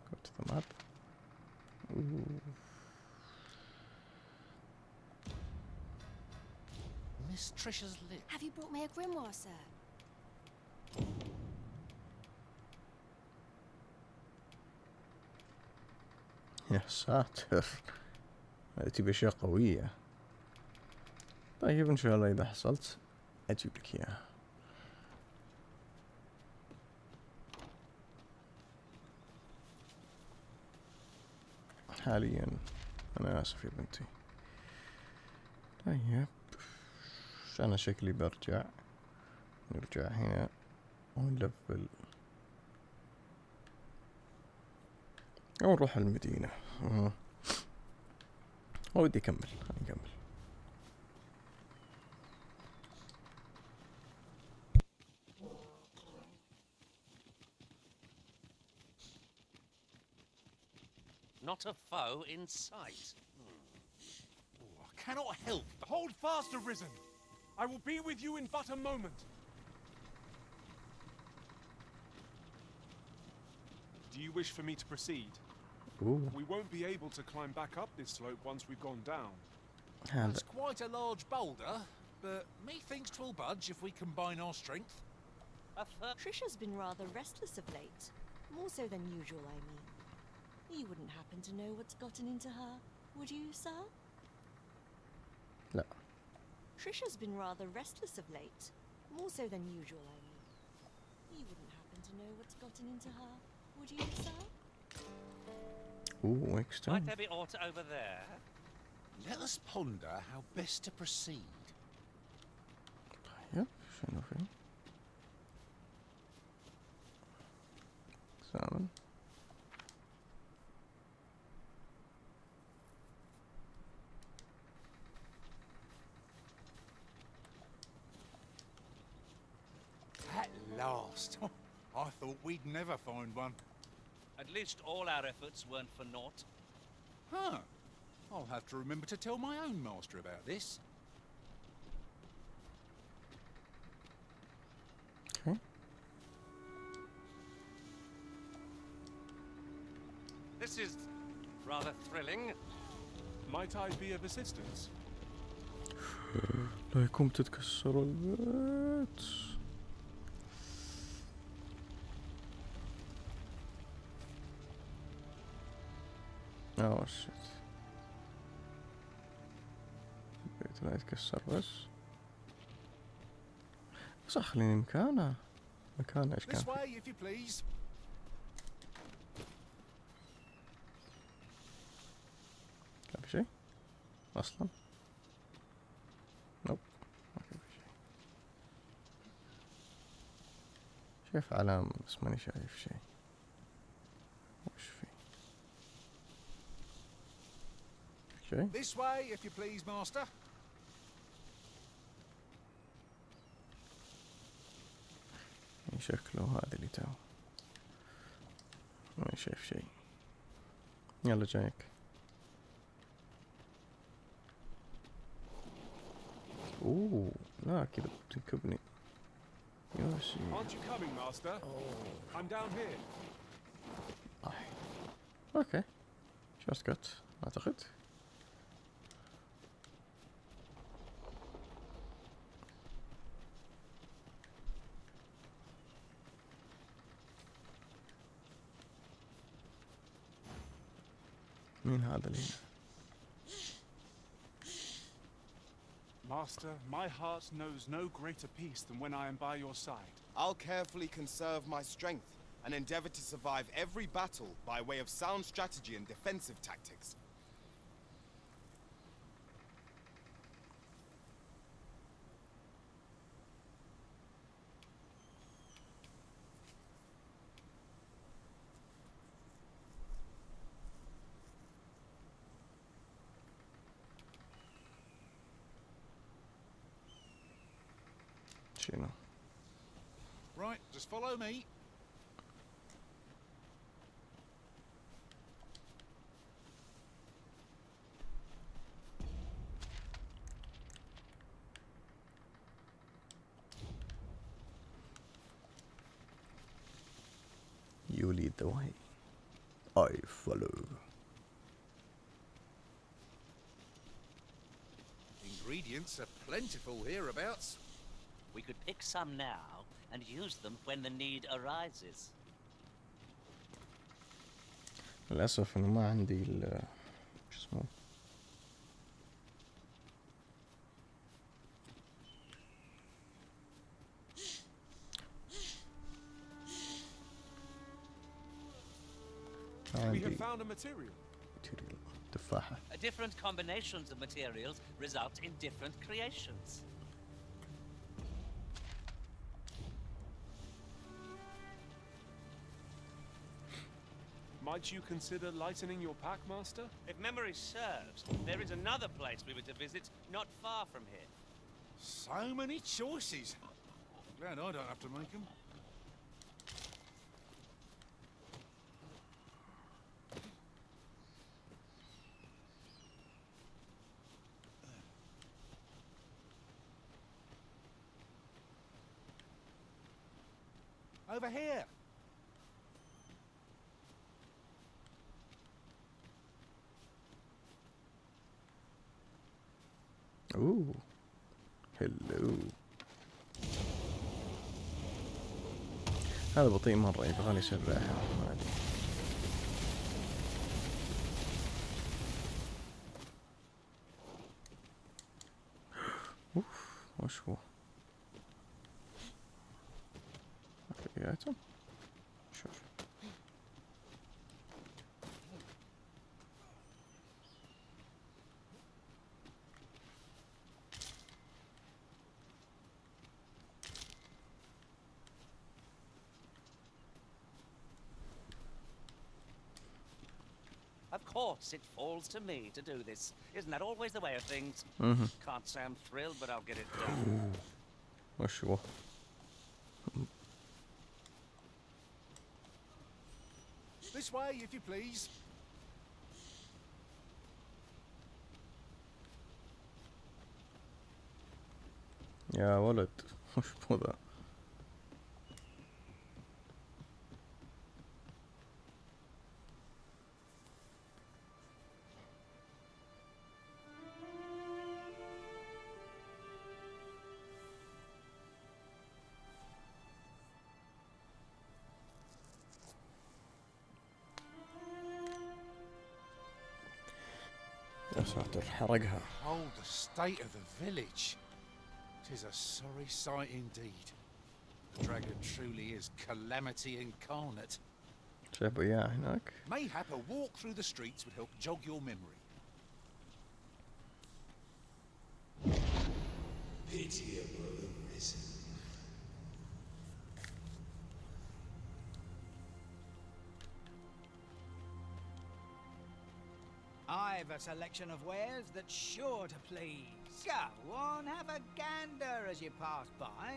go to the map. Ooh. Miss Trisha's lip. Have you brought me a grimoire, sir? يا ساتر، هذه تبي اشياء قوية. طيب ان شاء الله اذا حصلت اجيب لك اياها. حاليا انا اسف يا بنتي. طيب انا شكلي برجع، نرجع هنا ونلفل او نروح المدينة. ودي اكمل، نكمل. Not a foe in sight. I cannot help. Hold fast, Arisen. I will be with you in but a moment. Do you wish for me to proceed? Ooh. We won't be able to climb back up this slope once we've gone down. That's quite a large boulder, but methinks 'twill budge if we combine our strength. Trisha's been rather restless of late. More so than usual, I mean. You wouldn't happen to know what's gotten into her, would you, sir? No. Trisha's been rather restless of late. More so than usual, I mean. You wouldn't happen to know what's gotten into her, would you, sir? Ooh, extra. Might there be aught over there? Let us ponder how best to proceed. طيب شنو في؟ examine. At last. I thought we'd never find one. At least all our efforts weren't for naught. Huh. I'll have to remember to tell my own master about this. Okay. This is rather thrilling. Might I be of assistance? لا يكون تتكسر البيت. اوه شت. البيت لا يتكسر بس خليني مكانه ايش كان؟ This way, if you please. كان في شيء؟ اصلا؟ نوب ما كان في شيء. شايف علامة بس ماني شايف شيء. وش في؟ شيء؟ This way, if you please, master. شكله هذا اللي تو ما شايف شيء. يلا جايك. اوه لا كذا بتنكبني. يوسي. Aren't you coming, Master? I'm down here. اوكي شورت كات اعتقد. مين هذا اللي هنا؟ Master, my heart knows no greater peace than when I am by your side. I'll carefully conserve my strength and endeavor to survive every battle by way of sound strategy and defensive tactics. شنو؟ Right, just follow me. You lead the way. I follow. Ingredients are plentiful hereabouts. We could pick some now and use them when the need arises. للأسف إنه ما عندي ال شو اسمه We have found a material. تفاحة. Different combinations of materials result in different creations. Might you consider lightening your pack, Master? If memory serves, there is another place we were to visit not far from here. So many choices. Glad I don't have to make them. Over here. Ooh. Hello. هذا بطيء مرة يبغالي يسرعها ما أدري. اوف وش هو؟ اكلياتهم؟ شوف. Of course, it falls to me to do this. Isn't that always the way of things? Can't say I'm thrilled, but I'll get it done. وش هو؟ This way, if you please. يا ولد وش هو ذا؟ يا ساتر حرقها. Behold the state of the village. 'Tis a sorry sight indeed. The dragon truly is calamity incarnate. شايف إياه هناك؟ Mayhap a walk through the streets would help jog your memory. Pitiable arisen. I've a selection of wares that's sure to please. Go on, have a gander as you pass by.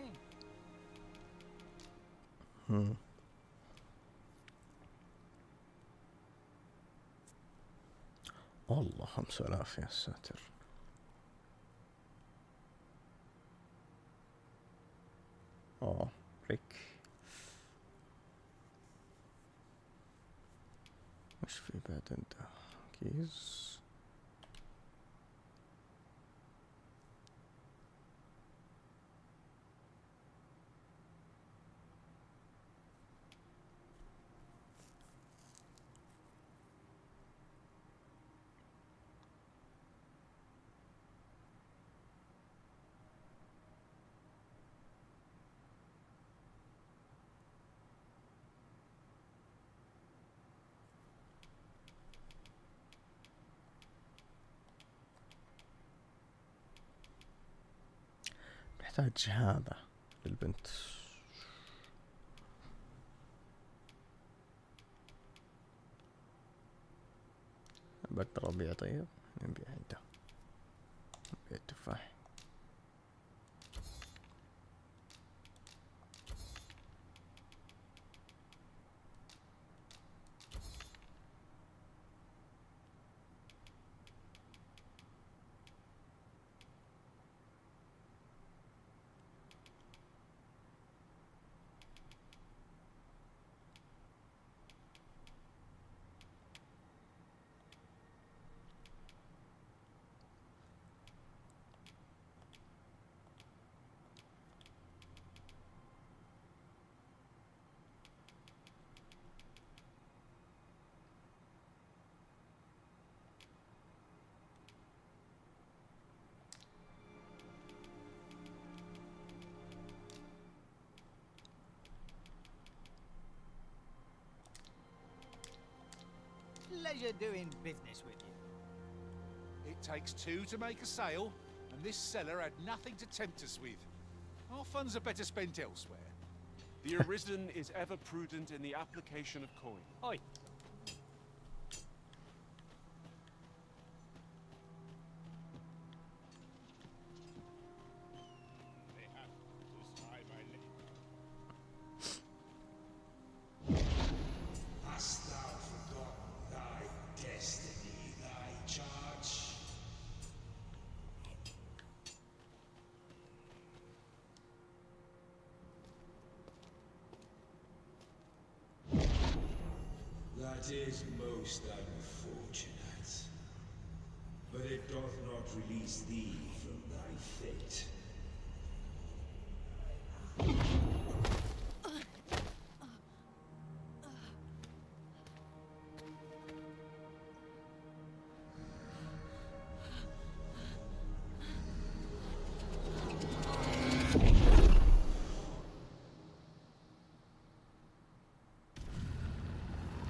والله 5000 يا ساتر. اوه ريك. وش في بعد انت؟ كيس. نحتاج هذا للبنت. بقدر ابيع؟ طيب نبيع عنده، نبيع التفاح. Pleasure doing business with you. It takes two to make a sale, and this seller had nothing to tempt us with. Our funds are better spent elsewhere. The Arisen is ever prudent in the application of coin. Oi. Hast thou forgotten thy destiny, thy charge? That is most unfortunate, but it doth not release thee from thy fate.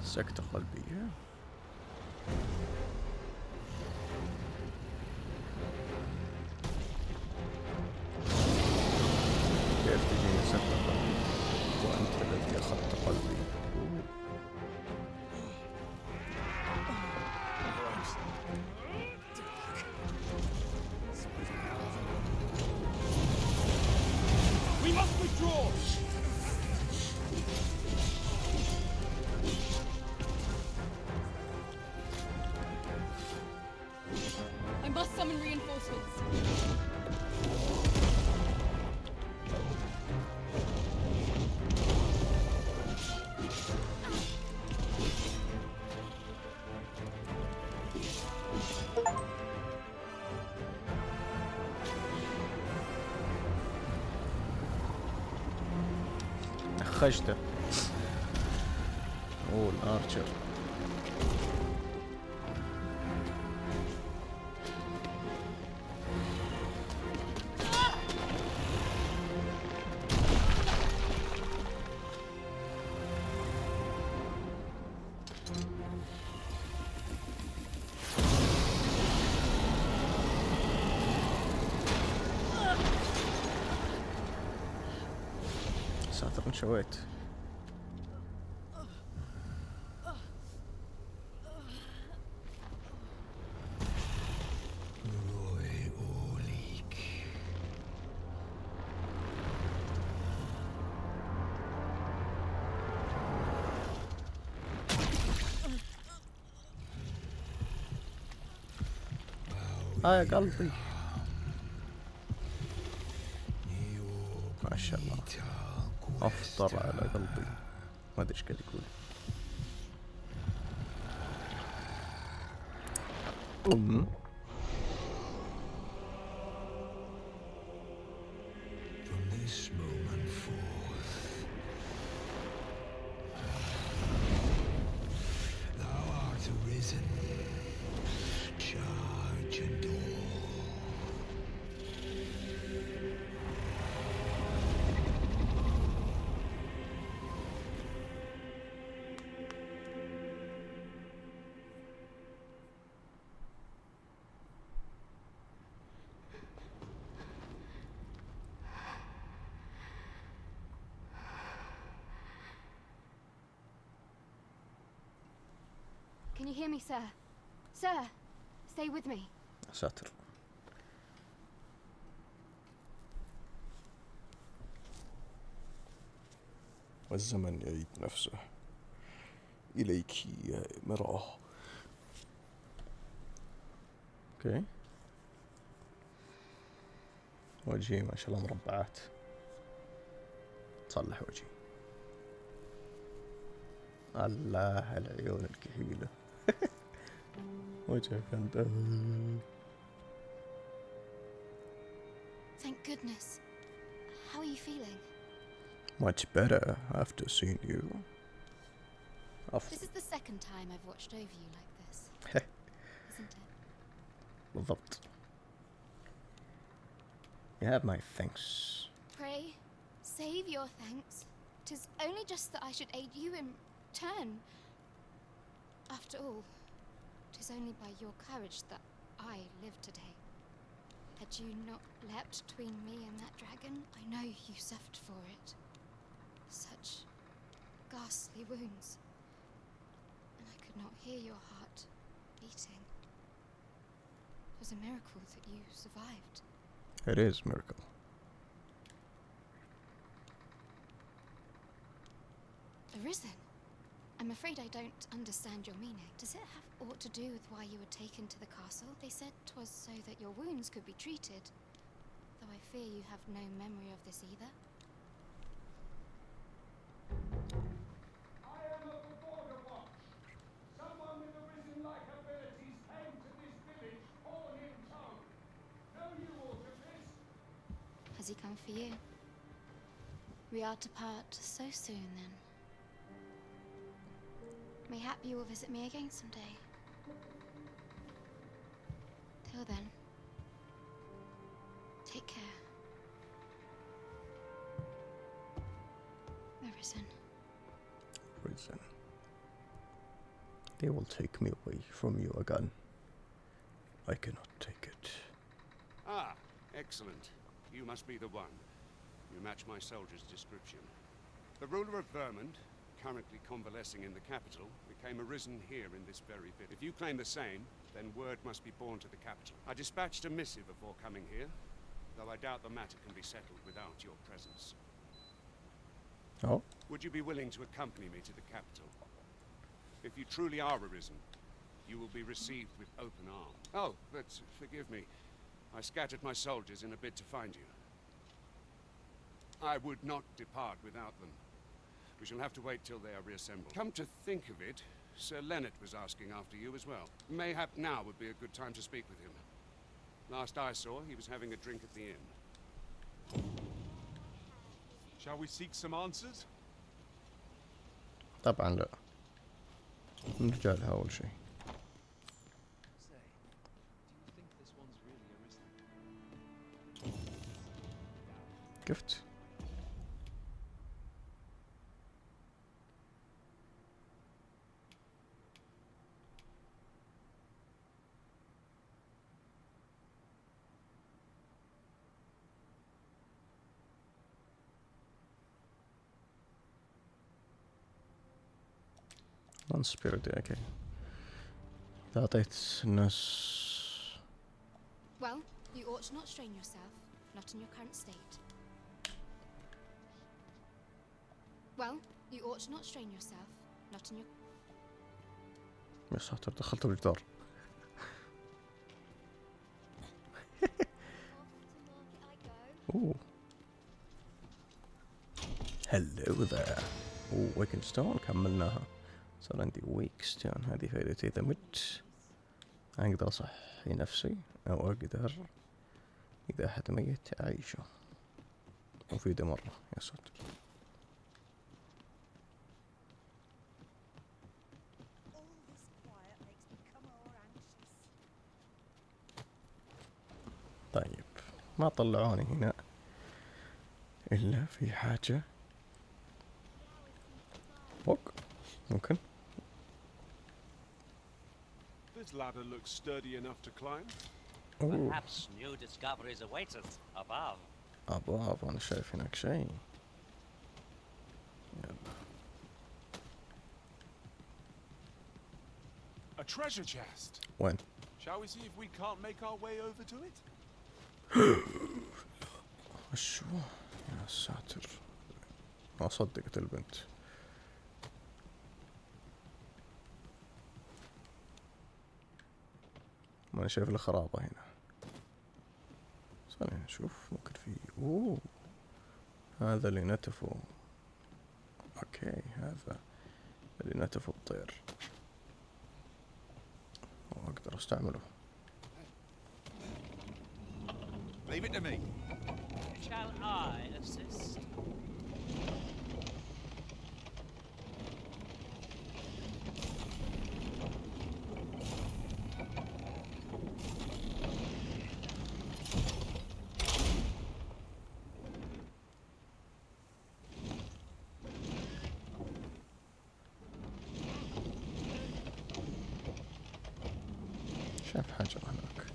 سكتة قلبية. كيف تجيني سكتة قلبية وأنت الذي أخذت قلبي؟ We must withdraw! I must summon reinforcements. خشته. اوه الارشر. ساتر انشويت. يا قلبي ما شاء الله. أفطر على قلبي. ما أدري إيش قاعد يقول. From this moment forth, thou art arisen. Charge and all. Can you hear me, sir? Sir, stay with me. ساتر. والزمن يعيد نفسه إليك يا مرأة. اوكي. وجهي ما شاء الله مربعات. تصلح وجهي. الله العيون الكحيلة. وجهك انت. Thank goodness. How are you feeling? Much better after seeing you. This is the second time I've watched over you like this. Isn't it? بالضبط. You have my thanks. Pray, save your thanks. 'Tis only just that I should aid you in turn. After all, 'tis only by your courage that I live today. Had you not leapt between me and that dragon, I know you suffered for it. Such ghastly wounds. And I could not hear your heart beating. It was a miracle that you survived. It is a miracle. Arisen? I'm afraid I don't understand your meaning. Does it have aught to do with why you were taken to the castle? They said 'twas so that your wounds could be treated. Though I fear you have no memory of this either. I am of the Border Watch. Someone with arisen-like abilities came to this village, horn in tow. Know you aught of this? Has he come for you? We are to part so soon, then. Mayhap you will visit me again someday. Till then, take care. Arisen. Risen. They will take me away from you again. I cannot take it. Ah, excellent. You must be the one. You match my soldier's description. The ruler of Vermund, currently convalescing in the capital, became arisen here in this very village. If you claim the same, then word must be borne to the capital. I dispatched a missive before coming here, though I doubt the matter can be settled without your presence. Oh? Would you be willing to accompany me to the capital? If you truly are arisen, you will be received with open arms. Oh, but forgive me. I scattered my soldiers in a bid to find you. I would not depart without them. We shall have to wait till they are reassembled. Come to think of it, Sir Leonard was asking after you as well. Mayhap now would be a good time to speak with him. Last I saw, he was having a drink at the inn. Shall we seek some answers? طبعا لا. نرجع لها أول شيء. كفت. Unspirited, okay. إذا أعطيت الناس. Well, you ought to not strain yourself, not in your current state. Well, you ought to not strain yourself, not in your... يا ساتر دخلت بالجدار. أوه. هلو ذا. ويكن ستون كملناها. صار عندي ويك ستون. هذه فائدتي إذا مت أقدر أصحي نفسي، أو أقدر إذا أحد ميت أعيشه. مفيدة مرة يا ساتر. طيب ما طلعوني هنا إلا في حاجة فوق ممكن. This ladder looks sturdy enough to climb. Perhaps new discoveries await us above. أبواب. أنا شايف هناك شيء. يلا. A treasure chest. وين؟ Shall we see if we can't make our way over to it? وشو يا ساتر، ما صدقت البنت. ما أنا شايف الخرابة هنا. خلينا نشوف ممكن في هذا اللي نتفه. اوكي هذا اللي نتفه الطير واقدر استعمله. Leave it to me. Shall I assist? شاف حجر هناك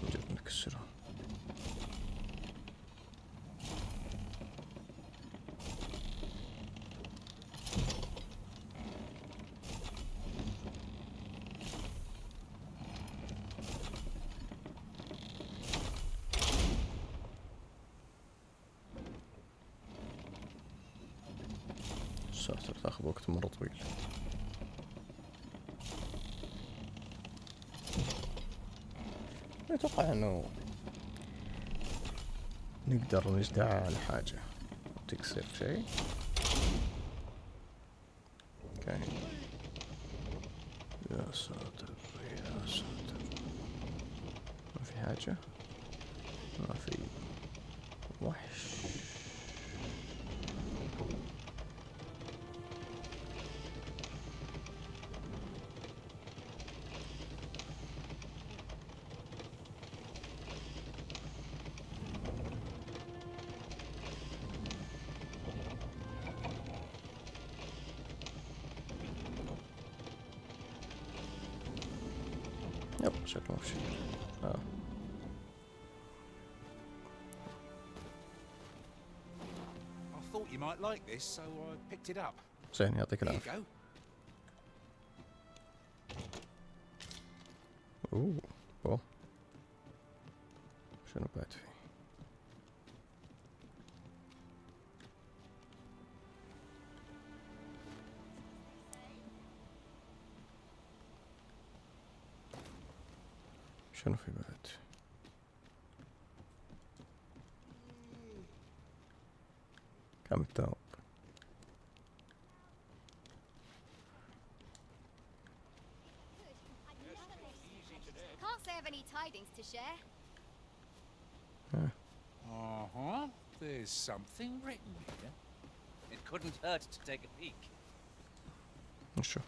نجد نكسره. ساتر تاخذ وقت مرة طويل. أتوقع إنه نقدر نجدع على حاجة تكسر شيء. اوكي يا ساتر يا ساتر. ما في حاجة، ما في وحش. يب شكله مش I thought you might like this, so I picked it up. زين يعطيك Here you العافية. go. اوه شنو بعد فيه؟ شنو في بعد؟ كم الثوب؟ Can't say I've any tidings to share. Uh-huh. There's something written here. It couldn't hurt to take a peek. شو؟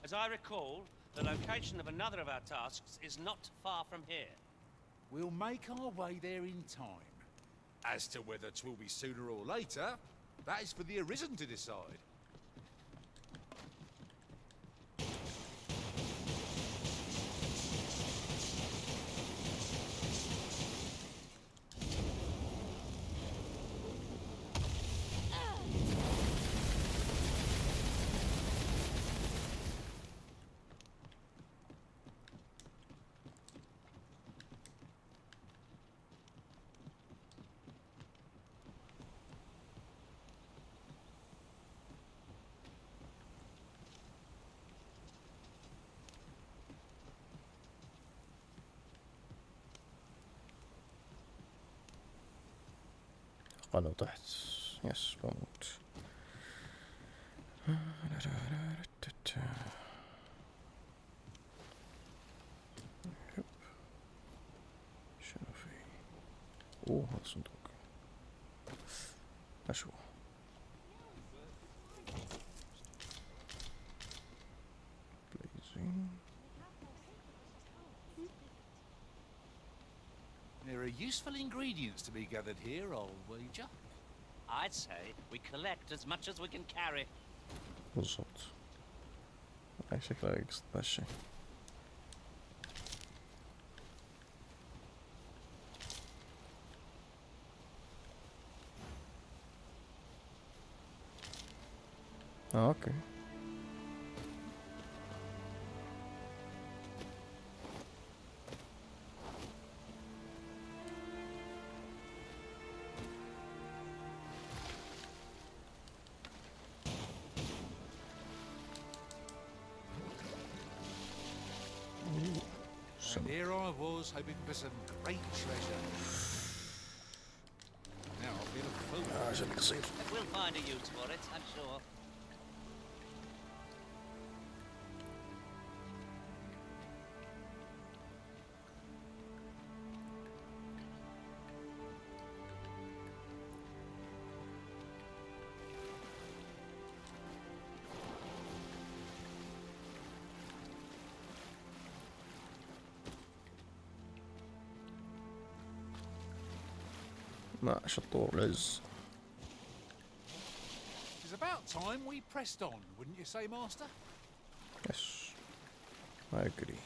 As I recall, the location of another of our tasks is not far from here. We'll make our way there in time. As to whether 'twill be sooner or later, that is for the Arisen to decide. اتوقع لو طحت يس بموت. شنو في؟ اوه هذا صندوق. اشوف. There are useful ingredients to be gathered here, old wager. I'd say we collect as much as we can carry. بالضبط. هاي شكلها يقصد بهالشي. اوكي. And here I was hoping for some great treasure. Now I'll feel a fool. We'll find a use for it, I'm sure. ما شطور العز. It's about time we pressed on, wouldn't you say, Master? Yes, I agree.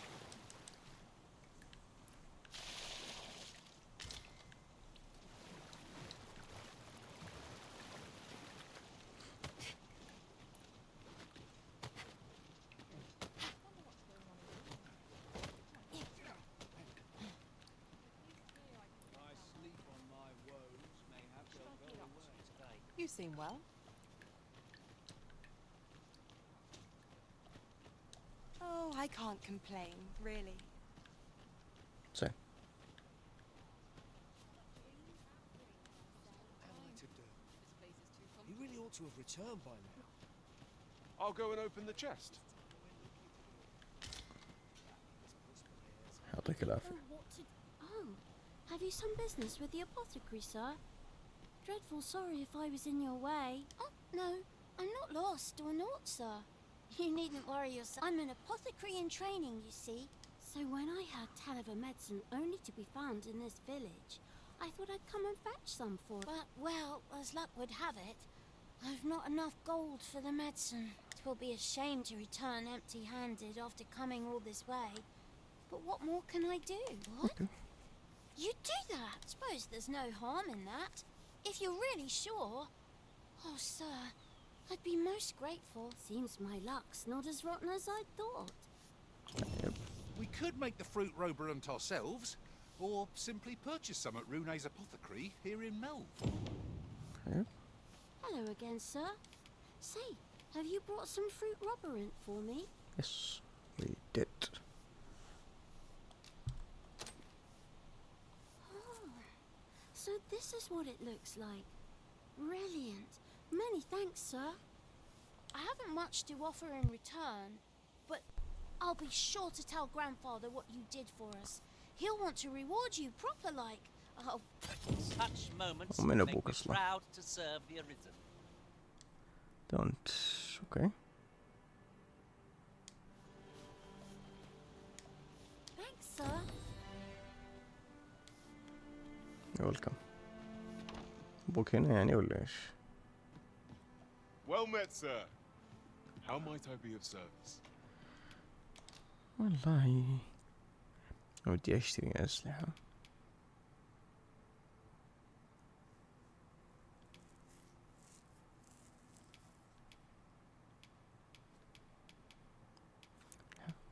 You seem well. Oh, I can't complain, really. Same. He really ought to have returned by now. I'll go and open the chest. يعطيك العافية. Oh, have you some business with the apothecary, sir? Dreadful sorry if I was in your way. Oh, no, I'm not lost or naught, sir. You needn't worry yourself. I'm an apothecary in training, you see. So when I heard tell of a medicine only to be found in this village, I thought I'd come and fetch some for it. But, well, as luck would have it, I've not enough gold for the medicine. It will be a shame to return empty-handed after coming all this way. But what more can I do? What? Okay. You'd do that? Suppose there's no harm in that. If you're really sure. Oh, sir, I'd be most grateful. Seems my luck's not as rotten as I thought. We could make the fruit roberant ourselves, or simply purchase some at Rune's apothecary here in Melv. Okay. Hello again, sir. Say, have you brought some fruit roberant for me? Yes, we did. So this is what it looks like. Brilliant. Many thanks, sir. I haven't much to offer in return, but I'll be sure to tell Grandfather what you did for us. He'll want to reward you proper like. Oh, such moments ومن make أبوك me أصلا. proud to serve the Arisen. Don't. Okay. Thanks, sir. You're welcome. أبوك هنا يعني ولا إيش؟ Well met, sir. How might I be of service? والله ودي أشتري أسلحة.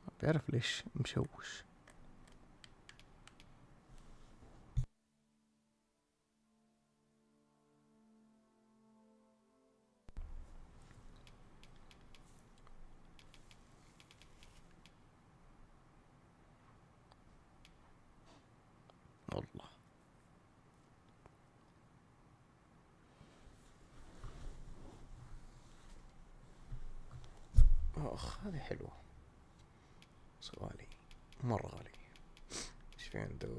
ما بعرف ليش مشوش. والله هذه حلوة بس غالي مرة غالي. ايش في عنده؟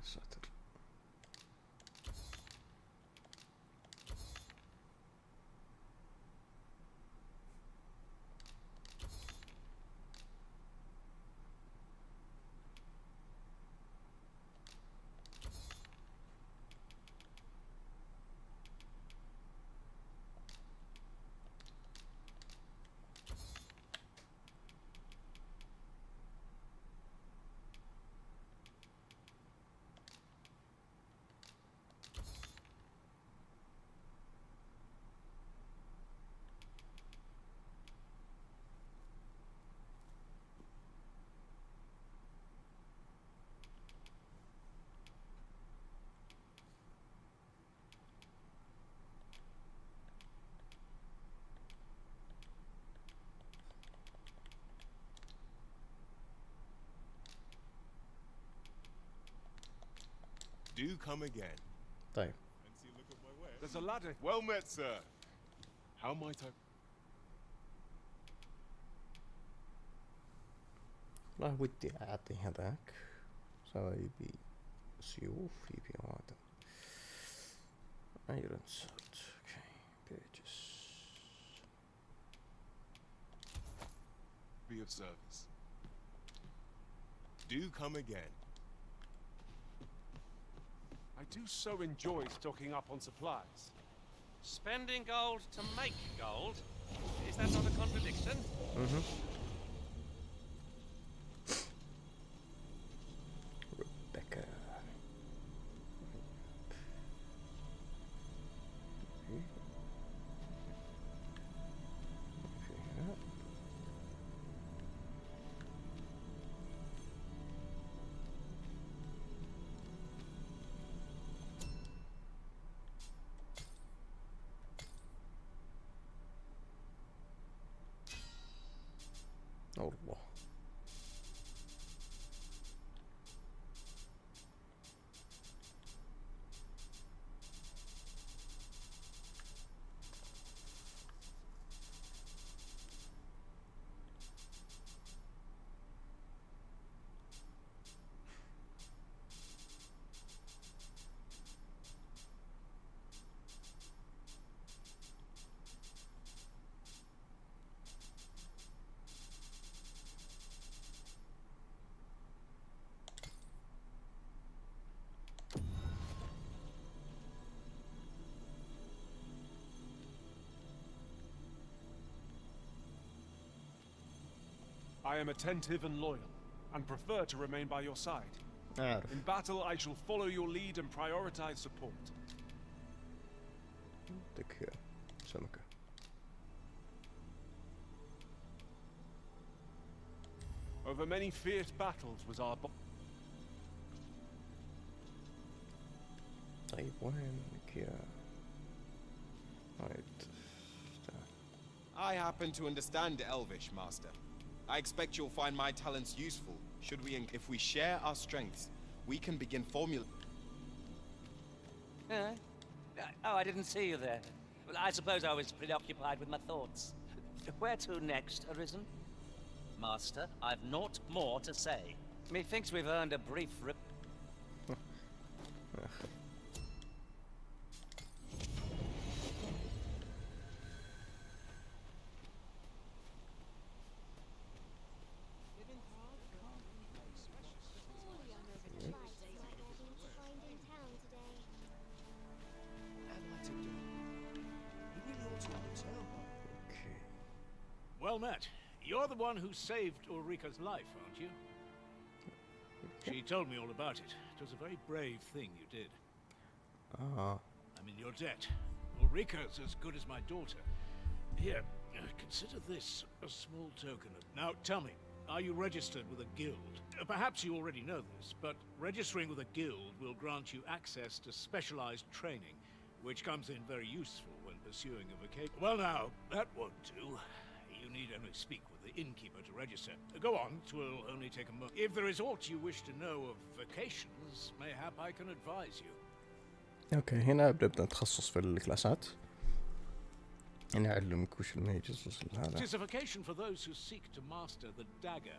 ساتر. Do come again. طيب. Fancy a look at my wares? There's a ladder. Well met, sir. How might I? والله ودي اعطي هذاك. سواء يبي سيوف يبي هذا. ايرون سوت. اوكي. بيجز. Be of service. Do come again. I do so enjoy stocking up on supplies. Spending gold to make gold? Is that not a contradiction? Mm-hmm. Rebecca. الله. I am attentive and loyal, and prefer to remain by your side. أعرف. In battle, I shall follow your lead and prioritize support. عندك سمكة. Over many fierce battles was our طيب وينك يا رايت. I happen to understand Elvish, Master. I expect you'll find my talents useful. If we share our strengths, we can begin formula. Oh, I didn't see you there. Well, I suppose I was preoccupied with my thoughts. Where to next, Arisen? Master, I've naught more to say. Methinks we've earned a brief Well met. You're the one who saved Ulrika's life, aren't you? She told me all about it. It was a very brave thing you did. Ah. I'm in your debt. Ulrika's as good as my daughter. Here, consider this a small token of... Now, tell me, Are you registered with a guild? Perhaps you already know this, but registering with a guild will grant you access to specialized training, which comes in very useful when pursuing a vacation. Well now, that won't do. You need only speak with the innkeeper to register. Go on, 'twill only take a moment. If there is aught you wish to know of vacations, mayhap I can advise you. اوكي هنا بنبدأ نتخصص في الكلاسات. نعلمك وش الميجز وش هذا. It is a vacation for those who seek to master the dagger.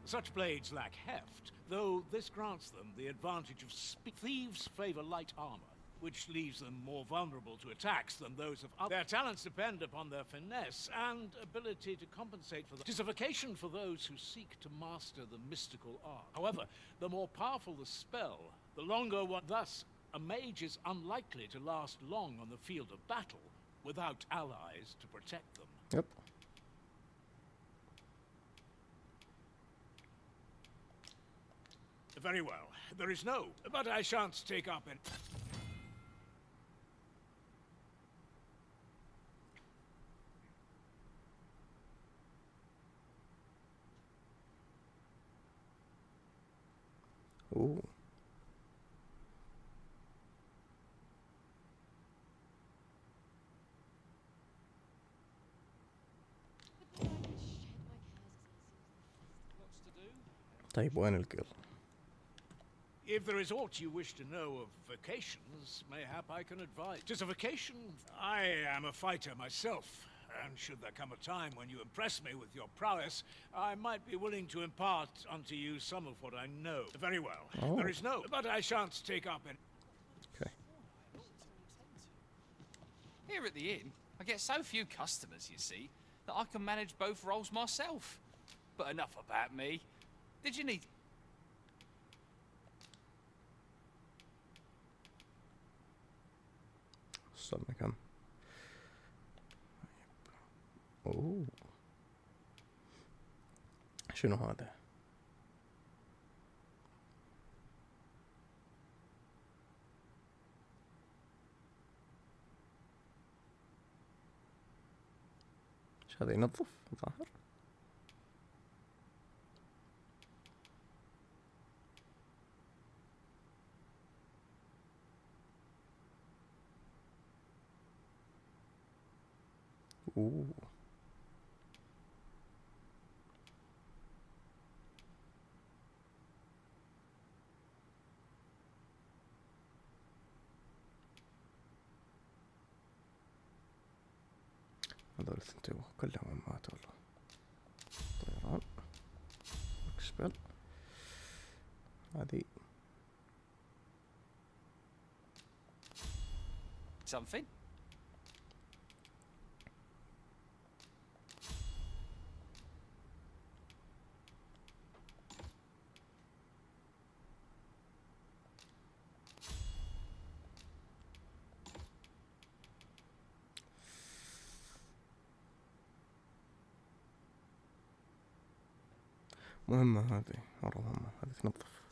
Such blades lack heft, though this grants them the advantage of speed. Thieves favor light armor, which leaves them more vulnerable to attacks than those of others. Their talents depend upon their finesse and ability to compensate for them. It is a vacation for those who seek to master the mystical art. However, the more powerful the spell, the longer one. Thus, a mage is unlikely to last long on the field of battle without allies to protect them. Yep. Very well. There is no, but I shan't take up any. Ooh. طيب وين القل؟ If there is aught you wish to know of vacations, mayhap I can advise. 'Tis a vacation. I am a fighter myself, and should there come a time when you impress me with your prowess, I might be willing to impart unto you some of what I know. Very well. Oh. There is no, but I shan't take up any. Okay. Here at the inn, I get so few customers, you see, that I can manage both roles myself. But enough about me. Did you need... وصلنا كم؟ اوه شنو هذا؟ ايش هذا ينظف ظاهر؟ اوه هذول الثنتين كلهم مهمات والله. طيران اكسبل هذه Something? مهمة هذه مرة مهمة هذه تنظف.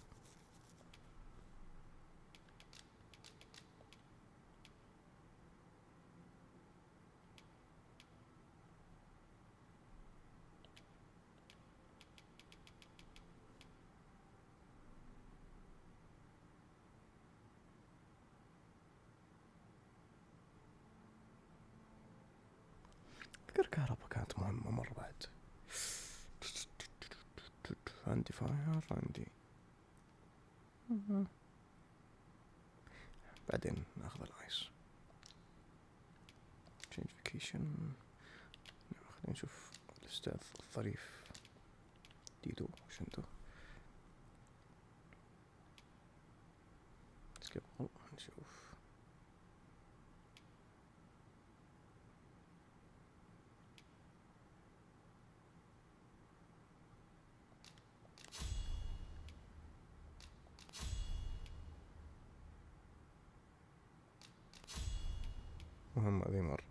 الكهرباء كانت مهمة مرة بعد. عندي فاير عندي بعدين ناخذ الايس تشينج فيكيشن. خلينا نشوف الاستاذ الظريف ديدو وش عنده. نشوف مهمة ذي مرة.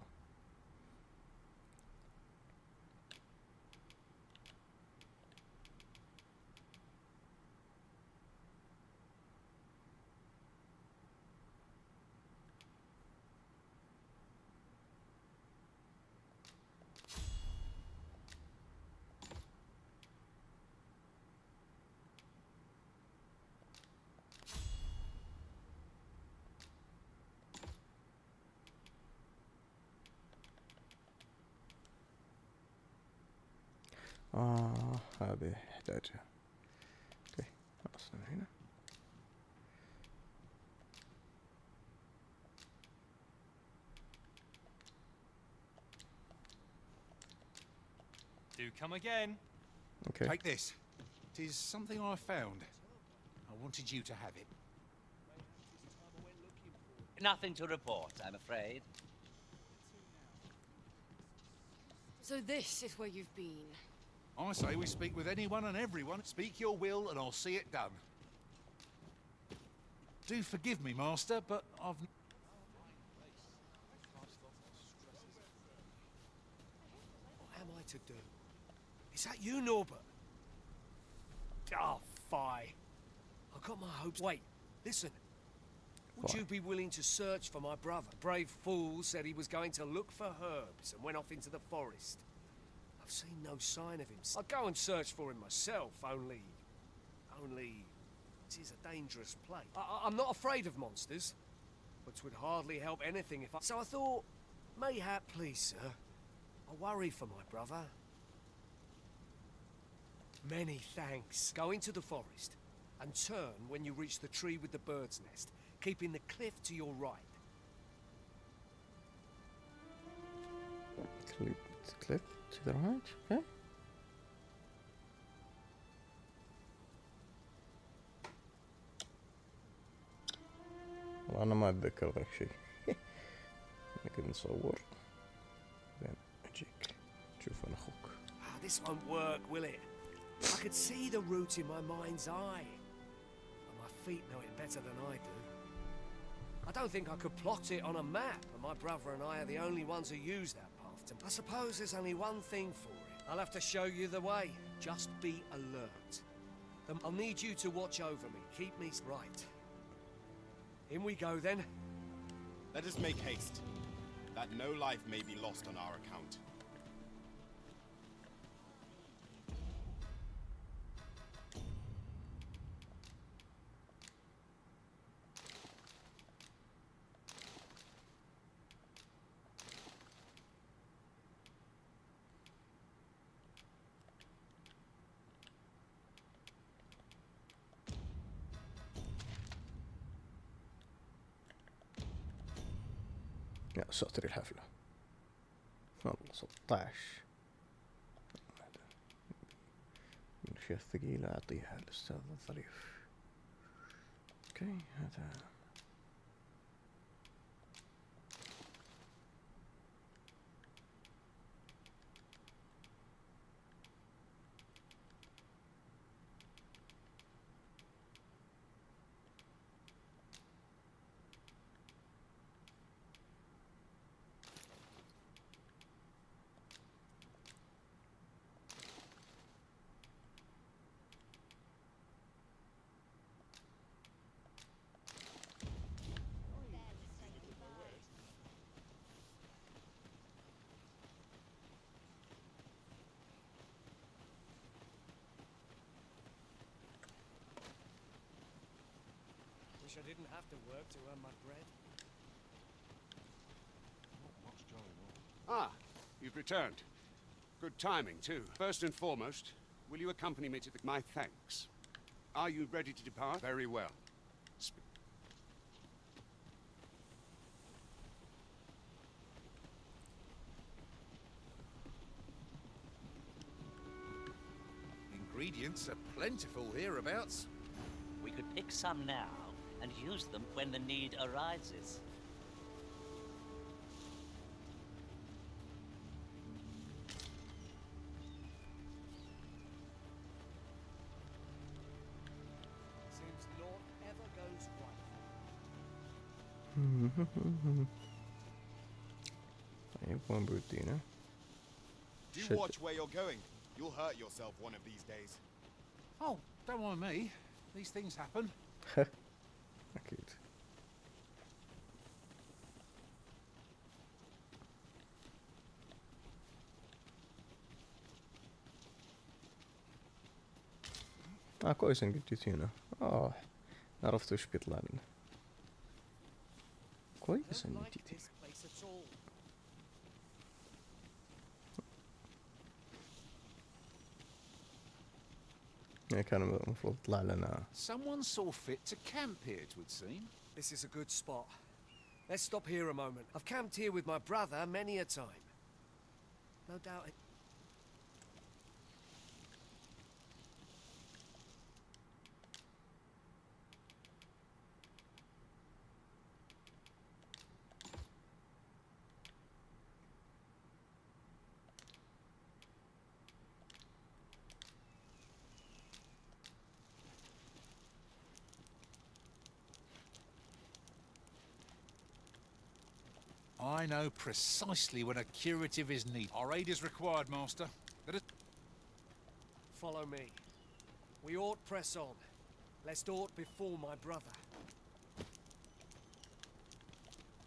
هذه يحتاجها. اوكي خلاص من هنا. Do come again. Okay. Take this. It is something I found. I wanted you to have it. Nothing to report, I'm afraid. So this is where you've been. I say we speak with anyone and everyone. Speak your will and I'll see it done. Do forgive me, Master, but I've... What am I to do? Is that you, Norbert? Oh, fie. I've got my hopes. Wait, listen. Would you be willing to search for my brother? Brave fool said he was going to look for herbs and went off into the forest. I've seen no sign of him. I'll go and search for him myself, only... It is a dangerous place. I'm not afraid of monsters, but 'twould hardly help anything if I... So I thought, mayhap, please, sir, I worry for my brother. Many thanks. Go into the forest and turn when you reach the tree with the bird's nest, keeping the cliff to your right. Cliff to the right, okay. والله أنا ما أتذكر ذاك الشيء. نقدر نصور بعدين أجيك تشوف أنا أخوك. This won't work, will it? I could see the route in my mind's eye. But my feet know it better than I do. I don't think I could plot it on a map, and my brother and I are the only ones who use that path. I suppose there's only one thing for it. I'll have to show you the way. Just be alert. I'll need you to watch over me. Keep me right. In we go, then. Let us make haste, that no life may be lost on our account. يا ساتر الحفلة والله 16 من الأشياء الثقيلة أعطيها الأستاذ الظريف. اوكي هذا Wish I didn't have to work to earn my bread. Ah, you've returned. Good timing, too. First and foremost, will you accompany me to my thanks? Are you ready to depart? Very well. Ingredients are plentiful hereabouts. We could pick some now and use them when the need arises. Seems naught ever goes right. طيب وين بودينا؟ Do watch where you're going. You'll hurt yourself one of these days. Oh, don't mind me. These things happen. أكيد. كويس إنك جيت هنا. عرفت وش بيطلع لنا. كويس إنك جيت هنا. يعني كان المفروض يطلع لنا. Someone saw fit to camp here, it would seem. This is a good spot. Let's stop here a moment. I've camped here with my brother many a time. No doubt it... I know precisely when a curative is needed. Our aid is required, Master. Let us... Follow me. We ought press on, lest aught befall my brother.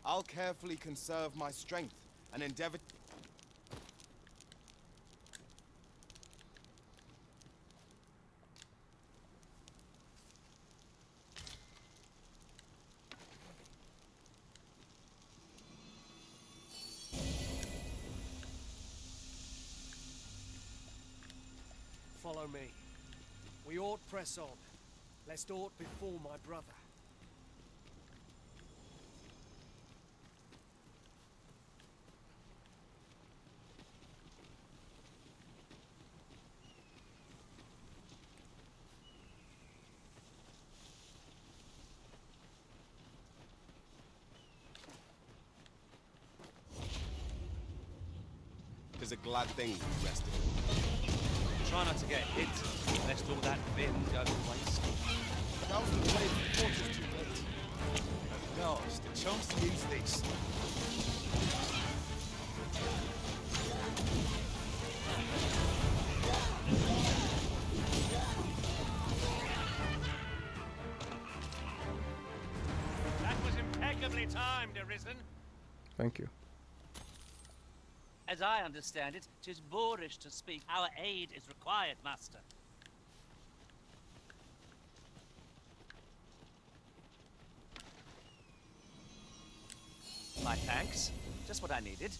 I'll carefully conserve my strength and endeavor... Follow me. We ought press on, lest aught befall my brother. It's a glad thing we rested. Try not to get hit, lest all that vim go to waste. That was the play before it was too late. No, it's the chance to use this. That was impeccably timed, Arisen. Thank you. As I understand it, 'tis boorish to speak. Our aid is required, Master. My thanks. Just what I needed.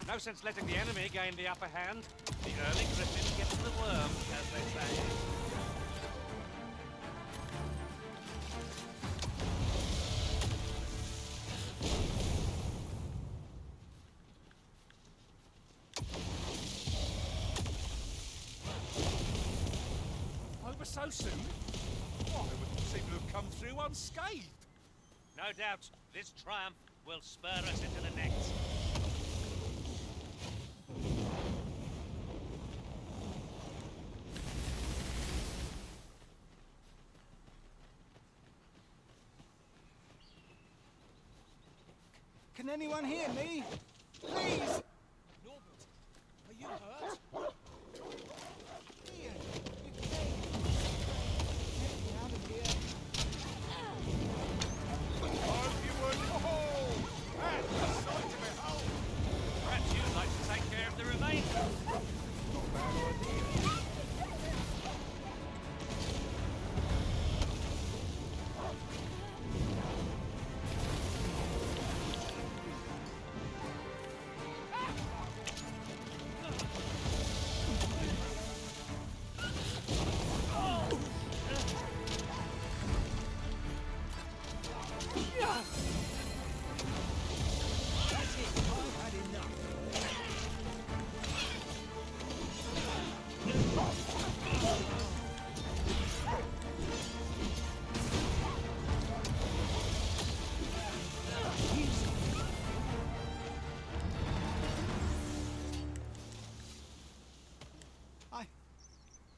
No sense letting the enemy gain the upper hand. The early griffin gets the worm, as they say. Over so soon? Why, they wouldn't seem to have come through unscathed. No doubt, this triumph will spur us into the next. Can anyone hear me? Please! Norbert, are you hurt? Ian, you came. Get me out of here. Oh, you would. Oh, that's a sight to behold. Perhaps you'd like to take care of the remains. Not a bad idea.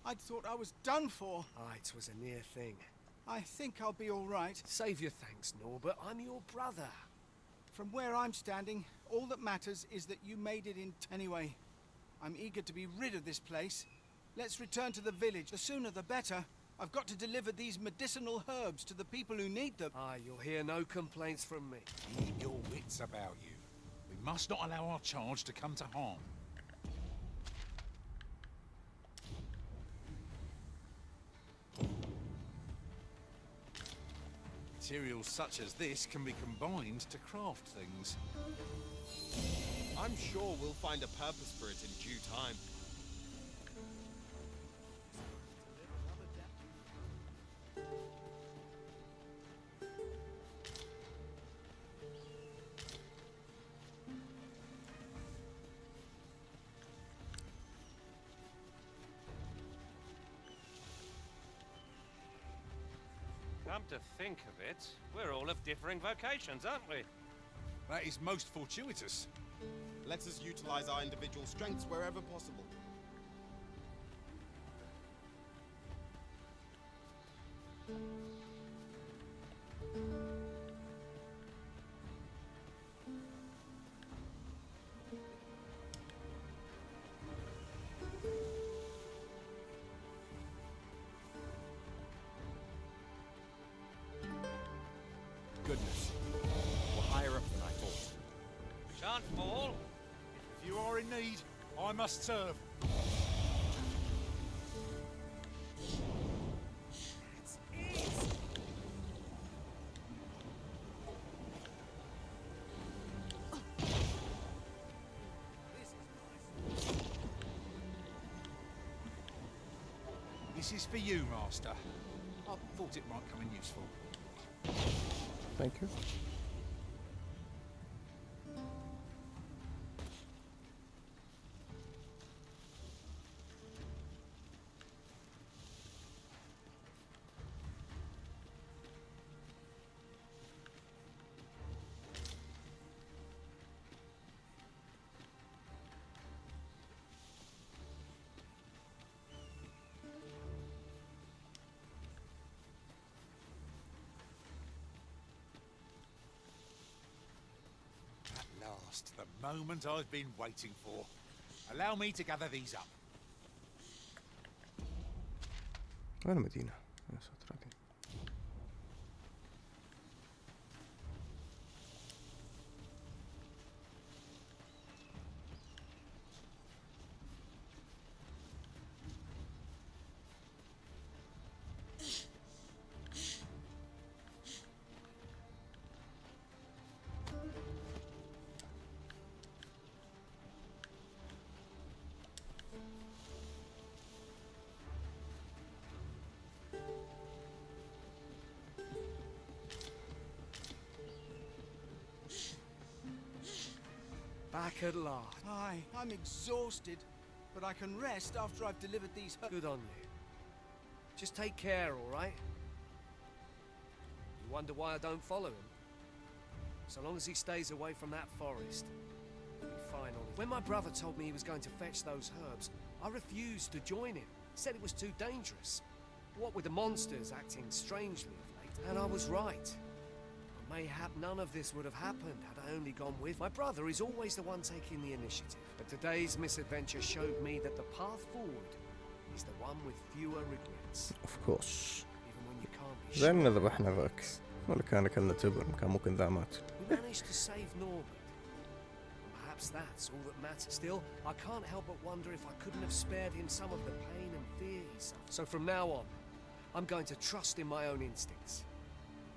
I'd thought I was done for. Aye, it was a near thing. I think I'll be all right. Save your thanks, Norbert. I'm your brother. From where I'm standing, all that matters is that you made it in. Anyway, I'm eager to be rid of this place. Let's return to the village. The sooner the better. I've got to deliver these medicinal herbs to the people who need them. Ah, you'll hear no complaints from me. Keep your wits about you. We must not allow our charge to come to harm. Materials such as this can be combined to craft things. I'm sure we'll find a purpose for it in due time. Come to think of it, we're all of differing vocations, aren't we? That is most fortuitous. Let us utilize our individual strengths wherever possible. Goodness. We're higher up than I thought. Shan't fall. If you are in need, I must serve. This is for you, Master. I thought it might come in useful. Thank you. The moment I've been waiting for. Allow me to gather these up. وين المدينة؟ يا ساتر عليك. Back at last. Aye, I'm exhausted, but I can rest after I've delivered these. Good on you. Just take care, all right? You wonder why I don't follow him? So long as he stays away from that forest, he'll be fine on it. When my brother told me he was going to fetch those herbs, I refused to join him. Said it was too dangerous. What with the monsters acting strangely of late. And I was right. Mayhap none of this would have happened had I only gone with. My brother is always the one taking the initiative. But today's misadventure showed me that the path forward is the one with fewer regrets. Of course. Even when you can't be زين sure. إن ذبحنا ذاك ولا كان أكلنا تبر كان ممكن ذا مات. We managed to save Norbert. Perhaps that's all that matters. Still, I can't help but wonder if I couldn't have spared him some of the pain and fear he suffered. So from now on, I'm going to trust in my own instincts.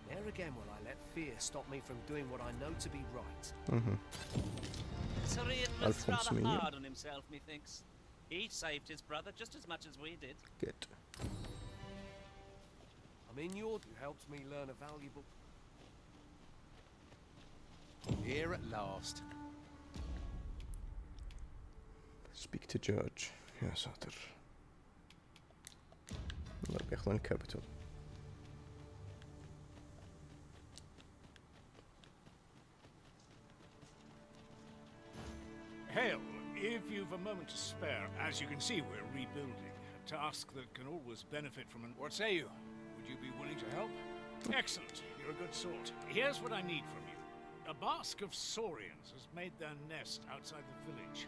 Never again will I let fear stop me from doing what I know to be right. Tyrion was rather 1500. hard on himself, methinks. He saved his brother just as much as we did. Good. I mean, you helped me learn a valuable... Here at last. Speak to Judge. يا ساتر. والله بياخذون الكابيتال. Hail, if you've a moment to spare, as you can see, we're rebuilding. A task that can always benefit from an... What say you? Would you be willing to help? Excellent. You're a good sort. Here's what I need from you. A basque of saurians has made their nest outside the village.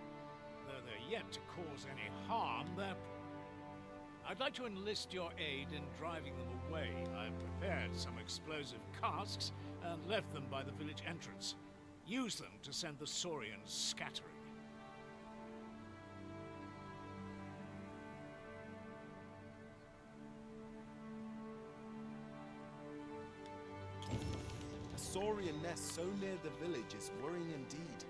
Though they're yet to cause any harm, I'd like to enlist your aid in driving them away. I've prepared some explosive casks and left them by the village entrance. Use them to send the saurians scattering. A saurian nest so near the village is worrying indeed.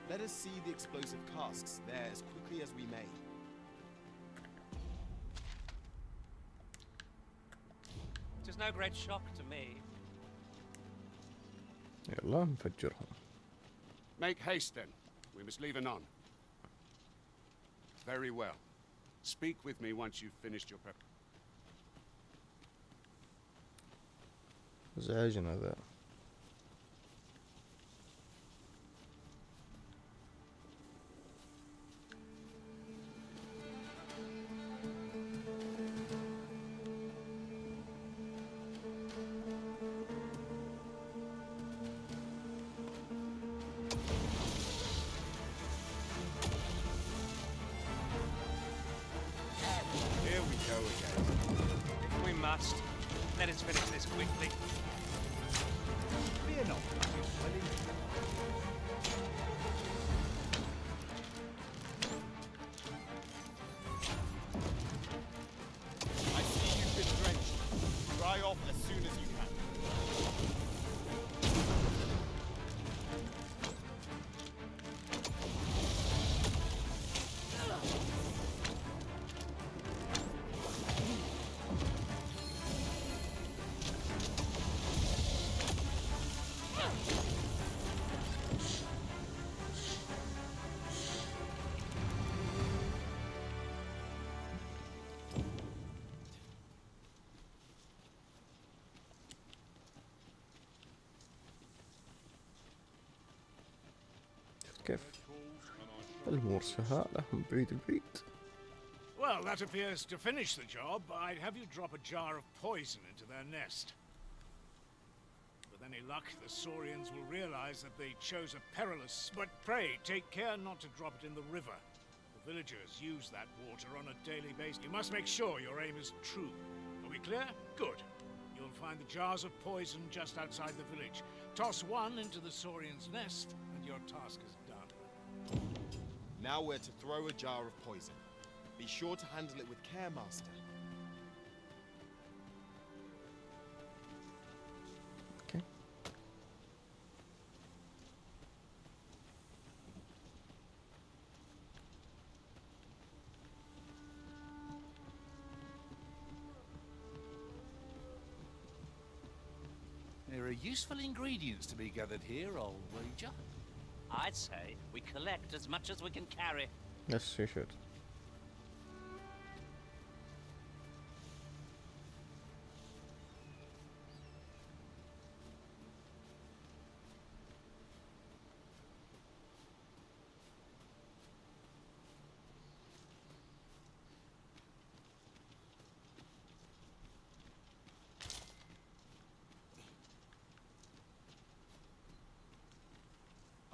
Let us see the explosive casks there as quickly as we may. It is no great shock to me. يلا نفجرهم. Make haste then. We must leave anon. Very well. Speak with me once you've finished your prep. ازعجنا ذا. Let us finish this quickly. Fear not. I see you've been drenched. Dry off as soon as you can. كيف الأمور سهالة من بعيد البعيد. Well, that appears to finish the job. I'd have you drop a jar of poison into their nest. With any luck, the saurians will realize that they chose a perilous... But pray, take care not to drop it in the river. The villagers use that water on a daily basis. You must make sure your aim is true. Are we clear? Good. You'll find the jars of poison just outside the village. Toss one into the saurian's nest, and your task is done. Now we're to throw a jar of poison. Be sure to handle it with care, Master. Okay. There are useful ingredients to be gathered here, old wager. I'd say we collect as much as we can carry. Yes, you should.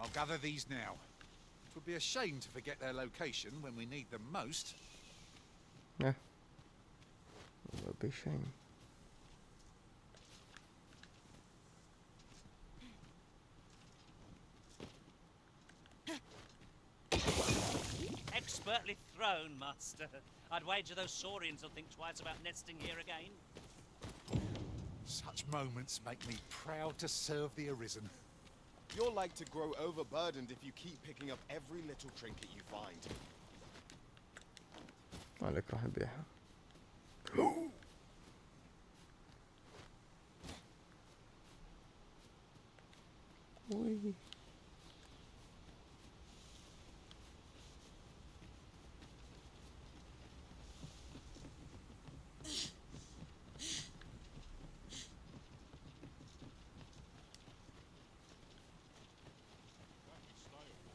I'll gather these now. It would be a shame to forget their location when we need them most. Yeah. It would be a shame. Expertly thrown, Master. I'd wager those saurians will think twice about nesting here again. Such moments make me proud to serve the Arisen. You're like to grow overburdened if you keep picking up every little trinket you find. عليك راح نبيعها. وي.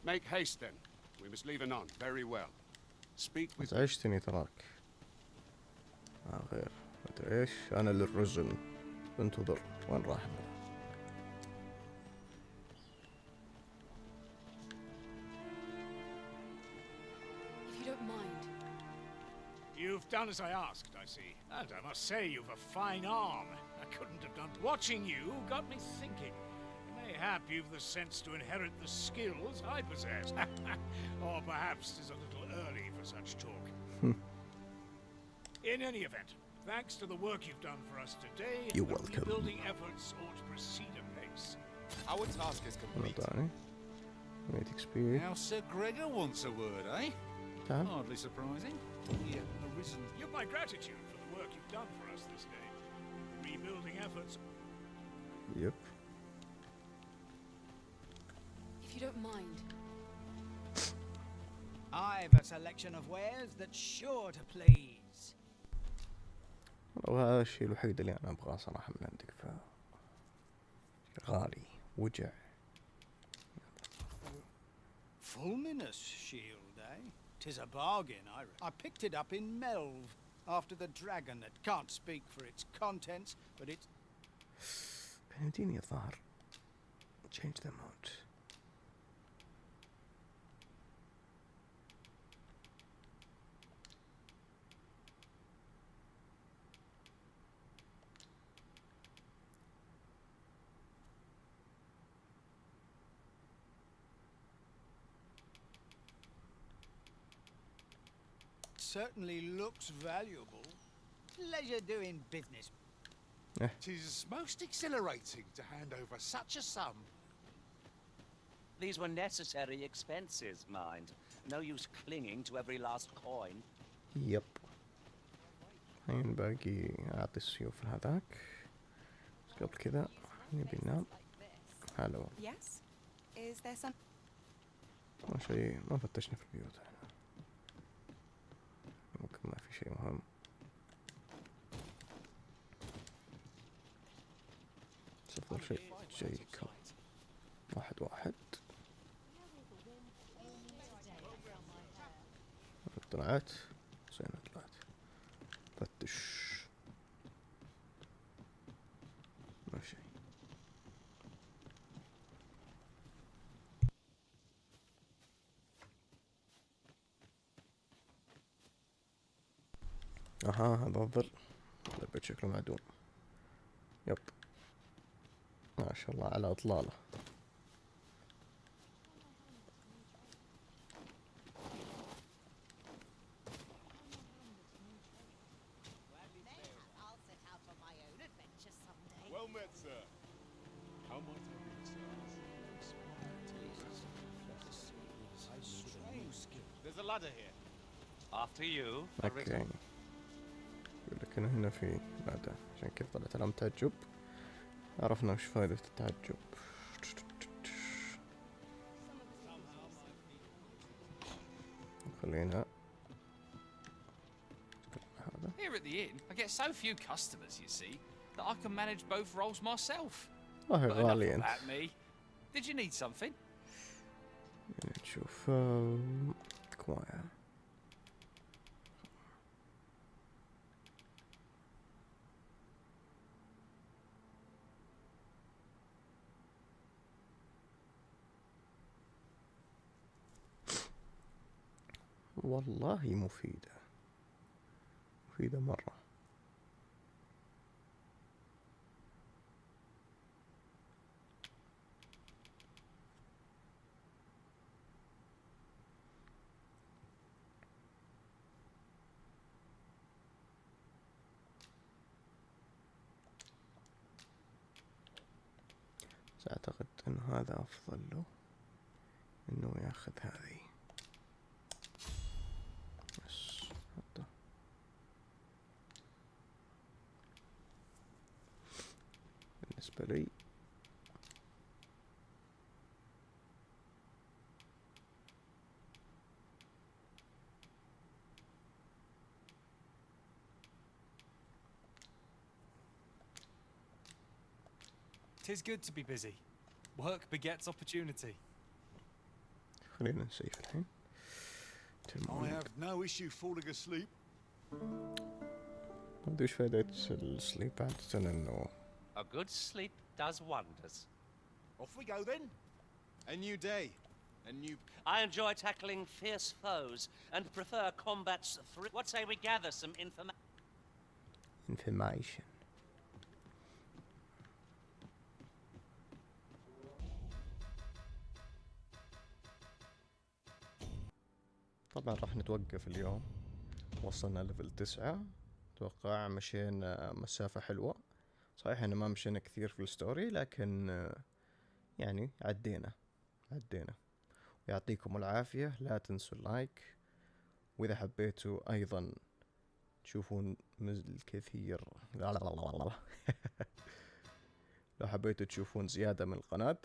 Make haste then. We must leave anon. Very well. Speak with me. ازعجتني تراك. غير. مدري ايش. انا للرزن انتظر. وين راح؟ You've done as I asked, I see. And I must say you've a fine arm. I couldn't have done. Watching you got me thinking. Mayhap you've the sense to inherit the skills I possess. Or perhaps 'tis a little early for such talk. In any event, thanks to the work you've done for us today, You're the welcome. rebuilding efforts ought to proceed apace. Our task is complete. Wait, XP. Now Sir Gregor wants a word, eh? Damn. Hardly surprising. Here, arisen. You've my gratitude for the work you've done for us this day. Rebuilding efforts. Yep. If you don't mind. I've a selection of wares that's sure to please. وهذا الشيء الوحيد اللي انا ابغاه صراحة من عندك. غالي وجع. Fulminous shield, eh? 'Tis a bargain, I picked it up in Melv after the dragon that can't speak for its contents, but it's... اديني الظاهر. Change the amount. Certainly looks valuable. Pleasure doing business. Tis most exhilarating to hand over such a sum. These were necessary expenses, mind. No use clinging to every last coin. يب. الحين باقي اعطي السيوف هذاك. بس قبل كذا نبي ننام. هلو. Yes? Is there some... ما شيء، ما فتشنا في البيوت احنا. ممكن ما في شيء مهم. صفر شيء جايكم. واحد. طلعت. زين طلعت. فتش. ما في شيء. اها هذا الظل. البيت شكله معدوم. يب. ما شاء الله على اطلاله. Well met, sir. How might I be of service? There's a ladder here. After you. اوكي. يقول لك إن هنا في ladder. عشان كذا طلعت علامة تعجب. عرفنا وش فائدة التعجب. خلينا. Here at the inn, I get so few customers, you see, that I can manage both roles myself. والله But enough غالي انت. about me. Did you need something? نشوف كوايا. والله مفيدة مرة. سأعتقد أن هذا أفضل له إنه ياخذ هذه. بس حطه. بالنسبة لي Tis good to be busy. Work begets opportunity. خلينا نسيف الحين. I have no issue falling asleep. ما وش فايدة السليب عادة انه A good sleep does wonders. Off we go then. A new day. A new... I enjoy tackling fierce foes and prefer combat's what say we gather some information. طبعا راح نتوقف اليوم. وصلنا ليفل 9. اتوقع مشينا مسافة حلوة. صحيح ان ما مشينا كثير في الستوري، لكن يعني عدينا. ويعطيكم العافية. لا تنسوا اللايك، واذا حبيتوا ايضا تشوفون الكثير لو حبيتوا تشوفون زيادة من القناة،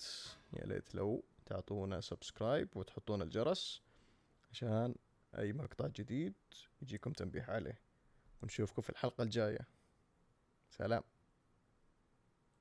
يا ليت لو تعطونا سبسكرايب وتحطون الجرس عشان اي مقطع جديد يجيكم تنبيه عليه. ونشوفكم في الحلقة الجاية. سلام.